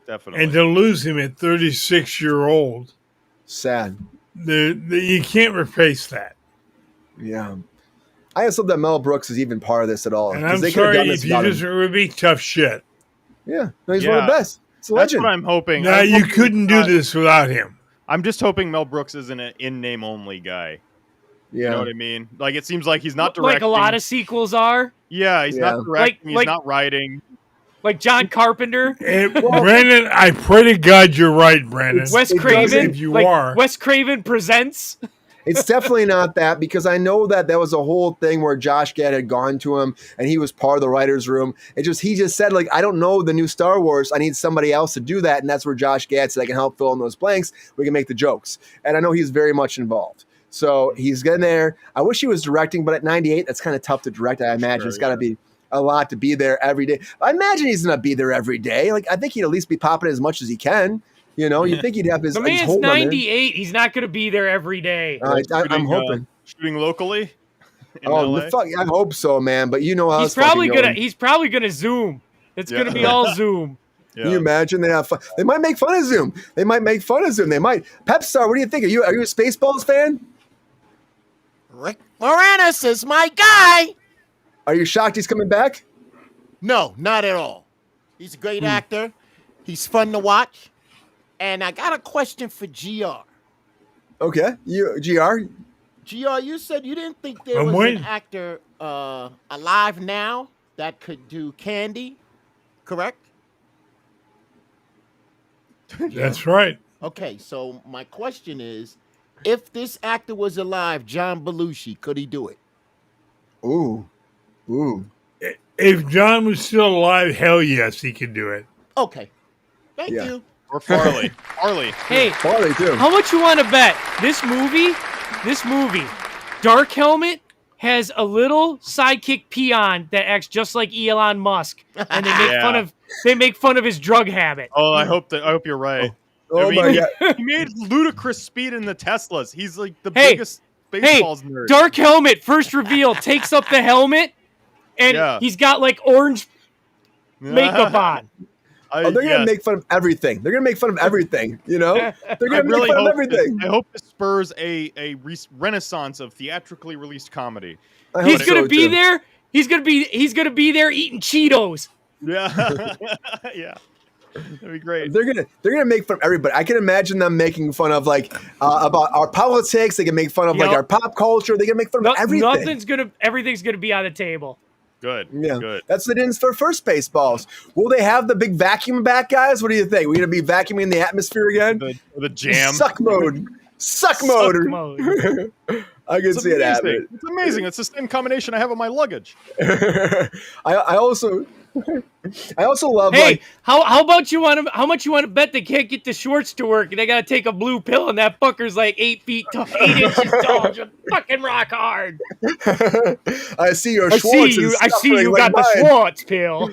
Speaker 4: Definitely.
Speaker 1: And to lose him at
Speaker 2: I just hope that Mel Brooks is even part of this at all.
Speaker 1: And
Speaker 2: 'cause
Speaker 1: I'm
Speaker 2: they could have
Speaker 1: sorry
Speaker 2: done this
Speaker 1: if you
Speaker 2: without
Speaker 1: just
Speaker 2: him.
Speaker 1: would be tough shit.
Speaker 2: Yeah, no, he's one of the best. It's a
Speaker 4: That's
Speaker 2: legend.
Speaker 4: what I'm hoping.
Speaker 1: Now you couldn't do this without him.
Speaker 4: I'm just hoping Mel Brooks isn't an in-name only guy.
Speaker 2: Yeah.
Speaker 4: You know what I mean? Like, it seems like he's not
Speaker 3: Like
Speaker 4: directing.
Speaker 3: a lot of sequels are.
Speaker 4: Yeah, he's not directing. He's not writing.
Speaker 3: Like John Carpenter.
Speaker 1: Brandon, I pray to God you're right, Brandon.
Speaker 3: Wes Craven.
Speaker 1: If you
Speaker 3: like
Speaker 1: are.
Speaker 3: Wes Craven presents.
Speaker 2: It's definitely not that, because I know that was a whole thing where Josh Gad had gone to him and he was part of the writer's room. He just said, like, I don't know the new Star Wars. I need somebody else to do that. And that's where Josh Gad said, I can help fill in those blanks. We can make the jokes. And I know he's very much involved. So he's getting there. I wish he was directing, but at 98, that's kind of tough to direct. I imagine it's got to be a lot to be there every day. I imagine he's going to be there every day. Like, I think he'd at least be popping as much as he can. You know, you think he'd have his.
Speaker 3: The
Speaker 2: his
Speaker 3: man's
Speaker 2: hold on there.
Speaker 3: 98. He's not going to be there every day.
Speaker 2: I'm hoping.
Speaker 4: Shooting locally.
Speaker 2: Fuck! I hope so, man. But you know how
Speaker 3: He's probably gonna Zoom. It's gonna be all Zoom.
Speaker 2: Can you imagine they have fun? They might make fun of Zoom. They might. Pepstar, what do you think? Are you a Spaceballs fan?
Speaker 5: Rick Moranis is my guy.
Speaker 2: Are you shocked he's coming back?
Speaker 5: No, not at all. He's a great actor. He's fun to watch. And I got a question for GR.
Speaker 2: Okay, GR,
Speaker 5: you said you didn't think there was an actor alive now that could do Candy, correct?
Speaker 1: That's right.
Speaker 5: Okay, so my question is, if this actor was alive, John Belushi, could he do it?
Speaker 2: Ooh.
Speaker 1: If John was still alive, hell yes, he could do it.
Speaker 5: Okay, thank you.
Speaker 4: Or Farley.
Speaker 3: Hey,
Speaker 2: Farley too.
Speaker 3: How much you want to bet this movie, Dark Helmet, has a little sidekick peon that acts just like Elon Musk, and they make fun of his drug habit.
Speaker 4: Oh, I hope you're right.
Speaker 2: Oh my God.
Speaker 4: He made ludicrous speed in the Teslas. He's like the biggest Spaceballs nerd.
Speaker 3: Dark Helmet first reveal takes up the helmet, and he's got like orange makeup on.
Speaker 2: They're gonna make fun of everything. They're gonna make fun of everything. You know, they're gonna make fun of everything.
Speaker 4: I hope this spurs a renaissance of theatrically released comedy.
Speaker 3: He's gonna be there. He's gonna be there eating Cheetos.
Speaker 4: Yeah, yeah, that'd be great.
Speaker 2: They're gonna make fun of everybody. I can imagine them making fun of like about our politics. They can make fun of like our pop culture. They can make fun of everything.
Speaker 3: Everything's gonna be on the table.
Speaker 4: Good.
Speaker 2: Yeah,
Speaker 4: good.
Speaker 2: That's what it is for first Spaceballs. Will they have the big vacuum back, guys? What do you think? We're gonna be vacuuming the atmosphere again?
Speaker 4: The jam.
Speaker 2: Suck mode. I can see it happening.
Speaker 4: It's amazing. It's the same combination I have on my luggage.
Speaker 2: I also love.
Speaker 3: Hey,
Speaker 2: like,
Speaker 3: how much you want to bet they can't get the shorts to work and they gotta take a blue pill and that fucker's like 8 inches tall, just fucking rock hard.
Speaker 2: I see your Schwartz.
Speaker 3: I see you got the Schwartz pill.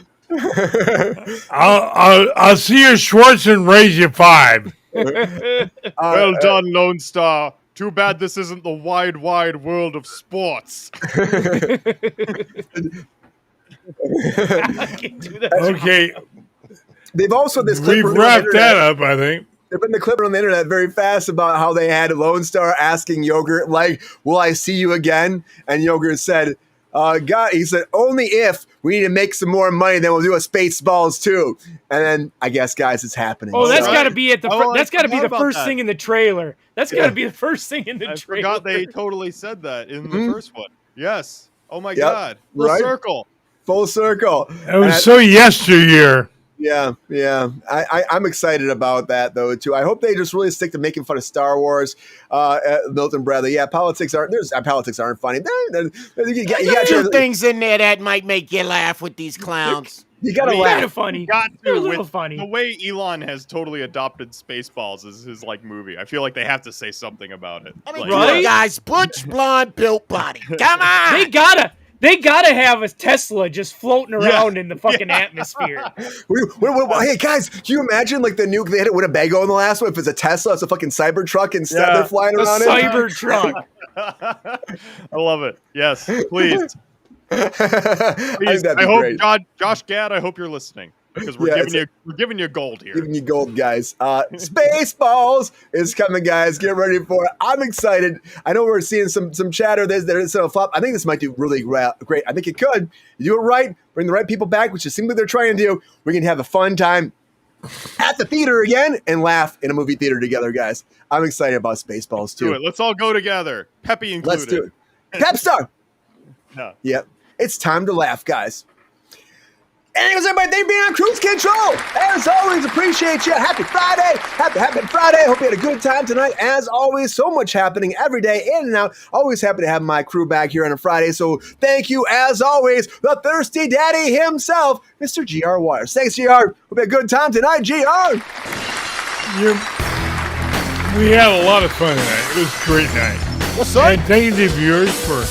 Speaker 1: I'll see your Schwartz and raise you 5.
Speaker 4: Well done, Lone Star. Too bad this isn't the wide world of sports.
Speaker 1: Okay.
Speaker 2: They've also
Speaker 1: We've wrapped that up, I think.
Speaker 2: They've been the clip on the internet very fast about how they had Lone Star asking Yogurt, like, will I see you again? And Yogurt said, he said, only if we need to make some more money, then we'll do a Spaceballs too. And then I guess, guys, it's happening.
Speaker 3: Oh, that's got to be at the. That's got to be the first
Speaker 4: that.
Speaker 3: thing in the trailer. That's got to be the first thing in the trailer.
Speaker 4: I forgot they totally said that in the first one. Yes. Oh my God.
Speaker 2: Full circle.
Speaker 1: It was so yesteryear.
Speaker 2: Yeah. I'm excited about that though too. I hope they just really stick to making fun of Star Wars. Milton Bradley. Yeah, politics aren't funny. You got
Speaker 5: two things in there that might make you laugh with these clowns.
Speaker 2: You gotta laugh.
Speaker 3: Kind of funny.
Speaker 4: They're
Speaker 3: a little funny.
Speaker 4: The way Elon has totally adopted Spaceballs as his like movie. I feel like they have to say something about it.
Speaker 5: I mean,
Speaker 3: right?
Speaker 5: guys, butch, blonde, built body. Come on.
Speaker 3: They gotta have a Tesla just floating around in the fucking atmosphere.
Speaker 2: Hey guys, can you imagine like the nuke they hit at Winnebago in the last one? If it's a Tesla, it's a fucking Cybertruck instead. They're flying around
Speaker 3: Cybertruck.
Speaker 4: I love it. Yes, please.
Speaker 2: I think that'd be
Speaker 4: I hope
Speaker 2: great.
Speaker 4: Josh Gad, I hope you're listening. because we're giving you gold here.
Speaker 2: Giving you gold, guys. Spaceballs is coming, guys. Get ready for it. I'm excited. I know we're seeing some chatter. There's a flop. I think this might do really great. I think it could. You do it right, bring the right people back, which is simply they're trying to do. We can have a fun time at the theater again and laugh in a movie theater together, guys. I'm excited about Spaceballs too.
Speaker 4: Do it. Let's all go together. Peppy included.
Speaker 2: Let's do it. Pep Star.
Speaker 4: Yeah.
Speaker 2: Yep. It's time to laugh, guys. Anyways, everybody, thank you for being on Kruse Control. As always, appreciate you. Happy Friday. Happy Friday. Hope you had a good time tonight. As always, so much happening every day, in and out. Always happy to have my crew back here on a Friday. So thank you, as always, the Thirsty Daddy himself, Mr. GR Wires. Thanks, GR. Hope you had a good time tonight, GR.
Speaker 1: We had a lot of fun tonight. It was a great night.
Speaker 5: What's up?
Speaker 1: And thank you to the viewers for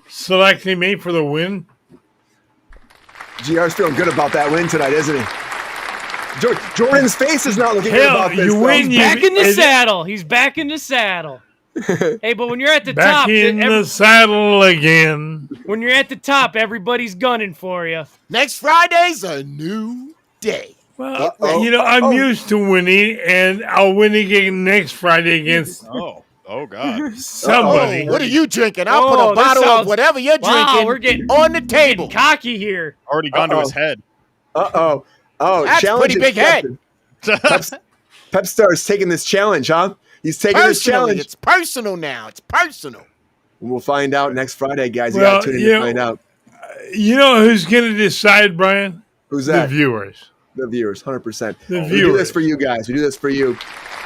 Speaker 1: selecting me for the win.
Speaker 2: GR's feeling good about that win tonight, isn't he? Jordan's face is not looking good
Speaker 1: Hell,
Speaker 2: about this.
Speaker 1: you
Speaker 2: though.
Speaker 1: win,
Speaker 3: He's back in the saddle. He's back in the saddle. Hey, but when you're at the
Speaker 1: back
Speaker 3: top,
Speaker 1: in the saddle again.
Speaker 3: when you're at the top, everybody's gunning for you.
Speaker 5: Next Friday's a new day.
Speaker 1: Well, I'm used to winning, and I'll win again next Friday against
Speaker 4: Oh God!
Speaker 1: somebody.
Speaker 5: What are you drinking? I'll put a bottle of whatever you're drinking
Speaker 3: we're getting
Speaker 5: on the table.
Speaker 3: Cocky here.
Speaker 4: Already gone to his head.
Speaker 2: Oh,
Speaker 5: That's a pretty big head.
Speaker 2: Pep Star is taking this challenge, huh? He's taking this challenge.
Speaker 5: It's personal now. It's personal.
Speaker 2: We'll find out next Friday, guys. You got to tune in to find out.
Speaker 1: You know who's going to decide, Brian?
Speaker 2: Who's that?
Speaker 1: The viewers.
Speaker 2: The viewers, 100%.
Speaker 1: The
Speaker 2: We do
Speaker 1: viewers.
Speaker 2: this for you guys. We do this for you.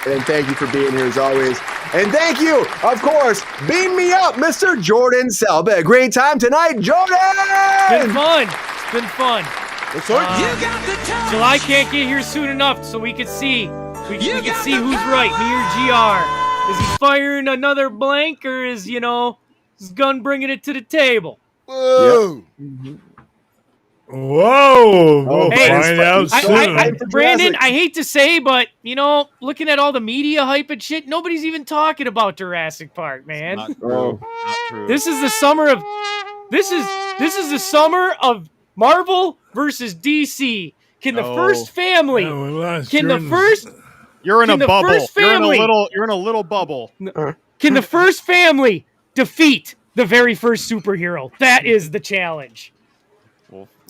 Speaker 2: And thank you for being here as always. And thank you, of course, beam me up, Mr. Jordan Selby. Great time tonight, Jordan!
Speaker 3: It's been fun. It's been fun. July can't get here soon enough so we can see. We can see who's right, me or GR. Is he firing another blank, or is, his gun bringing it to the table?
Speaker 5: Whoa.
Speaker 2: Yep.
Speaker 1: Whoa! We'll
Speaker 3: Hey,
Speaker 1: find out soon.
Speaker 3: Brandon, I hate to say, but, looking at all the media hype and shit, nobody's even talking about Jurassic Park, man.
Speaker 4: Not true. Not true.
Speaker 3: This is the summer of this is the summer of Marvel versus DC. Can the first family? Can the first?
Speaker 4: You're in a bubble.
Speaker 3: First family,
Speaker 4: You're in a little bubble.
Speaker 3: Can the first family defeat the very first superhero? That is the challenge.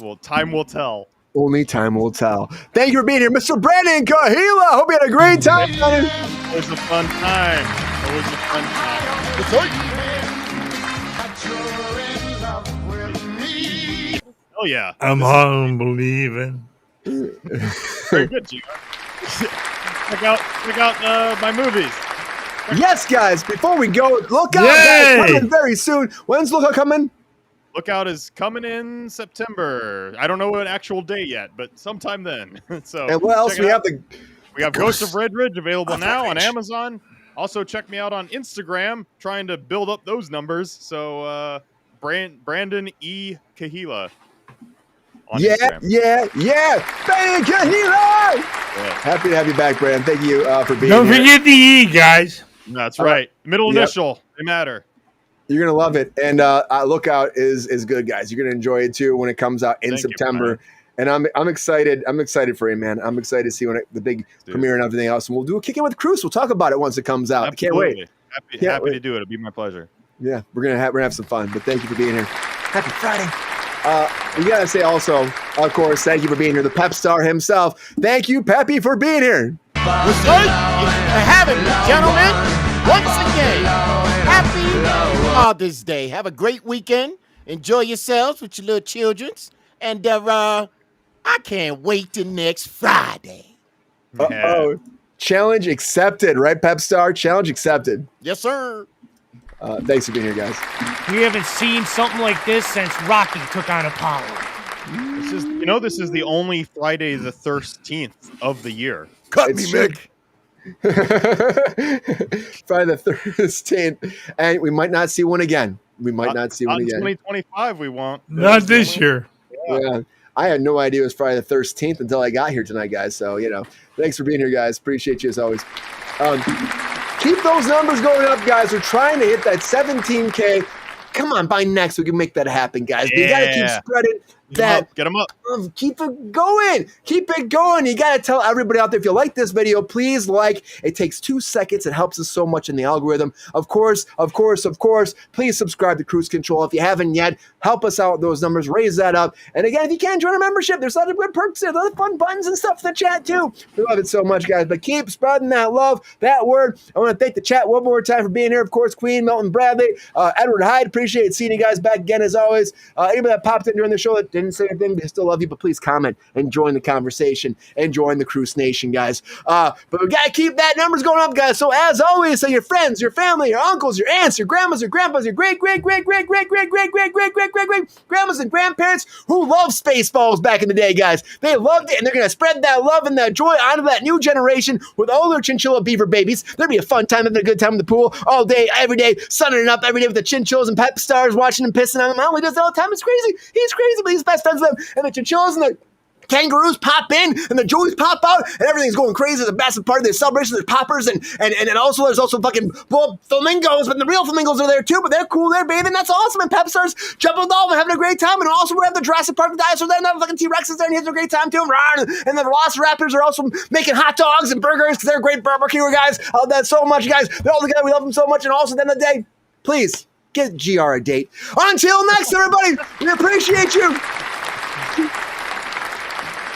Speaker 4: Well, time will tell.
Speaker 2: Only time will tell. Thank you for being here, Mr. Brandon Kahila. Hope you had a great time.
Speaker 4: It was a fun time. It was a fun time. Oh yeah.
Speaker 1: I'm home believing.
Speaker 4: Very good, Gio. Check out my movies.
Speaker 2: Yes, guys. Before we go, look out, guys. Coming very soon. When's Lookout coming?
Speaker 4: Lookout is coming in September. I don't know an actual day yet, but sometime then. So.
Speaker 2: And what else we have?
Speaker 4: We have Ghost of Red Ridge available now on Amazon. Also, check me out on Instagram, trying to build up those numbers. So, Brandon E. Kahila.
Speaker 2: Yeah. Brandon Kahila! Happy to have you back, Brandon. Thank you for being here.
Speaker 1: Don't forget the E, guys.
Speaker 4: That's right. Middle initial. They matter.
Speaker 2: You're going to love it. And Lookout is good, guys. You're going to enjoy it, too, when it comes out in September. And I'm excited. I'm excited for you, man. I'm excited to see the big premiere and everything else. And we'll do a Kick In with Kruse. We'll talk about it once it comes out.
Speaker 4: Absolutely.
Speaker 2: I can't wait.
Speaker 4: Happy to do it. It'll be my pleasure.
Speaker 2: Yeah, we're gonna have some fun. But thank you for being here. Happy Friday. We gotta say also, of course, thank you for being here. The Pep Star himself. Thank you, Peppy, for being here.
Speaker 5: What's good? For having me, gentlemen. Once again, happy Father's Day. Have a great weekend. Enjoy yourselves with your little childrens. And I can't wait till next Friday.
Speaker 2: Uh-oh. Challenge accepted, right, Pep Star? Challenge accepted.
Speaker 5: Yes, sir.
Speaker 2: Thanks for being here, guys.
Speaker 3: We haven't seen something like this since Rocky took on Apollo.
Speaker 4: This is the only Friday the 13th of the year.
Speaker 5: Cut me, Mick.
Speaker 2: Friday the 13th. And we might not see one again.
Speaker 4: Not in 2025, we won't.
Speaker 1: Not this year.
Speaker 2: Yeah. I had no idea it was Friday the 13th until I got here tonight, guys. So, thanks for being here, guys. Appreciate you as always. Keep those numbers going up, guys. We're trying to hit that 17K. Come on, by next we can make that happen, guys. But you got to keep spreading that.
Speaker 4: Get them up.
Speaker 2: Keep it going. Keep it going. You got to tell everybody out there, if you like this video, please like. It takes 2 seconds. It helps us so much in the algorithm. Of course, please subscribe to Kruse Control. If you haven't yet, help us out with those numbers. Raise that up. And again, if you can, join a membership. There's a lot of good perks there. A lot of fun buttons and stuff in the chat, too. We love it so much, guys. But keep spreading that love, that word. I want to thank the chat one more time for being here. Of course, Queen, Milton Bradley, Edward Hyde. Appreciate seeing you guys back again, as always. Anybody that popped in during the show that didn't say anything, they still love you, but please comment and join the conversation and join the Kruse Nation, guys. But we got to keep that numbers going up, guys. So as always, so your friends, your family, your uncles, your aunts, your grandmas, your grandpas, your great-great-great-great-great-great-great-great-great-great-great-great-great-grandmas and grandparents who loved Spaceballs back in the day, guys. They loved it, and they're going to spread that love and that joy onto that new generation with all their chinchilla beaver babies. There'll be a fun time, having a good time in the pool all day, every day, sunning it up every day with the chinchillas and pep stars, watching them pissing on them. He does it all the time. It's crazy. He's crazy, but he's best friends with them. And the chinchillas and the kangaroos pop in and the joeys pop out and everything's going crazy. The best part of the celebration, there's poppers and also there's also fucking flamingos, but the real flamingos are there too, but they're cool, they're bathing, that's awesome. And pep stars jumping with all of them, having a great time. And also we have the Jurassic Park dinosaurs there, and the fucking T-Rexes there, and he's having a great time too. And the Velociraptors are also making hot dogs and burgers because they're great barbecue guys. I love that so much, guys. They're all together, we love them so much. And also at the end of the day, please get GR a date. Until next, everybody, we appreciate you.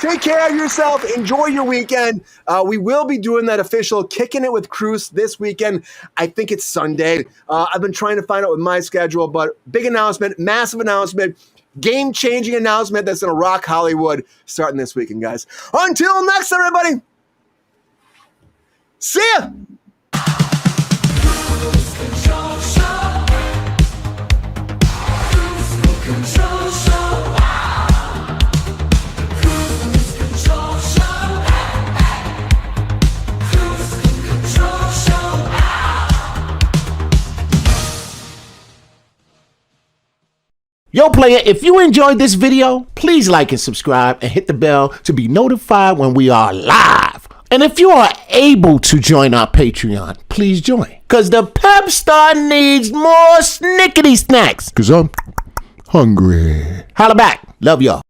Speaker 2: Take care of yourself. Enjoy your weekend. We will be doing that official Kicking It with Kruse this weekend. I think it's Sunday. I've been trying to find out with my schedule, but big announcement, massive announcement, game-changing announcement that's going to rock Hollywood starting this weekend, guys. Until next, everybody. See ya.
Speaker 5: Yo, player, if you enjoyed this video, please like and subscribe and hit the bell to be notified when we are live. And if you are able to join our Patreon, please join. Because the pep star needs more snickety snacks. Because I'm hungry. Holla back. Love y'all.